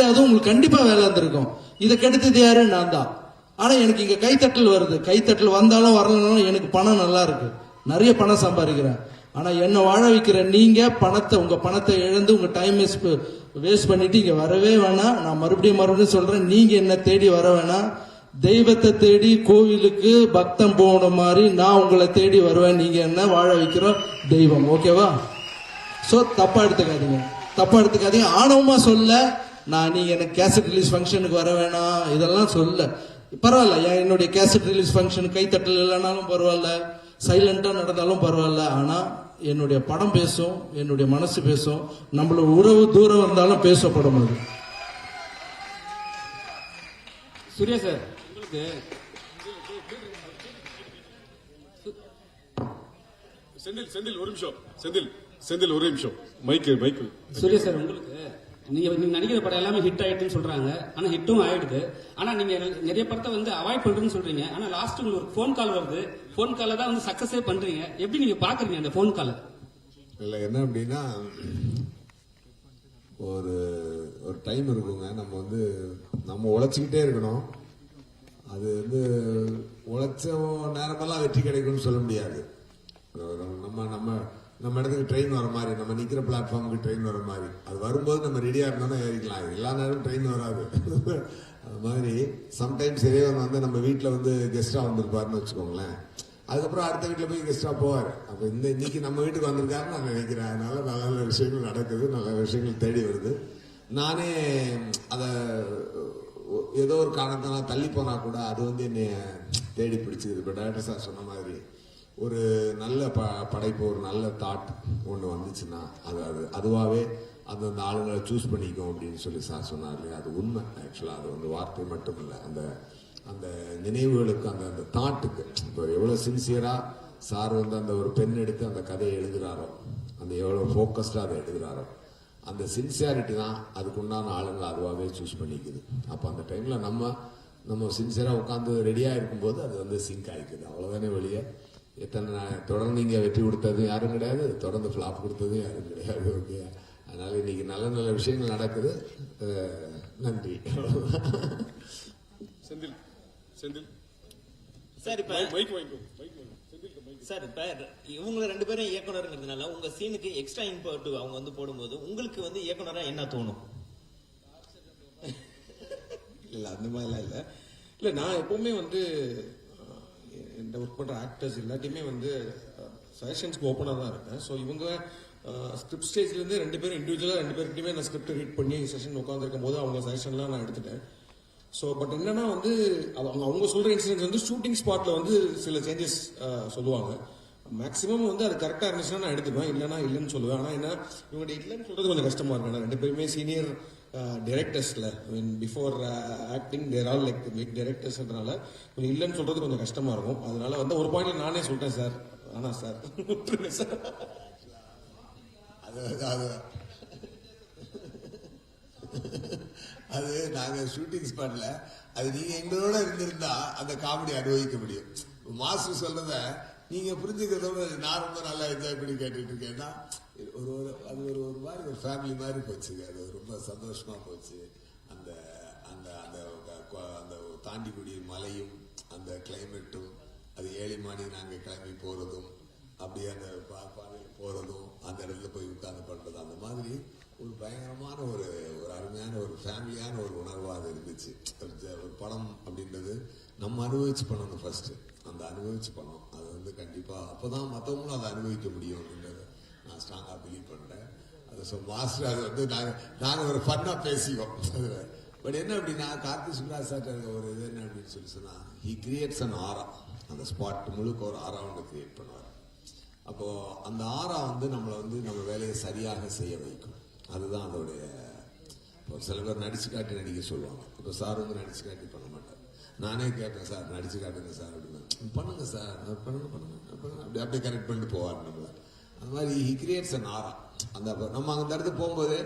அதுவும் உங்களுக்கு கண்டிப்பா வேலை இருந்திருக்கும். இதை கெடுத்தது யாரு? நான் தான். ஆனா எனக்கு இங்க கைத்தட்டல் வருது. கைத்தட்டல் வந்தாலும் வரலனாலும் எனக்கு பணம் நல்லா இருக்கு, நிறைய பணம் சம்பாதிக்கிறேன். ஆனா என்ன வாழ வைக்கிற நீங்க உங்க பணத்தை இழந்து உங்க டைம் வேஸ்ட் பண்ணிட்டு இங்க வரவே வேணாம். நான் மறுபடியும் சொல்றேன், நீங்க என்ன தேடி வர வேணாம். தெய்வத்தை தேடி கோவிலுக்கு பக்தம் போன மாதிரி நான் உங்களை தேடி வருவேன். நீங்க என்ன வாழ வைக்கிற தெய்வம், ஓகேவா? சோ தப்பா எடுத்துக்காதீங்க. ஆணவமா சொல்ல நான், நீங்க எனக்கு கேசட் ரிலீஸ் ஃபங்க்ஷனுக்கு வர வேணாம் இதெல்லாம் சொல்ல. பரவாயில்ல, என்னுடைய கேசட் ரிலீஸ் ஃபங்க்ஷன் கைத்தட்டல் இல்லைனாலும் பரவாயில்ல, சைலண்டா நடந்தாலும் பரவாயில்ல. ஆனா என்னுடைய படம் பேசும், என்னுடைய மனசு பேசும். நம்மளோட உறவு தூரம் இருந்தாலும் பேசப்படும். அது சூர்யா சார், உங்களுக்கு செந்தில் ஒரு நிமிஷம் மைக்கு. சூர்யா சார், உங்களுக்கு நீங்க நடிக்கிற படம் எல்லாமே ஹிட் ஆயிட்டுன்னு சொல்றாங்க. ஆனா ஹிட்டும் ஆயிடுது. ஆனா நீங்க நிறைய படத்தை வந்து அவாய்ட் பண்றேன்னு சொல்றீங்க. ஆனா லாஸ்ட் உங்களுக்கு ஒரு போன் கால் வருது. போன் கால தான் வந்து சக்சஸே பண்றீங்க. எப்படி நீங்க பாக்குறீங்க அந்த போன் கால? இல்ல என்ன அப்படின்னா, ஒரு டைம் இருக்குங்க. நம்ம உழைச்சிக்கிட்டே இருக்கணும். அது வந்து உழைச்ச நேரமெல்லாம் வெற்றி கிடைக்கும்னு சொல்ல முடியாது. நம்ம இடத்துக்கு ட்ரெயின் வர மாதிரி, நம்ம நிக்கிற பிளாட்ஃபார்முக்கு ட்ரெயின் வர மாதிரி, அது வரும்போது நம்ம ரெடியா இருந்தோம்னா ஏறிக்கலாம். எல்லா நேரமும் ட்ரெயின் வராது. அது மாதிரி சம்டைம்ஸ் இறைவன் வந்து நம்ம வீட்டில் வந்து கெஸ்டா வந்திருப்பாருன்னு வச்சுக்கோங்களேன். அதுக்கப்புறம் அடுத்த வீட்டில் போய் கெஸ்டா போவார். அப்ப இன்னைக்கு நம்ம வீட்டுக்கு வந்திருக்காருன்னு நான் நினைக்கிறேன். அதனால நல்ல நல்ல விஷயங்கள் நடக்குது, நல்ல விஷயங்கள் தேடி வருது. நானே அத ஏதோ ஒரு காரணத்தினால தள்ளி போனா கூட அது வந்து என்னைய தேடி பிடிச்சது. இப்ப டைரக்டர் சார் சொன்ன மாதிரி ஒரு நல்ல படைப்பு, ஒரு நல்ல தாட் ஒன்று வந்துச்சுன்னா அதுவாகவே அந்தந்த ஆளுங்களை சூஸ் பண்ணிக்கும் அப்படின்னு சொல்லி சார் சொன்னார் இல்லையா, அது உண்மை. ஆக்சுவலாக அது வந்து வார்த்தை மட்டும் இல்லை, அந்த அந்த நினைவுகளுக்கு, அந்த தாட்டுக்கு. இப்போ எவ்வளோ சின்சியராக சார் வந்து அந்த ஒரு பெண் எடுத்து அந்த கதையை எழுதுகிறாரோ, அந்த எவ்வளோ ஃபோக்கஸ்டாக அதை எழுதுகிறாரோ, அந்த சின்சியாரிட்டி தான் அதுக்குண்டான ஆளுங்களை அதுவாகவே சூஸ் பண்ணிக்குது. அப்போ அந்த டைமில் நம்ம சின்சியராக உட்காந்து ரெடியாக இருக்கும்போது அது வந்து சிங்க் ஆகிக்குது. அவ்வளோதானே வெளியே எத்தனை தொடர்ந்து இங்கே வெற்றி கொடுத்ததும் யாரும் கிடையாது, தொடர்ந்து ஃப்ளாப் கொடுத்ததும் யாரும் கிடையாது. ஓகே, அதனால இன்னைக்கு நல்ல நல்ல விஷயங்கள் நடக்குது. நன்றி. சார் இப்ப சார் இப்ப இவங்க 2 பேரும் இயக்குனருங்கிறதுனால உங்க சீனுக்கு எக்ஸ்ட்ரா இன்புட் அவங்க வந்து போடும்போது உங்களுக்கு வந்து இயக்குனரா என்ன தோணும்? இல்ல அந்த மாதிரிலாம் இல்ல நான் எப்பவுமே வந்து இந்த ஒர்க் பண்ற ஆக்டர்ஸ் எல்லாத்தையுமே வந்து சஜஷன்ஸ்க்கு ஓப்பனா தான் இருக்கேன். ஸோ இவங்க ஸ்கிரிப்ட் ஸ்டேஜ்ல இருந்து 2 பேரும் இண்டிவிஜுவலா 2 பேருக்கிட்டயுமே நான் ஸ்கிரிப்ட் ரீட் பண்ணி செஷன் உட்காந்துருக்கும் போது அவங்க சஜஷன்லாம் நான் எடுத்துட்டேன். ஸோ பட் என்னன்னா வந்து அவங்க சொல்ற இன்சிடென்ட்ஸ் வந்து ஷூட்டிங் ஸ்பாட்ல வந்து சில சேஞ்சஸ் சொல்லுவாங்க. மேக்ஸிமம் வந்து அது கரெக்டா இருந்துச்சுன்னா நான் எடுத்துப்பேன், இல்லைன்னா இல்லைன்னு சொல்லுவேன். ஆனா என்ன இவங்க இல்லைன்னு சொல்றது கொஞ்சம் கஷ்டமா இருக்கு. 2 பேருமே சீனியர் டைரக்டர்ஸ்ல, பிஃபோர் ஆக்டிங் தேர் ஆல் லைக் பிக் டைரக்டர்ஸ்ன்றனால கொஞ்சம் இல்லைன்னு சொல்றது கொஞ்சம் கஷ்டமா இருக்கும். அதனால வந்து ஒரு பாயிண்ட்ல நானே சொல்லிட்டேன் சார், ஆனா சார் அது நாங்க ஷூட்டிங் ஸ்பாட்ல அது நீங்க எங்களோட இருந்திருந்தா அந்த காமெடி அனுபவிக்க முடியும். மாஸ்டர் சொல்றத நீங்க புரிஞ்சுக்கிறதோட நான் ரொம்ப நல்லா என்ஜாய் பண்ணி கேட்டுட்டு இருக்கேன்னா அது ஒரு மாதிரி ஒரு ஃபேமிலி மாதிரி போச்சு. அது ரொம்ப சந்தோஷமா போச்சு. அந்த அந்த அந்த அந்த தாண்டிக்குடி மலையும் அந்த கிளைமேட்டும், அது 7 மணி நாங்க கிளம்பி போறதும், அப்படியே அந்த பாதையில் போறதும், அந்த இடத்துல போய் உட்கார்ந்து பண்றது, அந்த மாதிரி ஒரு பயங்கரமான ஒரு அருமையான ஒரு ஃபேமிலியான ஒரு உணர்வா அது இருந்துச்சு. ஒரு படம் அப்படின்றது நம்ம அனுபவிச்சு பண்ணணும். ஃபர்ஸ்ட் அந்த அனுபவிச்சு பண்ணோம். அது வந்து கண்டிப்பா அப்பதான் மற்றவங்களும் அதை அனுபவிக்க முடியும் அப்படின்றத நான் ஸ்ட்ராங்கா பிலீவ் பண்றேன். அது மாஸ்டர் அது வந்து நாங்க ஒரு ஃபன்னா பேசிக்கோம். பட் என்ன அப்படின்னா கார்த்திக் சுப்ராஜ் சார் ஒரு இது என்ன அப்படின்னு சொன்னா, ஹி கிரியேட்ஸ் அன் ஆரா. அந்த ஸ்பாட் முழுக்க ஒரு ஆரா ஒன்று கிரியேட் பண்ணுவார். அப்போ அந்த ஆரா வந்து நம்மளை வந்து நம்ம வேலையை சரியாக செய்ய வைக்கும். அதுதான் அதோடைய. சில பேர் நடிச்சு காட்டி நடிக்க சொல்லுவாங்க. இப்போ சார் வந்து நடிச்சு காட்டி பண்ண மாட்டார். நானே கேட்பேன், சார் நடிச்சு காட்டுங்க சார் அப்படின்னு. பண்ணுங்க சார், பண்ணுங்க அப்படியே கரெக்ட் பண்ணிட்டு போவார் நம்மள. அந்த மாதிரி ஹி கிரியேட்ஸ் அன் ஆரா. அந்த நம்ம அந்த இடத்துக்கு போகும்போது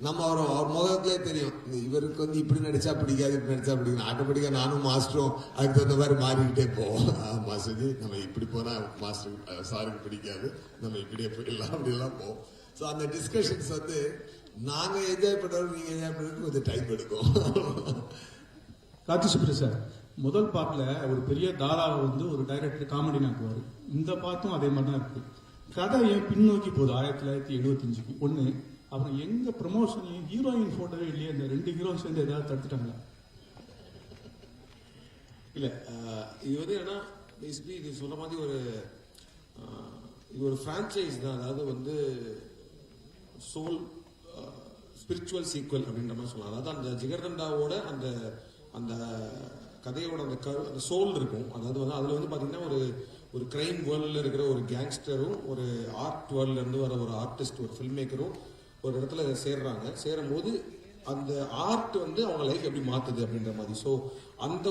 நம்ம அவர் முகத்திலே தெரியும், இவருக்கு வந்து இப்படி நடிச்சா பிடிக்காது, இப்படி நடிச்சா பிடிக்கும். ஆட்டோமேட்டிக்கா நானும் மாஸ்டரும் அதுக்கு தகுந்த மாதிரி மாறிக்கிட்டே போவோம். மாஸ்டருக்கு நம்ம இப்படி போனா மாஸ்டருக்கு சாருக்கு பிடிக்காது, நம்ம இப்படியே போயிடலாம், அப்படிலாம் போவோம். ஸோ அந்த டிஸ்கஷன்ஸ் வந்து நாங்க என்ஜாய் பண்றோம், நீங்க என்ஜாய் பண்றதுக்கு கொஞ்சம் டைம் எடுக்கும். கார்த்திக் சுப்ராஜ் சார் முதல் பார்ட்ல ஒரு பெரிய தாராவை வந்து ஒரு டைரக்டர் காமெடி நாக்குவாரு. இந்த பார்ட்டும் அதே மாதிரி தான் இருக்கு. கதை ஏன் பின்னோக்கி போகுது 1975க்கு ஒண்ணு. அப்புறம் எங்க ப்ரமோஷன் ஹீரோயின் போட்டோவே இல்லையே, இந்த 2 ஹீரோயின் சேர்ந்து ஏதாவது தடுத்துட்டாங்களா? இல்ல இது வந்து ஏன்னா பேசிக்கலி இது சொல்ற மாதிரி இது ஒரு பிரான்ச்சைஸ் தான். அதாவது வந்து சோல் ஸ்பிரிச்சுவல் சீக்வல் அப்படின்ற மாதிரி சொல்லலாம். அதாவது அந்த ஜிகர்தண்டாவோட அந்த அந்த கதையோட அந்த சோல் இருக்கும். அதாவது வந்து அதுல வந்து பாத்தீங்கன்னா ஒரு கிரைம் வேர்ல்ட்ல இருக்கிற ஒரு கேங்ஸ்டரும் ஒரு ஆர்ட் வேர்ல்ட்ல இருந்து வர ஒரு ஆர்டிஸ்ட், ஒரு ஃபில்ம் மேக்கரும் ஒரு இடத்துல சேர்றாங்க. சேரும் போது அந்த ஆர்ட் வந்து அவங்க லைஃப் எப்படி மாத்துது அப்படின்ற மாதிரி. ஸோ அந்த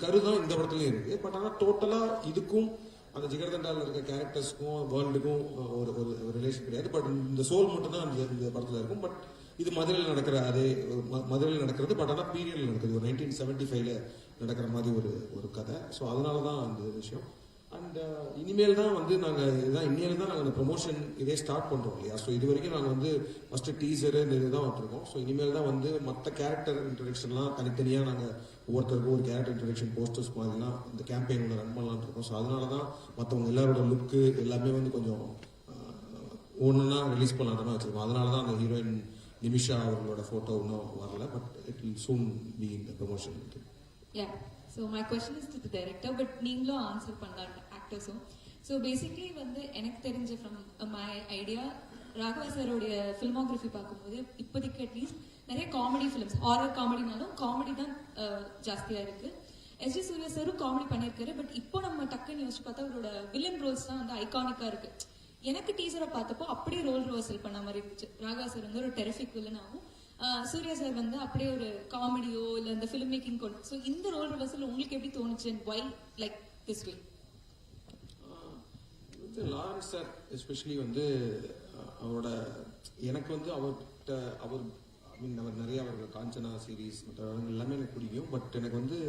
கருதான் இந்த படத்துலயும் இருக்கு. பட் ஆனால் டோட்டலா இதுக்கும் அந்த ஜிகர்தண்டாவில் இருக்க கேரக்டர்ஸ்க்கும் வேர்ல்டுக்கும் ஒரு ரிலேஷன் கிடையாது. பட் இந்த சோல் மட்டும் தான் இந்த படத்துல இருக்கும். பட் இது மதுரையில் நடக்கிறது. பட் ஆனால் பீரியட்ல நடக்குது. ஒரு 1975ல நடக்கிற மாதிரி ஒரு கதை. ஸோ அதனாலதான் அந்த விஷயம். அண்ட் இனிமேல் தான் வந்து இனிமேல் தான் நாங்கள் அந்த ப்ரொமோஷன் இதே ஸ்டார்ட் பண்றோம் இல்லையா. ஸோ இது வரைக்கும் நாங்கள் வந்து ஃபர்ஸ்ட் டீசர் இந்த இதுதான் வச்சிருக்கோம். ஸோ இனிமேல் தான் வந்து மற்ற கேரக்டர் இன்ட்ரடக்ஷன்லாம் தனித்தனியாக நாங்கள் ஒவ்வொருத்தருக்கும் ஒரு கேரக்டர் இன்ட்ரடக்ஷன் போஸ்டர்ஸ் மாதிரிலாம் இந்த கேம்பெயினோட ரன் பண்ணலாம்னு இருக்கோம். ஸோ அதனால தான் மற்றவங்க எல்லாரோட லுக்கு எல்லாமே வந்து கொஞ்சம் ஒன்றுனா ரிலீஸ் பண்ணலாம்னு வச்சிருக்கோம். அதனால தான் அந்த ஹீரோயின் நிமிஷா அவர்களோட போட்டோ இன்னும் வரல. But it will soon be in the promotion. So my question is to the director, but நீங்களும் ஆன்சர் பண்ணலாம் ஆக்டர்ஸும். ஸோ பேசிக்லி வந்து எனக்கு தெரிஞ்ச ஃப்ரம் மை ஐடியா, ராகவா சாரோடைய ஃபில்மோகிராஃபி பார்க்கும்போது இப்போதைக்கு அட்லீஸ்ட் நிறைய காமெடி ஃபிலிம்ஸ், ஹாரர் காமெடினாலும் காமெடி தான் ஜாஸ்தியா இருக்கு. எஸ்ஜே சூர்யா சாரும் காமெடி பண்ணியிருக்காரு, பட் இப்போ நம்ம டக்குன்னு யோசிச்சு பார்த்தா அவரோட வில்லன் ரோல்ஸ் தான் வந்து ஐகானிக்கா இருக்கு. எனக்கு டீசரை பார்த்தப்போ அப்படியே ரோல் ரிவர்சல் பண்ண மாதிரி இருந்துச்சு. ராகவா சார் வந்து ஒரு டெரிஃபிக் வில்லன் ஆகும், சூர்யா சார் வந்து அப்படியே ஒரு காமெடியோ இல்ல இந்த ஃபிலிம் மேக்கிங் கொண்டு. ஸோ இந்த ரோல் ரிவர்சல் உங்களுக்கு எப்படி தோணுச்சு and why like this way? Lawrence sir especially வந்து அவரோட எனக்கு வந்து அவர்கிட்ட அவர் அவர் நிறைய அவரோட காஞ்சனா சீரீஸ் மற்ற எல்லாமே எனக்கு பிடிக்கும். பட் எனக்கு வந்து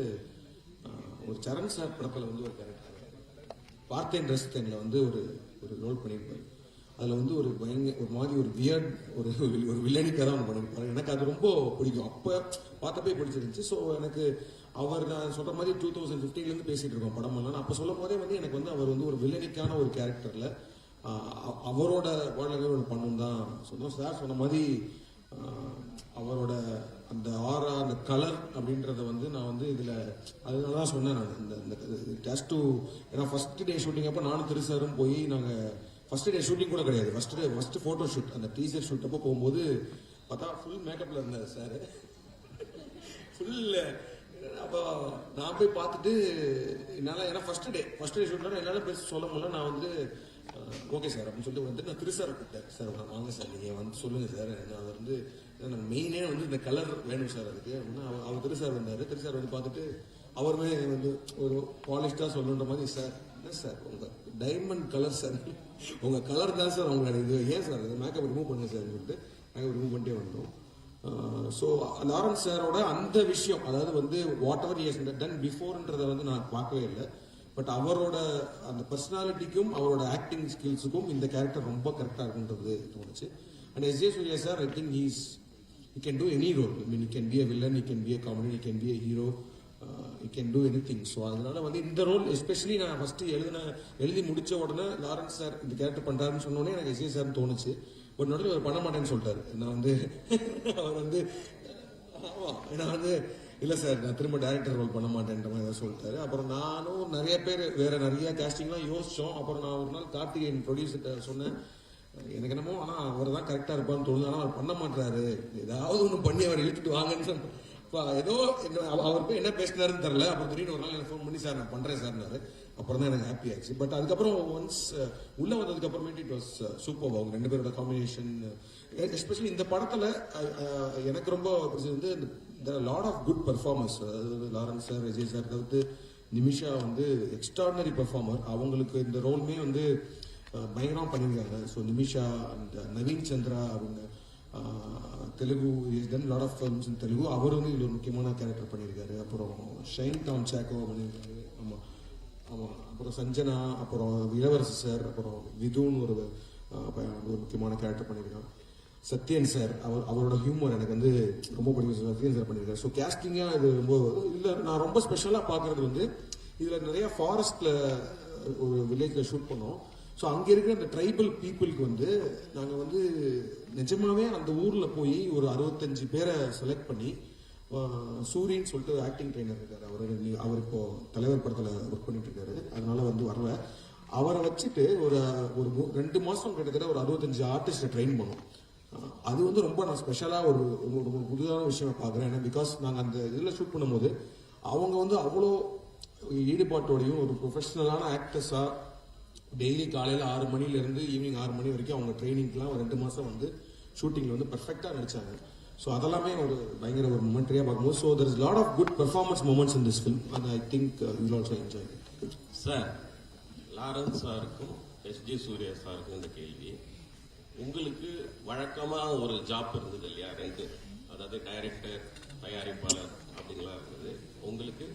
ஒரு சரண் சார் படத்தில் வந்து ஒரு கேரக்டர் பார்த்தேன் ரசித்தேன்ல வந்து ஒரு ரோல் பண்ணியிருப்பாரு. அதில் வந்து ஒரு ஒரு மாதிரி ஒரு வியர்ட் ஒரு வில்லனிக்காக தான் பண்ணியிருப்பாரு. எனக்கு அது ரொம்ப பிடிக்கும், அப்போ பார்த்தப்பே பிடிச்சிருந்துச்சு. ஸோ எனக்கு அவர் நான் சொல்ற மாதிரி 2015 பேசிட்டு இருக்கோம் படமெல்லாம். அப்போ சொல்லும் போதே வந்து எனக்கு வந்து அவர் வந்து ஒரு வில்லனிக்கான ஒரு கேரக்டர்ல அவரோட வாழ்க்கை ஒன்று பண்ணணும் தான் சொன்னோம். சார் சொன்ன மாதிரி அவரோட அந்த ஆரா அந்த கலர் அப்படின்றத வந்து நான் வந்து இதுல அதனால தான் சொன்னேன் நான் இந்த டேஸ் டு. ஏன்னா ஃபர்ஸ்ட் டே ஷூட்டிங் அப்போ நானும் திருசாரும் போய் நாங்கள் ஃபர்ஸ்ட் டே ஷூட்டிங் கூட கிடையாது, ஃபர்ஸ்ட் போட்டோ ஷூட் அந்த டீசர் ஷூட் அப்போ போகும்போது பார்த்தா ஃபுல் மேக்கப்ல இருந்தாரு சார், ஃபுல். அப்போ நான் போய் பார்த்துட்டு என்னால், ஏன்னா ஃபர்ஸ்ட் டே ஷூட்ல என்னால் பேச சொல்ல முடியல. நான் வந்து ஓகே சார் அப்படின்னு சொல்லிட்டு வந்து நான் திருசாரை கூப்பிட்டேன். சார் வாங்க சார் நீங்கள் வந்து சொல்லுங்க சார், நான் வந்து மெயினே வந்து இந்த கலர் வேணும் சார் அதுக்கு அப்படின்னா அவர் திருசார் வந்தார். திருசார் வந்து பார்த்துட்டு அவருமே வந்து ஒரு பாலிஷ்டாக சொல்லுன்ற மாதிரி, சார் என்ன சார் உங்கள் டைமண்ட் கலர் சார், உங்கள் கலர் தான் சார் உங்களோட இது, ஏன் சார் இது மேக்கப் ரிமூவ் பண்ணுங்க சார் சொல்லிட்டு மேக்கப் ரிமூவ் பண்ணிட்டே வந்தோம். ஸோ லாரன்ஸ் சாரோட அந்த விஷயம், அதாவது வந்து whatever he has done பிஃபோர்ன்றதை வந்து நான் பார்க்கவே இல்லை. பட் அவரோட அந்த பர்சனாலிட்டிக்கும் அவரோட ஆக்டிங் ஸ்கில்ஸுக்கும் இந்த கேரக்டர் ரொம்ப கரெக்டாக இருக்குன்றது தோணுச்சு. And S J Suryah sir, I think he can do any role. I mean, he can be a villain, he can be a comedy, he can be a hero, he can do anything. So அதனால வந்து இந்த role especially நான் first எழுதி முடிச்ச உடனே Lawrence sir இந்த character பண்றாருன்னு சொன்னோடனே எனக்கு எஸ்ஜே சார் தோணுச்சு. பட் நடுவில் அவர் பண்ண மாட்டேன்னு சொல்லிட்டாரு. நான் வந்து அவர் வந்து நான் வந்து இல்லை சார் நான் திரும்ப டைரக்டர் ரோல் பண்ண மாட்டேன்ற மாதிரி சொல்லிட்டாரு. அப்புறம் நானும் நிறைய பேர் வேற நிறைய கேஸ்டிங்லாம் யோசிச்சோம். அப்புறம் நான் ஒரு நாள் கார்த்திகேயன் ப்ரொடியூசர்கிட்ட சொன்னேன், எனக்கு என்னமோ ஆனால் அவர் தான் கரெக்டாக இருப்பான்னு தோணுது, ஆனால் அவர் பண்ண மாட்டாரு, ஏதாவது ஒன்று பண்ணி அவர் இழுத்துட்டு வாங்கன்னு சொன்னேன். ஏதோ அவர் போய் என்ன பேசினாருன்னு தெரியல. அப்புறம் திடீர்னு ஒரு நாள் எனக்கு ஃபோன் பண்ணி, சார் நான் பண்றேன் சார்னாரு. அப்புறம் தான் எனக்கு ஹாப்பி ஆச்சு. பட் அதுக்கப்புறம் ஒன்ஸ் உள்ள வந்ததுக்கு அப்புறமேட்டு இட் வாஸ் சூப்பர். அவங்க ரெண்டு பேரோட காம்பினேஷன், எஸ்பெஷலி இந்த படத்துல எனக்கு ரொம்ப பிடிச்சது வந்து லாட் ஆஃப் குட் பர்ஃபார்மன்ஸ். அதாவது லாரன்ஸ் சார், விஜய் சார் தவிர்த்து நிமிஷா வந்து எக்ஸ்ட்ராடினரி பர்ஃபார்மர். அவங்களுக்கு இந்த ரோலுமே வந்து பயங்கரமா பண்ணியிருக்காங்க. ஸோ நிமிஷா அண்ட் நவீன் சந்திரா அவங்க Telugu, then lot of films in Telugu. அவர் வந்து இதுல ஒரு முக்கியமான கேரக்டர் பண்ணியிருக்காரு. அப்புறம் ஷைன் டாம் சாக்கோ பண்ணியிருக்காரு. ஆமா ஆமா. அப்புறம் சஞ்சனா, அப்புறம் இளவரசி சார், அப்புறம் விதுன்னு ஒரு முக்கியமான கேரக்டர் பண்ணியிருக்காங்க. சத்யன் சார், அவரோட ஹியூமர் எனக்கு வந்து ரொம்ப பிடிக்கும். சத்யன் சார் பண்ணியிருக்காரு. ஸோ கேஸ்டிங்கா இது ரொம்ப இல்லை. நான் ரொம்ப ஸ்பெஷலா பாக்குறது வந்து இதுல நிறைய ஃபாரஸ்ட்ல ஒரு வில்லேஜ்ல ஷூட் பண்ணோம். ஸோ அங்கே இருக்கிற அந்த ட்ரைபல் பீப்புளுக்கு வந்து நாங்கள் வந்து நிஜமாவே அந்த ஊரில் போய் ஒரு 65 பேரை செலக்ட் பண்ணி, சூரியன்னு சொல்லிட்டு ஆக்டிங் ட்ரைனர் இருக்காரு, அவர் இப்போ தலைவர் படத்தில் ஒர்க் பண்ணிட்டு இருக்காரு, அதனால வந்து வரல. அவரை வச்சுட்டு ஒரு 2 மாதம் கிட்டத்தட்ட ஒரு 65 ஆர்டிஸ்டை ட்ரெயின் பண்ணோம். அது வந்து ரொம்ப நான் ஸ்பெஷலாக ஒரு புதுதான விஷயம் பார்க்குறேன். ஏன்னா பிகாஸ் நாங்கள் அந்த இதில் ஷூட் பண்ணும்போது அவங்க வந்து அவ்வளோ ஈடுபாட்டோடையும் ஒரு ப்ரொஃபஷனலான ஆக்டர்ஸாக டெய்லி காலையில் 6 மணிலேருந்து ஈவினிங் 6 மணி வரைக்கும் அவங்க ட்ரைனிங்லாம் 2 மாதம் வந்து ஷூட்டிங்கில் வந்து பர்ஃபெக்டாக நடிச்சாங்க. ஸோ அதெல்லாமே ஒரு பயங்கர ஒரு மொமெண்ட்ரியாக பார்க்கும்போது, so there is lot of good performance moments in this film and I think you will also enjoy. Sir, Lawrence சாருக்கும் எஸ்ஜே சூர்யா சாருக்கும் இந்த கேள்வி, உங்களுக்கு வழக்கமாக ஒரு ஜாப் இருந்தது இல்லையா, 2, அதாவது டைரக்டர், தயாரிப்பாளர் அப்படிங்கலாம் இருந்தது. உங்களுக்கு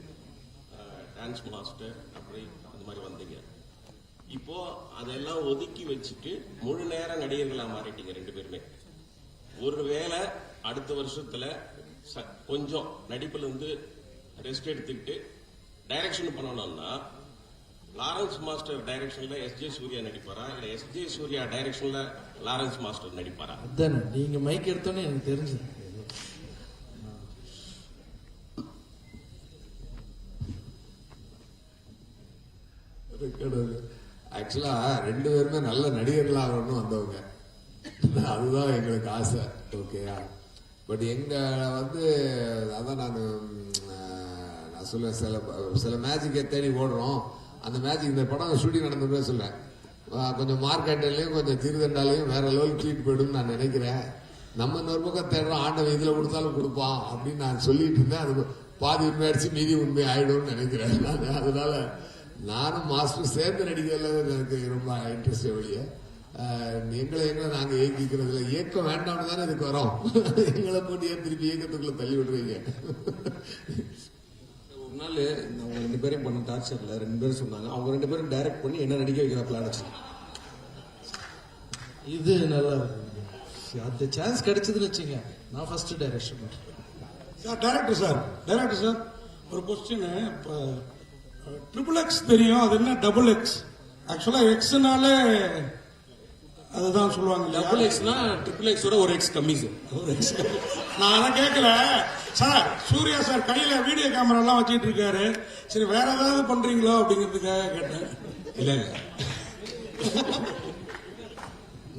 டான்ஸ் மாஸ்டர் அப்படி அந்த மாதிரி வந்தீங்க. இப்போ அதெல்லாம் ஒதுக்கி வச்சுட்டு முழு நேர நடிகர்களா மாறிட்டீங்க 2 பேருமே. ஒருவேளை அடுத்த வருஷத்துல கொஞ்சம் நடிப்புல வந்து ரெஸ்ட் எடுத்துக்கிட்டு டைரக்ஷன் பண்ணணும்னா, லாரன்ஸ் மாஸ்டர் டைரக்ஷன்ல எஸ்ஜே சூர்யா நடிப்பாரா, இல்ல எஸ்ஜே சூர்யா டைரக்ஷன்ல லாரன்ஸ் மாஸ்டர் நடிப்பாரா? அதானே நீங்க மைக் எடுத்தோன்னே எனக்கு தெரிஞ்சது. ஆக்சுவலா 2 பேருமே நல்ல நடிகர்களாகணும்னு வந்தவங்க, அதுதான் எங்களுக்கு ஆசை. ஓகேயா? பட் எங்க வந்து அதான் நான் சொல்லுவேன், சில மேஜிக்கை தேடி ஓடுறோம். அந்த மேஜிக் இந்த படம் ஷூட்டிங் நடந்ததுன்னு சொல்றேன், கொஞ்சம் மார்க்கெட்லையும் கொஞ்சம் திருதண்டாலையும் வேற லெவல் தூக்கிட்டு போயிடும்னு நான் நினைக்கிறேன். நம்ம இன்னொரு பக்கம் தேடுறோம், ஆண்டவன் இதுல கொடுத்தாலும் கொடுப்பான் அப்படின்னு நான் சொல்லிட்டு இருந்தேன். அது பாதி உண்மையாச்சு மீதி உண்மை ஆயிடும்னு நினைக்கிறேன். அதனால நானும் மாஸ்டர் சேர்ந்து நடிக்கிறதுல எனக்கு ரொம்ப இன்ட்ரெஸ்ட். வழிய எங்களை நாங்க இயக்கிக்கிறதுல இயக்கம் வேண்டாம்னு தானே இதுக்கு வரோம். எங்களை போட்டு ஏன் திருப்பி இயக்கத்துக்குள்ள தள்ளி விடுறீங்க? ஒரு நாள் அவங்க 2 பேரையும் பண்ண டார்ச்சர்ல 2 பேரும் சொன்னாங்க, அவங்க 2 பேரும் டைரக்ட் பண்ணி என்ன நடிக்க வைக்கிற பிளான் வச்சு. இது நல்லா இருக்கு. அந்த சான்ஸ் கிடைச்சதுன்னு வச்சுங்க, நான் ஃபர்ஸ்ட் டைரக்ஷன் பண்றேன். டைரக்டர் சார் ஒரு கொஸ்டின். இப்போ XXX தெரியும், அது என்ன XX? ஆக்சுவலா எக்ஸ்னாலே அதுதான் சொல்லுவாங்க. XXXனா XXXோட ஒரு X கம்மி சார். நான் அதான் கேட்கல சார். சூர்யா சார் கையில வீடியோ கேமரா எல்லாம் வச்சிட்டு இருக்காரு, சரி வேற ஏதாவது பண்றீங்களோ அப்படிங்கிறதுக்காக கேட்டேன். இல்லங்க,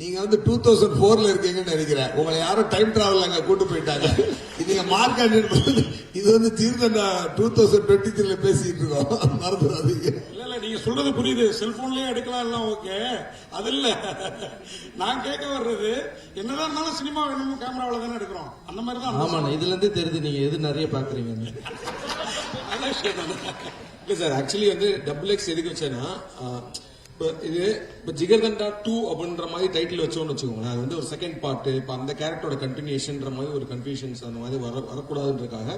நீங்க வந்து 2004ல இருக்கீங்கன்னு நினைக்கிறேன். உங்களை யாரும் டைம் டிராவல் அங்க கூட்டு போயிட்டாங்க. நீங்க மார்க்கெட் இது வந்து தீர்த்தண்டா 2023ல பேசிட்டு இருக்கோம், மறந்துடாதீங்க. இல்ல நீங்க சொல்றது புரியுது, செல்போன்லயே எடுக்கலாம் எல்லாம் ஓகே. அது இல்ல நான் கேட்க வர்றது, என்னதான் இருந்தாலும் சினிமா வேணும் கேமராவில தானே எடுக்கிறோம், அந்த மாதிரி தான். ஆமா, இதுல இருந்தே தெரியுது நீங்க எது நிறைய பாக்குறீங்கன்னு. இல்ல சார், ஆக்சுவலி வந்து XX எதுக்கு வச்சேன்னா, இப்போ ஜிகர்தண்டா 2 அப்படின்ற மாதிரி டைட்டில் வச்சோம்னு வச்சுக்கோங்களேன், அது வந்து ஒரு செகண்ட் பார்ட். இப்போ அந்த கேரக்டரோட கண்டினியூஷன்ற மாதிரி ஒரு கன்ஃபியூஷன்ஸ் அந்த மாதிரி வரக்கூடாதுன்றக்காக.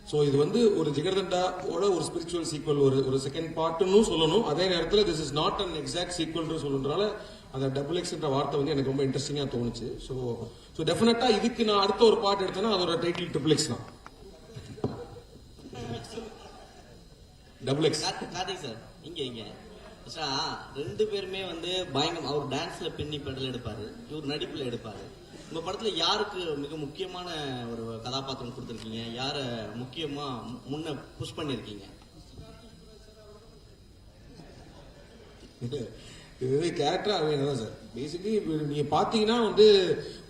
ஸோ இது வந்து ஒரு ஜிகர்தண்டாவோட ஒரு ஸ்பிரிச்சுவல் சீக்வல், ஒரு செகண்ட் பார்ட்னு சொல்லணும். அதே நேரத்தில் this is not an exact சீக்வல்னு சொல்லுறதுனால அந்த XXXன்ற வார்த்தை வந்து எனக்கு ரொம்ப இன்ட்ரெஸ்டிங்கா தோணுச்சு. ஸோ டெஃபினட்டா இதுக்கு நான் அடுத்த ஒரு பார்ட் எடுத்தேன்னா அதோட டைட்டில் XXX தான். XX. கார்த்திக் சார், இங்க 2 பேருமே வந்து பயங்கரம். அவர் டான்ஸ்ல பின்னி பெடல் எடுப்பாரு, இவர் நடிப்புல எடுப்பாரு. உங்க படத்துல யாருக்கு மிக முக்கியமான ஒரு கதாபாத்திரம் கொடுத்திருக்கீங்க? யார முக்கியமா முன்ன புஷ் பண்ணிருக்கீங்க? இது கேரக்டர் அவங்க தான் சார். பேசிக்கலி நீங்க பாத்தீங்கன்னா வந்து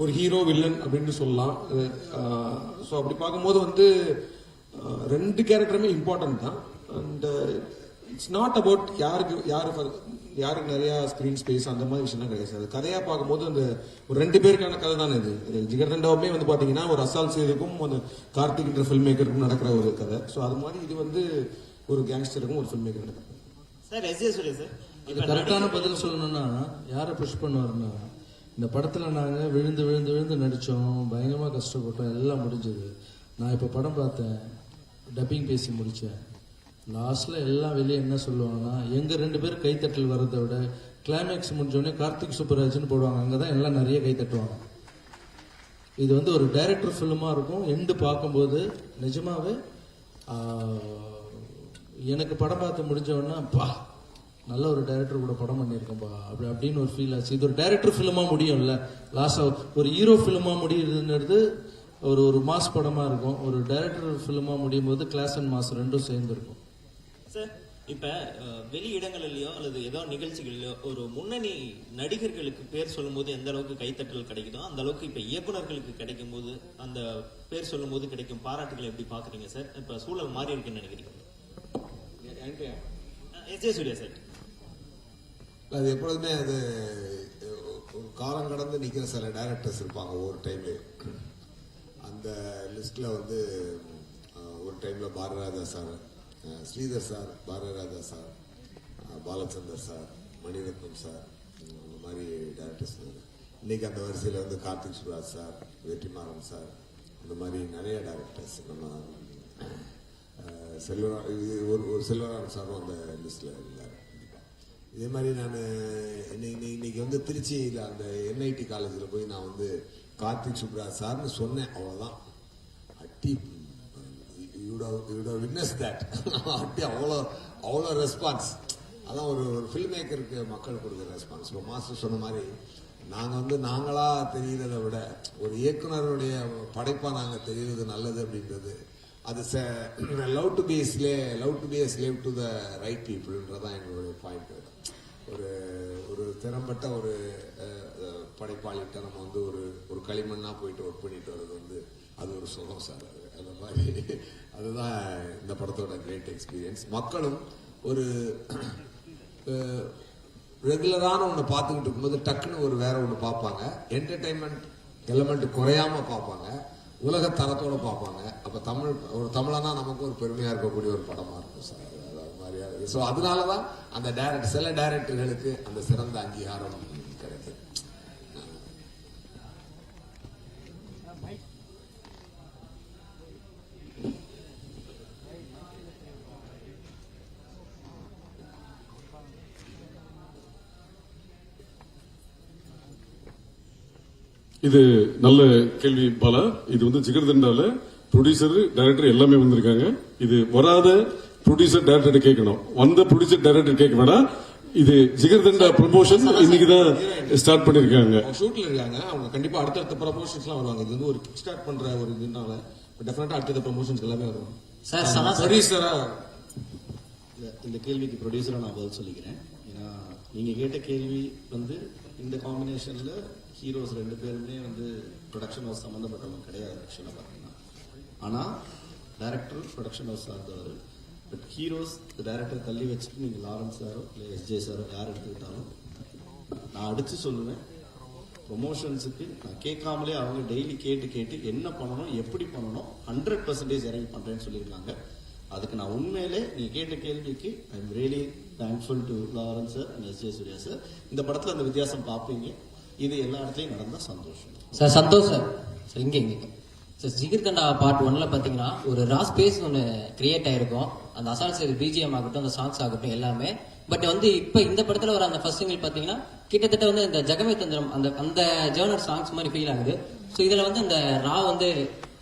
ஒரு ஹீரோ வில்லன் அப்படின்னு சொல்லலாம். ஸோ அப்படி பார்க்கும்போது வந்து 2 கேரக்டருமே இம்பார்ட்டன்ட் தான். அண்ட் இட்ஸ் நாட் அபவுட் யாருக்கு நிறைய ஸ்கிரீன் ஸ்பேஸ் அந்த மாதிரி விஷயம் கிடையாது. கதையா பார்க்கும்போது அந்த ஒரு 2 பேருக்கான கதை தானே இது. ஜிகர்தண்டாவுமே வந்து பாத்தீங்கன்னா ஒரு அசால் சேதுக்கும் ஒரு கார்த்திக் ஃபில்ம் மேக்கருக்கும் நடக்கிற ஒரு கதை. ஸோ அது மாதிரி இது வந்து ஒரு கேங்ஸ்டருக்கும் ஒரு ஃபில்ம் மேக்கர் நடக்கும். Sir S J. சூர்யா சார், இது கரெக்டான பதில் சொல்லணும்னா யாரை புஷ் பண்ணுவாருன்னா, இந்த படத்துல நாங்க விழுந்து விழுந்து விழுந்து நடிச்சோம், பயங்கரமா கஷ்டப்பட்டோம், எல்லாம் முடிஞ்சது. நான் இப்ப படம் பார்த்தேன், டப்பிங் பேசி முடிச்சேன். லாஸ்ட்ல எல்லாம் வெளியே என்ன சொல்லுவாங்கன்னா, எங்க 2 பேர் கைத்தட்டல் வர்றதை விட கிளைமேக்ஸ் முடிஞ்சோடனே கார்த்திக் சுப்பராஜ்னு போடுவாங்க, அங்கதான் எல்லாம் நிறைய கை தட்டுவாங்க. இது வந்து ஒரு டைரக்டர் ஃபிலிமா இருக்கும். எண்டு பார்க்கும்போது நிஜமாவே எனக்கு படம் பார்த்து முடிஞ்ச உடனே பா நல்ல ஒரு டைரக்டர் கூட படம் பண்ணியிருக்கோம்பா அப்படின்னு ஒரு ஃபீல் ஆச்சு. இது ஒரு டைரக்டர் ஃபிலிமா முடியும்ல, லாஸ்டா ஒரு ஹீரோ ஃபிலிமா முடியுதுன்றது ஒரு மாஸ் படமா இருக்கும். ஒரு டைரக்டர் ஃபிலிமா முடியும் போது கிளாஸ் அண்ட் மாஸ் 2ம் சேர்ந்து இருக்கும். சார் இப்ப வெளி இடங்களிலயோ அல்லது ஏதோ நிகழ்ச்சிகளிலோ ஒரு முன்னணி நடிகர்களுக்கு பேர் சொல்லும் போது எந்த அளவுக்கு கைத்தட்டல் கிடைக்குதோ அந்த அளவுக்கு இப்ப இயக்குநர்களுக்கு கிடைக்கும் போது அந்த பேர் சொல்லும் போது கிடைக்கும் பாராட்டுகளை எப்படி பாக்குறீங்க சார்? இப்ப சூழல் மாறி இருக்குன்னு நினைக்கிறீங்க? எஸ்.ஜே. சூர்யா சார், அது எப்பொழுதுமே அது காலம் கடந்து நிக்கிற சில டைரக்டர்ஸ் இருப்பாங்க. ஒவ்வொரு டைம்லயும் அந்த லிஸ்ட்ல வந்து ஒரு டைம்ல Bharathiraja sir, Sridhar sir, Bharathiraja sir, Balachander sir, Mani Ratnam sir, அந்த மாதிரி டைரக்டர்ஸ். இன்னைக்கு அந்த வரிசையில் வந்து கார்த்திக் சுப்ராஜ் சார், வெற்றிமாறன் சார், இந்த மாதிரி நிறைய டைரக்டர்ஸ். நம்ம செல்வராமன் சாரும் அந்த லிஸ்ட்ல இருந்தார். இதே மாதிரி நான் இன்னைக்கு வந்து திருச்சியில் அந்த NIT காலேஜில் போய் நான் வந்து கார்த்திக் சுப்ராஜ் சார்னு சொன்னேன், அவ்வளோதான். அட்டி விட்னஸ் தட் அட்டி அவ்வளோ ரெஸ்பான்ஸ். அதான் ஒரு ஃபில்ம் மேக்கருக்கு மக்கள் கொடுக்குற ரெஸ்பான்ஸ். இப்போ மாஸ்டர் சொன்ன மாதிரி நாங்கள் வந்து நாங்களா தெரிகிறத விட ஒரு இயக்குனருடைய படைப்பாக நாங்கள் தெரிகிறது நல்லது அப்படின்றது அது love to be slave to the right பீப்புள்ன்றதான் என்னுடைய பாயிண்ட். ஒரு திறம்பட்ட ஒரு படைப்பாளிகிட்ட நம்ம வந்து ஒரு களிமண்ணா போயிட்டு ஒர்க் பண்ணிட்டு வர்றது வந்து அது ஒரு சுகம் சார். அந்த மாதிரி அதுதான் இந்த படத்தோட கிரேட் எக்ஸ்பீரியன்ஸ். மக்களும் ஒரு ரெகுலரான ஒன்று பார்த்துக்கிட்டு இருக்கும்போது டக்குன்னு வேற ஒன்று பார்ப்பாங்க. என்டர்டைன்மெண்ட் எலிமெண்ட் குறையாம பார்ப்பாங்க, உலக தரத்தோட பார்ப்பாங்க. அப்ப தமிழனா நமக்கு ஒரு பெருமையா இருக்கக்கூடிய ஒரு படமா இருக்கும் சார். ஸோ அதனாலதான் அந்த சில டைரக்டர்களுக்கு அந்த சிறந்த அங்கீகாரம் கிடைக்கும். இது நல்ல கேள்வி பாலா. இது வந்து ஜிகர்தண்டால ப்ரொடியூசர் டைரக்டர் எல்லாமே வந்திருக்காங்க. இது வராத ப்ரொடியூசர் டைரக்டர் கேட்கணும், வந்த ப்ரொடியூசர் டைரக்டர் கேட்க வேணாம். இது ஜிகர்தண்டா ப்ரமோஷன் இன்னைக்கு தான் ஸ்டார்ட் பண்ணிருக்காங்க. ஷூட்ல இருக்காங்க அவங்க. கண்டிப்பா அடுத்தடுத்த ப்ரமோஷன்ஸ் எல்லாம் வருவாங்க. இது வந்து ஒரு கிக் ஸ்டார்ட் பண்ற ஒரு இதுனால டெஃபினட்டா அடுத்த ப்ரமோஷன்ஸ் எல்லாமே வருவாங்க. சார் ப்ரொடியூசரா இந்த கேள்விக்கு ப்ரொடியூசரா நான் பதில் சொல்லிக்கிறேன். ஏன்னா நீங்க கேட்ட கேள்வி வந்து இந்த காம்பினேஷன்ல ஹீரோஸ் 2 பேருமே வந்து ப்ரொடக்ஷன் ஹவுஸ் சம்பந்தப்பட்டவங்க கிடையாது ஆக்சுவலா பாத்தீங்கன்னா. ஆனா டைரக்டர் ப்ரொடக்ஷன் ஹவுஸ் சார்ந்தவர். பட் ஹீரோஸ் டைரக்டர் தள்ளி வச்சுட்டு நீங்க லாரன்ஸ் சாரோ இல்லை SJ சாரோ யார் எடுத்துக்கிட்டாலும் நான் அடிச்சு சொல்லுவேன், ப்ரொமோஷன்ஸுக்கு நான் கேட்காமலே அவங்க டெய்லி கேட்டு என்ன பண்ணணும் எப்படி பண்ணணும் 100% இறங்கி பண்றேன்னு சொல்லியிருக்காங்க. அதுக்கு நான் உண்மையிலே நீங்க கேட்ட கேள்விக்கு I am really thankful to Lawrence sir and SJ Suryah sir. இந்த படத்துல அந்த வித்தியாசம் பார்ப்பீங்க. இது எல்லா இடத்துலயும் நடந்தா சந்தோஷம் சார். சந்தோஷ் சார் இங்க சார் ஜிகர்தண்டா பார்ட் 1ல பாத்தீங்கன்னா ஒரு ரா ஸ்பேஸ் ஒன்று கிரியேட் ஆயிருக்கும். அந்த அசால்ட் பிஜிஎம் ஆகட்டும், அந்த சாங்ஸ் ஆகட்டும் எல்லாமே. பட் வந்து இப்ப இந்த படத்துல வர அந்த ஃபர்ஸ்ட் சிங்கிள் பாத்தீங்கன்னா கிட்டத்தட்ட வந்து இந்த ஜெகமே தந்திரம் அந்த ஜேர்னர் சாங்ஸ் மாதிரி ஃபீல் ஆகுது. ஸோ இதுல வந்து அந்த ரா வந்து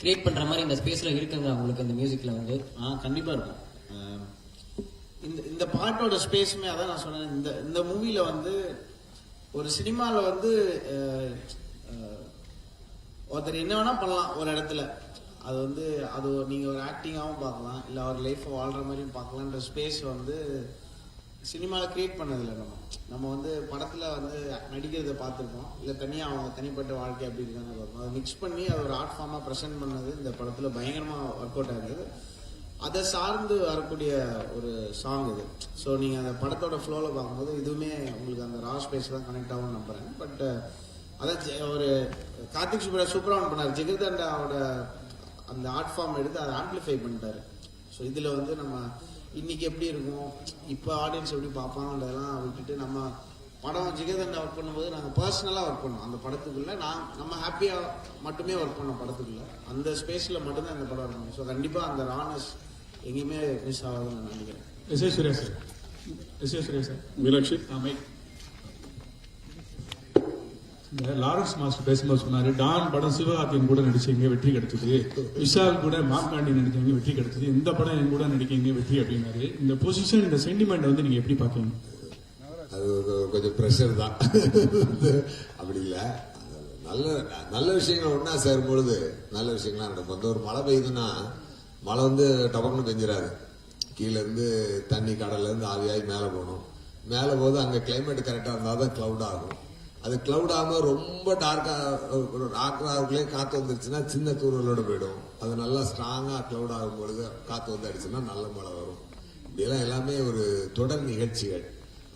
கிரியேட் பண்ற மாதிரி இந்த ஸ்பேஸ்ல இருக்குங்க உங்களுக்கு இந்த மியூசிக்ல வந்து. கண்டிப்பா இருக்கும். இந்த பாட்டோட ஸ்பேஸுமே அதான் நான் சொன்னேன். இந்த மூவில வந்து ஒரு சினிமால வந்து ஒருத்தர் என்ன வேணா பண்ணலாம் ஒரு இடத்துல. அது வந்து அது நீங்க ஒரு ஆக்டிங்காகவும் பார்க்கலாம், இல்ல அவர் லைஃப் வாழ்ற மாதிரியும் பார்க்கலான்ற ஸ்பேஸ் வந்து சினிமால கிரியேட் பண்ணதில்லை. நம்ம வந்து படத்துல வந்து நடிக்கிறத பார்த்துருக்கோம், இல்ல தனியா அவங்க தனிப்பட்ட வாழ்க்கை அப்படி இருக்காங்க பார்க்கணும். அதை மிக்ஸ் பண்ணி அது ஒரு ஆர்ட் ஃபார்மா ப்ரெசென்ட் பண்ணது இந்த படத்துல பயங்கரமா ஒர்க் அவுட் ஆகுது. அதை சார்ந்து வரக்கூடிய ஒரு சாங் இது. ஸோ நீங்க அந்த படத்தோட ஃப்ளோல பார்க்கும்போது இதுவுமே உங்களுக்கு அந்த ரா ஸ்பேஸ் தான் கனெக்ட் ஆகும்னு நம்புறேன். பட் அதான் ஒரு கார்த்திக் சுப்ரா சூப்பரா பண்ணார். ஜிகர்தண்டாவோட அந்த ஆர்ட் ஃபார்ம் எடுத்து அதை ஆம்பிளிஃபை பண்ணிட்டாரு. ஸோ இதுல வந்து நம்ம இன்னைக்கு எப்படி இருக்கும், இப்போ ஆடியன்ஸ் எப்படி பார்ப்பாங்கன்றதெல்லாம் விட்டுட்டு நம்ம படம் ஜிகர்தண்டா ஒர்க் பண்ணும்போது நாங்கள் பர்சனலாக ஒர்க் பண்ணோம். அந்த படத்துக்குள்ள நம்ம ஹாப்பியா மட்டுமே ஒர்க் பண்ணோம். படத்துக்குள்ள அந்த ஸ்பேஸ்ல மட்டும்தான் அந்த படம் இருக்கும். ஸோ கண்டிப்பா அந்த ரானஸ் எங்கேயுமே மிஸ் ஆகாதுன்னு நான் நினைக்கிறேன். எஸ் சூர்யா சார் மீனாட்சி இந்த லாரன்ஸ் மாஸ்டர் பேசும்போது சொன்னாரு, டான் படம் சிவகார்த்தியன் கூட நடிச்சீங்க வெற்றி கிடைச்சது, விஷால் கூட மார்க்காண்டி நடிச்சீங்க வெற்றி கிடைச்சது, இந்த படம் என் கூட நடிக்கீங்க வெற்றி அப்படின்னாரு. இந்த பொசிஷன் இந்த சென்டிமெண்ட் வந்து நீங்க எப்படி பாக்கீங்க? அது கொஞ்சம் ப்ரெஷர் தான். அப்படி இல்லை, நல்ல விஷயங்கள் ஒன்னா சேரும் பொழுது நல்ல விஷயங்கள்லாம் நடக்கும். வந்து ஒரு மழை பெய்யுதுன்னா மழை வந்து டபக்குன்னு பெஞ்சிடாது. கீழே இருந்து தண்ணி கடல்ல இருந்து ஆவியாகி மேலே போகணும். மேலே போது அங்கே கிளைமேட் கரெக்டாக இருந்தால் தான் கிளவுட் ஆகும். அது கிளவுட் ஆகாமல் ரொம்ப டார்க்காகக்குள்ளே காற்று வந்துருச்சுன்னா சின்ன தூரலோட போயிடும். அது நல்லா ஸ்ட்ராங்காக கிளவுட் ஆகும் பொழுது காற்று வந்து அடிச்சுன்னா நல்ல மழை வரும். இப்படியெல்லாம் எல்லாமே ஒரு தொடர் நிகழ்ச்சிகள்.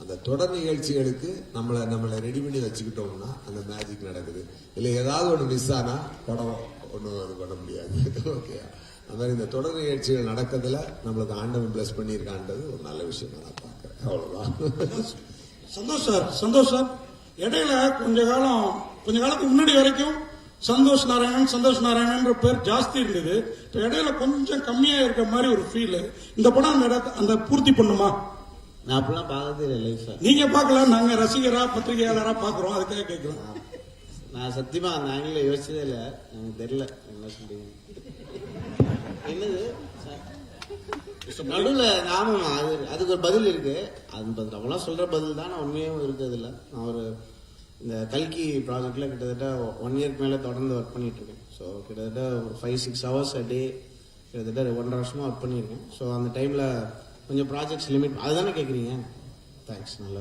அந்த தொடர் நிகழ்ச்சிகளுக்கு நம்மளை ரெடி பண்ணி வச்சுக்கிட்டோம்னா அந்த மேஜிக் நடக்குது. இல்லை ஏதாவது ஒன்று மிஸ் ஆனா படம் ஒன்றும் அது பண்ண முடியாது. ஓகே, அந்த மாதிரி இந்த தொடர் நிகழ்ச்சிகள் நடக்கிறதுல நம்மளுக்கு ஆண்டவன் பிளஸ் பண்ணியிருக்கான்றது ஒரு நல்ல விஷயம் நான் பார்க்கிறேன். அவ்வளவுதான். சந்தோஷ் சார் இடையில கொஞ்ச காலத்துக்கு முன்னாடி வரைக்கும் சந்தோஷ் நாராயணன்ற பேர் ஜாஸ்தி இருந்தது. இடையில கொஞ்சம் கம்மியா இருக்க மாதிரி ஒரு ஃபீல். இந்த படம் அந்த பூர்த்தி பண்ணுமா? நான் அப்படிலாம் பார்த்ததே இல்லை லைஃப். நீங்க பார்க்கல, நாங்க ரசிகரா பத்திரிகையாளரா பாக்குறோம், அதுக்காக கேட்கிறோம். நான் சத்தியமா அந்த ஆங்கில யோசிச்சதே இல்லை, எனக்கு தெரியல என்ன சொல்றீங்க. என்னது நடுவில் நானும் அதுக்கு ஒரு பதில் இருக்கு. அது நம்மளாம் சொல்ற பதில் தான், நான் உண்மையும் இருக்கிறது இல்லை. நான் ஒரு இந்த கல்கி ப்ராஜெக்ட்ல கிட்டத்தட்ட 1 இயர்க்கு மேல தொடர்ந்து ஒர்க் பண்ணிட்டு இருக்கேன். ஸோ கிட்டத்தட்ட ஒரு 5-6 hours a day கிட்டத்தட்ட 1.5 வருஷமாக ஒர்க் பண்ணியிருக்கேன். ஸோ அந்த டைமில் கொஞ்சம் ப்ராஜெக்ட்ஸ் லிமிட் அதுதானே கேட்குறீங்க. தேங்க்ஸ், நல்ல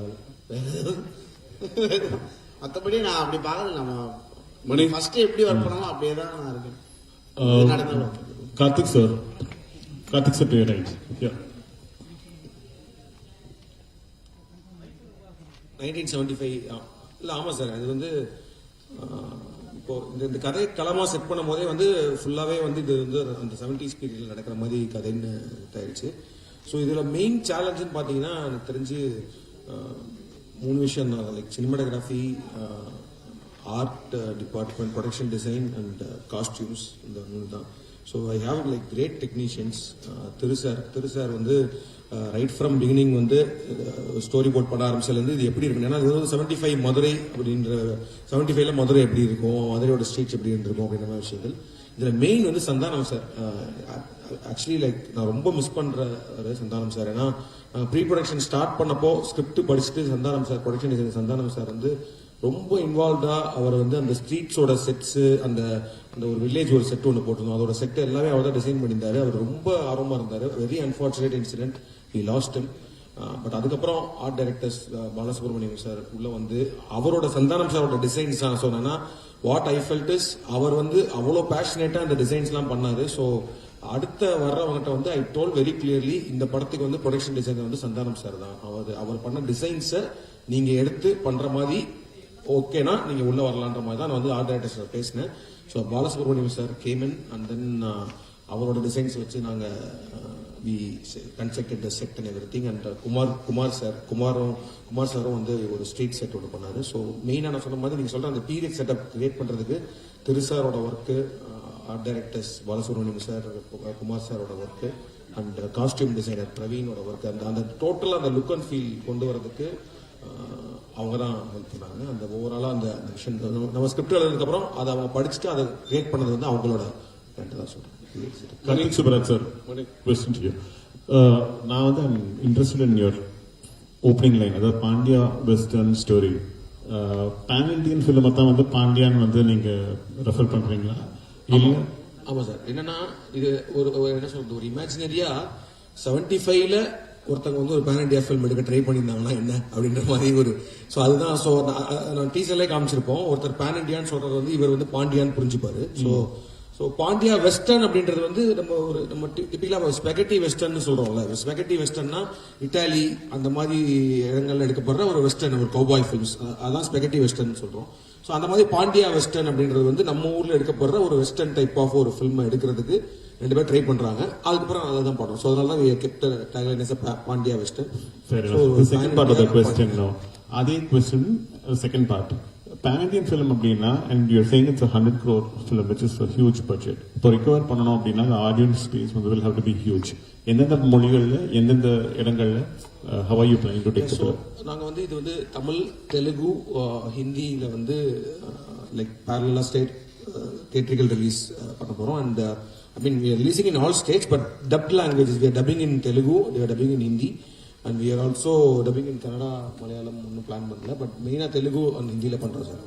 மற்றபடி நான் அப்படி பார்க்கல. நம்ம ஃபர்ஸ்ட் எப்படி ஒர்க் பண்ணோமோ அப்படியே தான் நான் இருக்கேன். நடந்தாலும் Karthik sir to your right. Yeah. 1975 இல்லை, ஆமாம் சார். அது வந்து இப்போ இந்த கதை களமாக செட் பண்ணும் போதே வந்து ஃபுல்லாகவே வந்து இது வந்து அந்த 70s பீரியடில் நடக்கிற மாதிரி கதைன்னு தயாரிச்சு. ஸோ இதில் மெயின் சேலஞ்சுன்னு பார்த்தீங்கன்னா எனக்கு தெரிஞ்சு 3 விஷயம் தான். Like cinematography, art department, production design and costumes, இந்த 3 தான். So I have like great technicians. Tiru sir வந்து ரைட் ஃப்ரம் பிகினிங் வந்து ஸ்டோரி போர்ட் பண்ண ஆரம்பிச்சதுலேருந்து இது எப்படி இருக்கு, ஏன்னா இது வந்து 75 மதுரை அப்படின்ற 75ல மதுரை எப்படி இருக்கும், மதுரையோட ஸ்ட்ரீட்ஸ் எப்படி இருந்திருக்கும் அப்படின்ற மாதிரி விஷயங்கள். இதில் மெயின் வந்து சந்தானம் சார். ஆக்சுவலி லைக் நான் ரொம்ப மிஸ் பண்ற சந்தானம் சார். ஏன்னா ப்ரீ ப்ரொடக்ஷன் ஸ்டார்ட் பண்ணப்போ ஸ்கிரிப்ட் படிச்சுட்டு Santhanam sir, production design Santhanam sir வந்து ரொம்ப இன்வால்வ்டா அவர் வந்து அந்த ஸ்ட்ரீட்ஸோட செட்ஸ், அந்த அந்த ஒரு வில்லேஜ் ஒரு செட் ஒன்று போட்டிருந்தோம், அதோட செட் எல்லாமே அவர் தான் டிசைன் பண்ணியிருந்தாரு. அவர் ரொம்ப ஆர்வமா இருந்தாரு. Very unfortunate incident, he lost him. But அதுக்கப்புறம் ஆர்ட் டைரக்டர்ஸ் பாலசுப்ரமணியம் சார் உள்ள வந்து அவரோட சந்தானம் சாரோட டிசைன்ஸ் நான் சொன்னேன்னா வாட் ஐ ஃபெல்ட் இஸ் அவர் வந்து அவ்வளோ பேஷனேட்டா அந்த டிசைன்ஸ்லாம் பண்ணாரு. ஸோ அடுத்த வர்றவங்கிட்ட வந்து ஐ டோல் வெரி கிளியர்லி இந்த படத்துக்கு வந்து ப்ரொடக்ஷன் டிசைனர் வந்து சந்தானம் சார் தான். அவர் பண்ண டிசைன்ஸை நீங்க எடுத்து பண்ற மாதிரி ஓகேனா நீங்க உள்ள வரலான்ற மாதிரி தான் நான் வந்து ஆர்ட் டைரக்டர் சார் பேசினேன். So Balasubramaniam sir came in and then அவரோட டிசைன்ஸ் வச்சு நாங்க we constructed the set and everything. And Kumar சாரும் வந்து ஒரு ஸ்ட்ரீட் செட் ஒன்று பண்ணாரு. ஸோ மெயினாக நான் சொன்ன மாதிரி நீங்க சொல்ற அந்த பீரியட் செட்டப் கிரியேட் பண்றதுக்கு திரு சாரோட work, art directors Balasubramaniam sir, Kumar சாரோட ஒர்க்கு அண்ட் காஸ்டியூம் டிசைனர் பிரவீனோட ஒர்க், அந்த டோட்டலாக அந்த லுக் அண்ட் ஃபீல் கொண்டு வரதுக்கு அவங்க தான் ஹெல்ப் பண்ணாங்க. அந்த ஓவராலா அந்த விஷயம் நம்ம ஸ்கிரிப்ட் எழுதுனதுக்கு அப்புறம் அதை அவங்க படிச்சுட்டு அதை கிரியேட் பண்ணது வந்து அவங்களோட தான் சொல்றேன். கனில் Subbaraj sir, question to you. நான் வந்து I'm interested in your opening line, அதாவது Pandiya western story. Pan Indian ஃபிலிமை தான் வந்து பாண்டியான் வந்து நீங்க ரெஃபர் பண்றீங்களா? இல்ல? ஆமா சார். என்னன்னா இது ஒரு என்ன சொல்றது, ஒரு இமேஜினரியா 75ல ஒருத்தவங்க வந்து ஒரு பேன் இண்டியா ஃபிலிம் எடுக்க ட்ரை பண்ணியிருந்தாங்கன்னா என்ன அப்படின்ற மாதிரி ஒரு ஸோ அதுதான். ஸோ நான் டீசர்லேயே காமிச்சிருப்போம். ஒருத்தர் பேன் இண்டியான்னு சொல்றது வந்து இவர் வந்து பாண்டியான்னு புரிஞ்சுப்பாரு. ஸோ பாண்டியா வெஸ்டர்ன் அப்படின்றது வந்து நம்ம டிபிக்கலா ஸ்பெகட்டி வெஸ்டர்ன் சொல்றோம்ல. ஸ்பெகட்டி வெஸ்டர்ன்னா இட்டாலி அந்த மாதிரி இடங்கள்ல எடுக்கப்படுற ஒரு வெஸ்டர்ன், ஒரு கௌபாய் ஃபிலிம்ஸ், அதான் ஸ்பெகட்டி வெஸ்டர்ன் சொல்றோம். ஸோ அந்த மாதிரி பாண்டியா வெஸ்டர்ன் அப்படின்றது வந்து நம்ம ஊர்ல எடுக்கப்படுற ஒரு வெஸ்டர்ன் டைப் ஆஃப் ஒரு ஃபிலிம் எடுக்கிறதுக்கு 2 பேர் ட்ரை பண்றாங்க. அதுக்கப்புறம் அதை தான் பண்றோம். ஸோ அதனால தான் we kept the tagline as a Pandya western. The second part of the question now. அதே question, second part. Pan Indian film அப்படின்னா, and you're saying it's a 100 crore film, which is a huge budget. இப்போ recover பண்ணணும் அப்படின்னா the audience space will have to be huge. எந்தெந்த மொழிகள்ல எந்தெந்த இடங்கள்ல how are you planning to take the film? நாங்க வந்து இது வந்து தமிழ், தெலுங்கு, ஹிந்தியில வந்து like parallel state theatrical release பண்ண போறோம். And I mean we are releasing in all states but dubbed languages. We are dubbing in Telugu, we are dubbing in Hindi, and we are also dubbing in Kannada, Malayalam ஒன்னும் plan பண்ணல. But மெயினா Telugu and ஹிந்தியில பண்றோம் sir.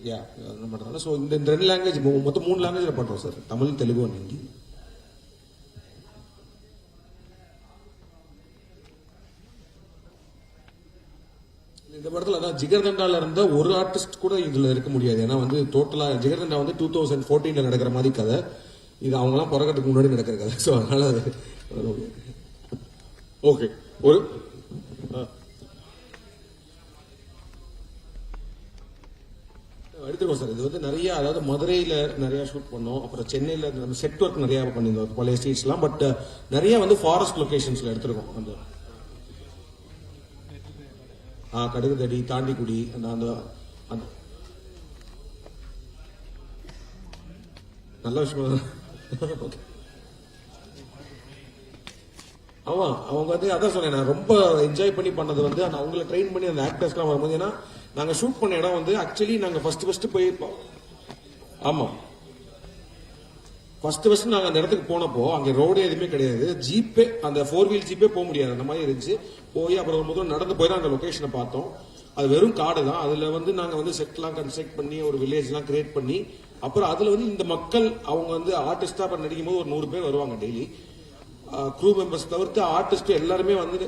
யா பண்றோம். So இந்த 2 language, மொத்தம் 3 லாங்குவேஜ்ல பண்றோம் சார், தமிழ், தெலுங்கு அண்ட் ஹிந்தி. இந்த படத்துல அதான் ஜிகர்தண்டால இருந்த ஒரு ஆர்டிஸ்ட் கூட இதுல இருக்க முடியாது. ஏன்னா வந்து டோட்டலா ஜிகர்தண்டா வந்து 2014ல நடக்கிற மாதிரி கதை, இது அவங்க எல்லாம் பிறக்கிறதுக்கு முன்னாடி நடக்கிற கதை. ஸோ அதனால ஓகே. ஒரு எடுத்துக்கோ சார். இது வந்து நிறைய, அதாவது மதுரையில நிறைய ஷூட் பண்ணோம், அப்புறம் சென்னையில நம்ம செட் ஒர்க் நிறைய பண்ணியிருந்தோம் பழைய ஸ்ட்ரீட்ஸ்லாம். பட் நிறைய வந்து ஃபாரஸ்ட் லொகேஷன்ஸ்ல எடுத்திருக்கோம். அந்த கடுகுதடி, தாண்டிக்குடி, அந்த நல்ல விஷயம். ஆமா, அவங்க வந்து அதான் சொன்னேன், நான் ரொம்ப என்ஜாய் பண்ணி பண்ணது வந்து அவங்களை ட்ரெயின் பண்ணி அந்த ஆக்டர்ஸ்லாம் வரும்போது, ஏன்னா நாங்க ஷூட் பண்ண இடம் வந்து ஆக்சுவலி நாங்க ஃபர்ஸ்ட் போய் ஆமா ஃபர்ஸ்ட் நாங்க அந்த இடத்துக்கு போனப்போ அங்க ரோடு எதுவுமே கிடையாது. ஜீப்பே, அந்த 4 வீல் ஜீப்பே போக முடியாது, அந்த மாதிரி இருந்துச்சு. போய் அப்புறம் முதல்ல நடந்து போய் தான் அந்த லொகேஷனை பார்த்தோம். அது வெறும் காடு தான். அதுல வந்து நாங்க வந்து செட்லாம் கன்ஸ்ட்ரக்ட் பண்ணி ஒரு வில்லேஜ் எல்லாம் கிரியேட் பண்ணி அப்புறம் அதுல வந்து இந்த மக்கள் அவங்க வந்து ஆர்டிஸ்டா நடிக்கும் போது ஒரு 100 பேர் வருவாங்க டெய்லி. க்ரூ மெம்பர்ஸ் தவிர்த்து ஆர்டிஸ்ட் எல்லாருமே வந்து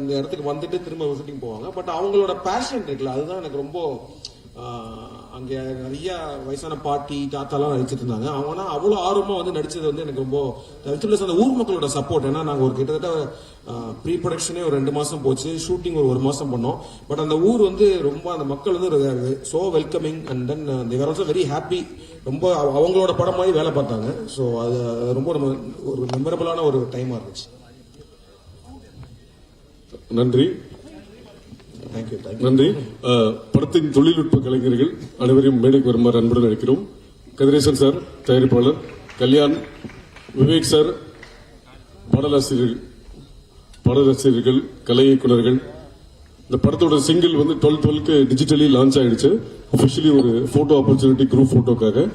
இந்த இடத்துக்கு வந்துட்டு திரும்ப விசிட்டிங் போவாங்க. பட் அவங்களோட பேஷன் இருக்குல்ல, அதுதான் எனக்கு ரொம்ப அங்க நிறைய வயசான பாட்டி தாத்தாலாம் நடிச்சிட்டு இருந்தாங்க. அவங்க அவ்வளவு ஆர்வமா வந்து நடிச்சது வந்து எனக்கு ரொம்ப அந்த ஊர் மக்களோட சப்போர்ட். ஏன்னா நாங்க ஒரு கிட்டத்தட்ட ப்ரீ ப்ரொடக்ஷனே ஒரு 2 மாசம் போச்சு, ஷூட்டிங் ஒரு 1 மாசம் பண்ணோம். பட் அந்த ஊர் வந்து ரொம்ப அந்த மக்கள் வந்து so welcoming and then they are also very happy. ரொம்ப அவங்களோட படம் மாதிரி வேலை பார்த்தாங்க. ஸோ அது ரொம்ப ஒரு மெமரபிளான ஒரு டைமா இருந்துச்சு. நன்றி. நன்றி. படத்தின் தொழில்நுட்ப கலைஞர்கள் அனைவரையும் மேடைக்கு வருமாறு அன்புடன் அழைக்கிறோம். கதிரேசன் சார் தயாரிப்பாளர், கல்யாண், விவேக் சார் பாடலாசிரியர்கள், கலை இயக்குநர்கள். இந்த படத்தோட சிங்கிள் வந்து 12/12 டிஜிட்டலி லான்ச் ஆயிடுச்சு. அபிஷியலி ஒரு போட்டோ ஆப்பர்ச்சுனிட்டி குரூப் போட்டோக்காக.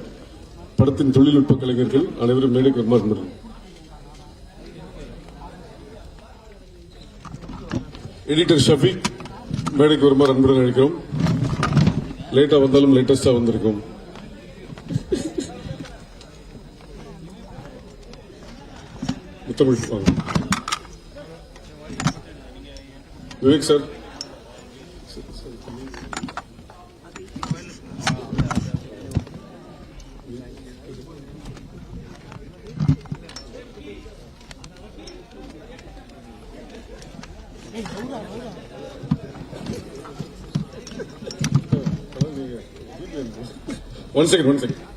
படத்தின் தொழில்நுட்ப கலைஞர்கள் அனைவரும் மேடைக்கு வருமாறு அன்புடன். எடிட்டர் ஷஃபீக் மேடைக்கு வருமாறு அன்புடன் அழைக்கிறோம். லேட்டா வந்தாலும் லேட்டஸ்டா வந்திருக்கும். முத்தமிழ் விவேக் சார். One second.